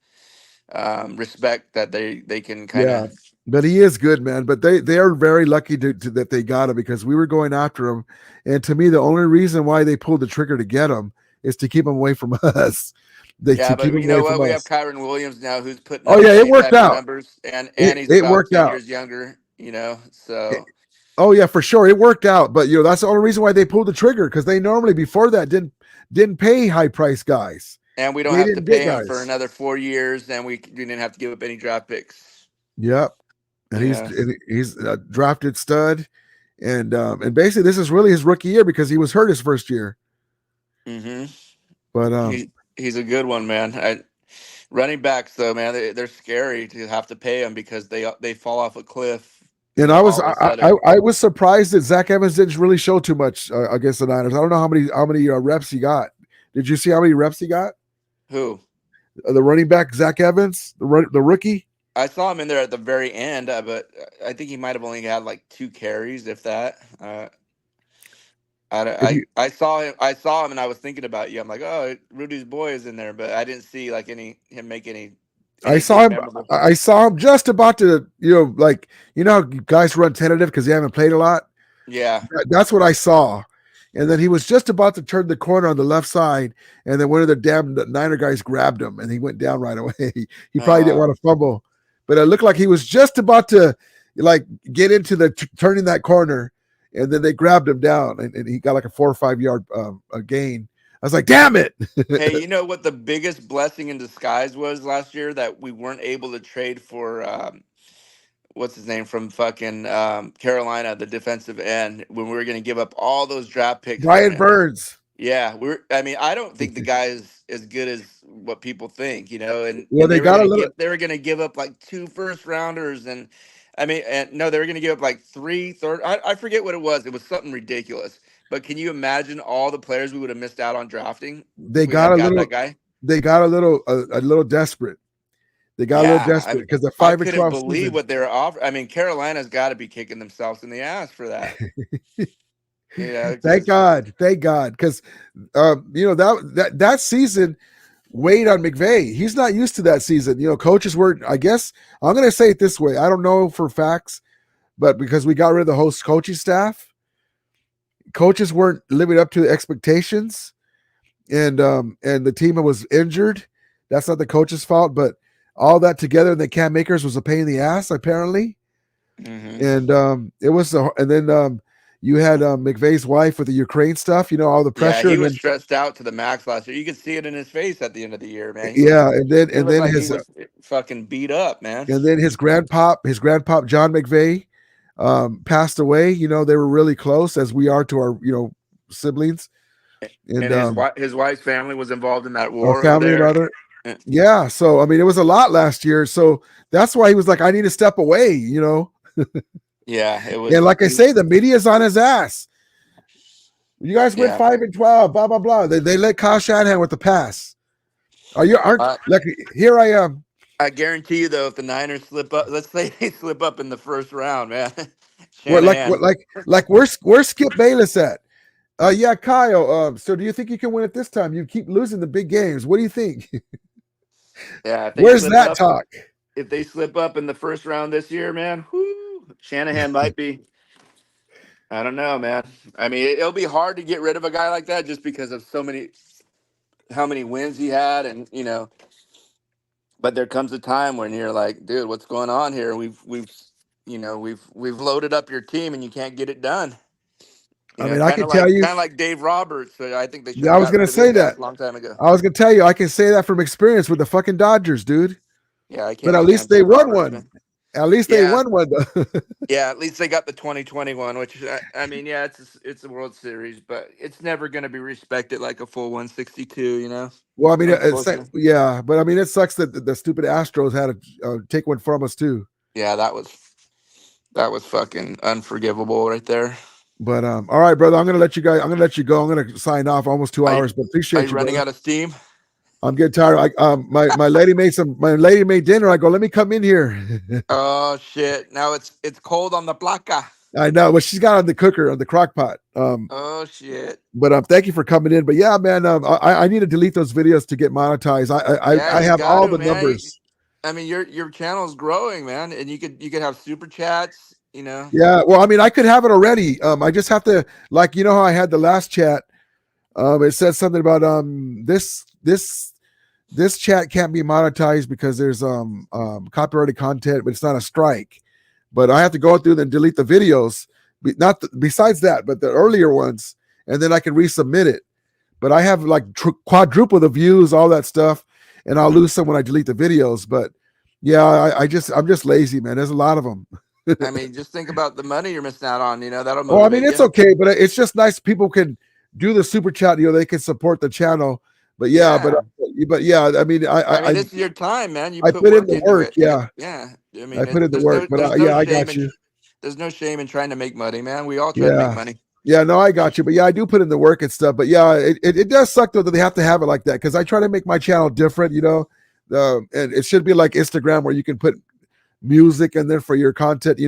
respect that they can kind Yeah, of. but he is good, man. But they are very lucky to that they got him, because we were going after him, and to me, the only reason why they pulled the trigger to get him is to keep him away from us. Yeah, To but keep him you away know what? from We have us. Kyron Williams now, who's putting Oh up yeah, the it same worked type of out. numbers, and he's It about worked 10 out. years younger. You know, so. Oh yeah, for sure, it worked out. But that's the only reason why they pulled the trigger, because they normally before that didn't pay high price guys. And we don't They have to didn't get pay him for guys. another 4 years, and we didn't have to give up any draft picks. Yep, and Yeah. he's a drafted stud, and basically this is really his rookie year because he was hurt his first year. Mm-hmm. But He's a good one, man. Running backs, though, man, they're scary to have to pay them because they fall off a cliff. and All of a sudden. I was surprised that Zach Evans didn't really show too much against the Niners. I don't know how many reps he got. Did you see how many reps he got? Who? The running back Zach Evans, the rookie. I saw him in there at the very end, but I think he might have only had like 2 carries, if that. I saw him. I saw him, and I was thinking about you. I'm like, oh, Rudy's boy is in there, but I didn't see like him make any. I saw him. Memorable. I saw him just about to, how guys run tentative because they haven't played a lot. Yeah, that's what I saw. And then he was just about to turn the corner on the left side, and then one of the damn Niner guys grabbed him, and he went down right away. He probably didn't want to fumble, but it looked like he was just about to get into the turning that corner, and then they grabbed him down, and he got like a 4 or 5 yard a gain. I was like, damn it. Hey, you know what the biggest blessing in disguise was last year? That we weren't able to trade for what's his name from fucking Carolina, the defensive end, when we were going to give up all those draft picks. Brian Burns. Yeah, I don't think the guy is as good as what people think, and they were going to give up like 2 first rounders, and no, they were going to give up like 3 third. I forget what it was. It was something ridiculous. But can you imagine all the players we would have missed out on drafting? They got that guy. They got a little desperate. They got a little desperate because the 5 I couldn't believe what they were offering. Carolina's got to be kicking themselves in the ass for that. Thank God, because that season weighed on McVay. He's not used to that season. Coaches were. I guess I'm going to say it this way. I don't know for facts, but because we got rid of the host coaching staff, coaches weren't living up to the expectations, and the team was injured. That's not the coach's fault, but all that together, the Cam Akers was a pain in the ass apparently. Mm-hmm. And it was and then you had McVay's wife with the Ukraine stuff, all the pressure. Yeah, he was stressed out to the max last year. You could see it in his face at the end of the year, man. And then his he was fucking beat up, man. And then his grandpop John McVay passed away. They were really close, as we are to our siblings. And his wife's family was involved in that war. Family rather. Yeah, so it was a lot last year. So that's why he was like, I need to step away. Yeah, it was. And like I say, the media's on his ass. You guys went 5-12, blah blah blah. They let Kyle Shanahan with the pass. Here I am. I guarantee you, though, if the Niners slip up, let's say they slip up in the first round, man. Where's Skip Bayless at? Yeah, Kyle. So do you think you can win it this time? You keep losing the big games. What do you think? Yeah, if they Where's slip that up, talk? if they slip up in the first round this year, man, whoo, Shanahan might be. I don't know, man. I mean, it'll be hard to get rid of a guy like that just because of how many wins he had, and But there comes a time when you're like, dude, what's going on here? We've loaded up your team and you can't get it done. I mean, I Kind can of tell you. like Dave Roberts. So I think they should I have was got gonna rid of his say ass that. a long time ago. I was gonna tell you. I can say that from experience with the fucking Dodgers, dude. Yeah, I But can't at least stand they Dave won Roberts, one. man. At least they won one, though. Yeah, at least they got the 2021, which I mean, yeah, it's a World Series, but it's never going to be respected like a full 162. Well, I mean, Unfortunately. yeah, but I mean, it sucks that the stupid Astros had to take one from us too. Yeah, that was fucking unforgivable right there. But all right, brother, I'm gonna let you guys. I'm gonna let you go. I'm gonna sign off. Almost 2 hours, but Are appreciate you you, running brother. out of steam? I'm getting tired. My lady made dinner. I go, let me come in here. Oh shit! Now it's cold on the placa. I know, but she's got on the cooker, on the crock pot. Oh shit! But thank you for coming in. But yeah, man, I need to delete those videos to get monetized. I You have got all to, the man. numbers. I mean, your channel's growing, man, and you could have super chats. Yeah, well, I mean, I could have it already. I just have to, like, you know how I had the last chat. It said something about this chat can't be monetized because there's copyrighted content, but it's not a strike. But I have to go through and delete the videos, besides that, but the earlier ones, and then I can resubmit it. But I have like quadruple the views, all that stuff, and I'll lose some when I delete the videos. But yeah, I'm just lazy, man. There's a lot of them. I mean, just think about the money you're missing out on. That'll Well, I mean, motivate it's you. okay, but it's just nice people can do the super chat. They can support the channel. But yeah, but yeah, I mean, I mean, this is your time, man. You I put put in work the into work. it. Yeah, Yeah. I mean, I put in the there's work. But no yeah, I shame got you. there's no shame in trying to make money, man. We all try to make Yeah. money. Yeah, no, I got you. But yeah, I do put in the work and stuff. But yeah, it does suck though that they have to have it like that because I try to make my channel different, and it should be like Instagram where you can put music in there for your content,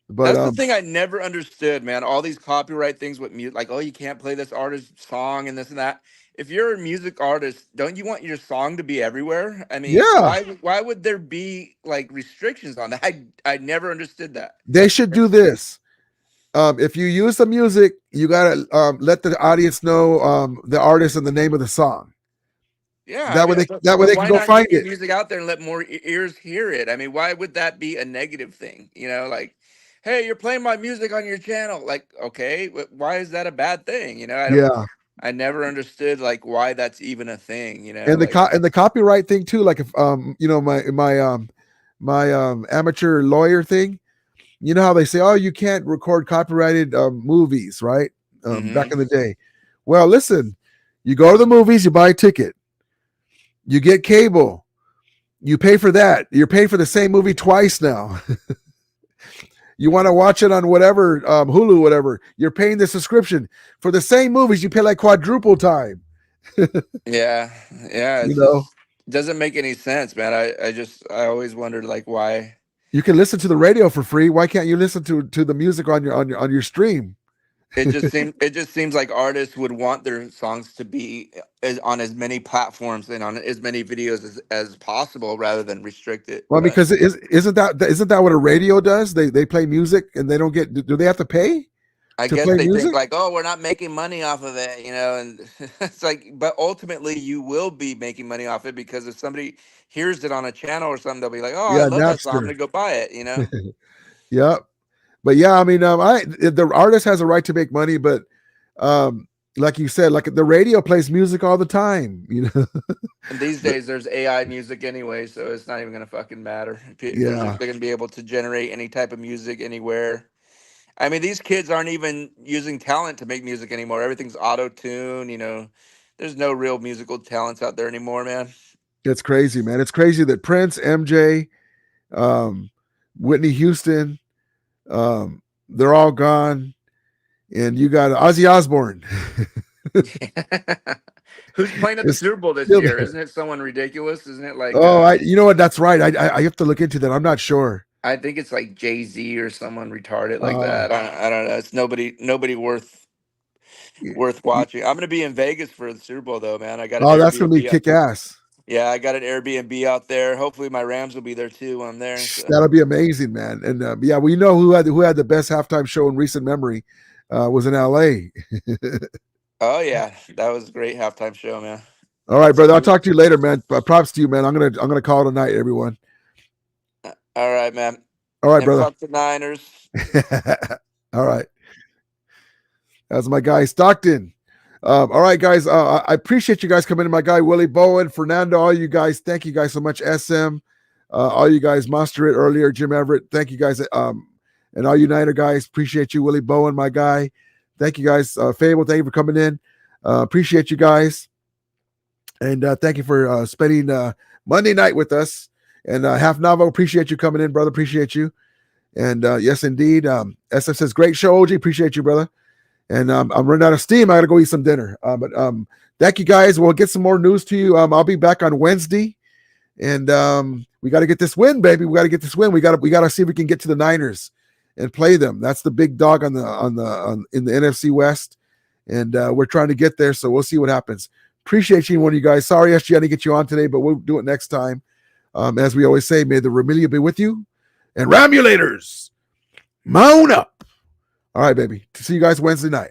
But That's the thing I never understood, man. All these copyright things with music, like, oh, you can't play this artist's song and this and that. If you're a music artist, don't you want your song to be everywhere? I mean, yeah, why would there be like restrictions on that? I never understood that. they should do this. If you use the music, you gotta let the audience know the artist and the name of the song. Yeah, That I way mean, they can why go not find get your it. music out there and let more ears hear it? I mean, why would that be a negative thing? Like, hey, you're playing my music on your channel. Like, okay, why is that a bad thing? Yeah. I never understood like why that's even a thing. And the copyright thing too, like if my amateur lawyer thing, you know how they say, oh, you can't record copyrighted movies, right? Back in the day. Well, listen, you go to the movies, you buy a ticket, you get cable, you pay for that. You're paying for the same movie twice now. You want to watch it on whatever, Hulu, whatever, you're paying the subscription for the same movies. You pay like quadruple time. Yeah, You it's know, just doesn't make any sense, man. I always wondered like why. you can listen to the radio for free. Why can't you listen to the music on your stream? It just seems like artists would want their songs to be on as many platforms and on as many videos as possible rather than restrict it. Well, But because isn't that what a radio does? They play music and they don't get. Do they have to pay I to guess play they think music? like, oh, we're not making money off of it, and it's like, but ultimately you will be making money off it because if somebody hears it on a channel or something, they'll be like, oh, I Yeah, love that song, I'm Napster. gonna go buy it. Yeah, but yeah, I mean, the artist has a right to make money, but like you said, like the radio plays music all the time, And these days there's AI music anyway, so it's not even gonna fucking matter. Yeah. They're gonna be able to generate any type of music anywhere. I mean, these kids aren't even using talent to make music anymore. Everything's auto tune. There's no real musical talents out there anymore, man. It's crazy, man. It's crazy that Prince, MJ, Whitney Houston, they're all gone, and you got Ozzy Osbourne. Who's playing at the Super Bowl this year? Isn't it someone ridiculous? Isn't it like? You know what? That's right. I have to look into that. I'm not sure. I think it's like Jay-Z or someone retarded like that. I don't know. It's nobody worth. worth watching. I'm going to be in Vegas for the Super Bowl, though, man. I got an Oh, that's gonna be Airbnb. kick ass. Yeah, I got an Airbnb out there. Hopefully, my Rams will be there too when I'm there. So. That'll be amazing, man. And yeah, we know who had the best halftime show in recent memory was in LA. Oh yeah, that was a great halftime show, man. All right, brother. I'll talk to you later, man. Props to you, man. I'm gonna call tonight, everyone. All right, man. All right, and brother. Fuck the Niners. All right. That's my guy Stockton. All right, guys. I appreciate you guys coming in. My guy Willie Bowen, Fernando, all you guys. Thank you guys so much. SM, all you guys. Monster It earlier. Jim Everett. Thank you guys. And all United guys. Appreciate you, Willie Bowen, my guy. Thank you guys. Fable, thank you for coming in. Appreciate you guys. And thank you for spending Monday night with us. And Half Navo, appreciate you coming in, brother. Appreciate you. And yes, indeed. SF says, great show, OG. Appreciate you, brother. And I'm running out of steam. I got to go eat some dinner. But thank you, guys. We'll get some more news to you. I'll be back on Wednesday. And we got to get this win, baby. We got to get this win. We got to see if we can get to the Niners and play them. That's the big dog in the NFC West. And we're trying to get there. So we'll see what happens. Appreciate you, one of you guys. Sorry, SG, I didn't get you on today, but we'll do it next time. As we always say, may the Ramilia be with you. And Ramulators, mount up. All right, baby. See you guys Wednesday night.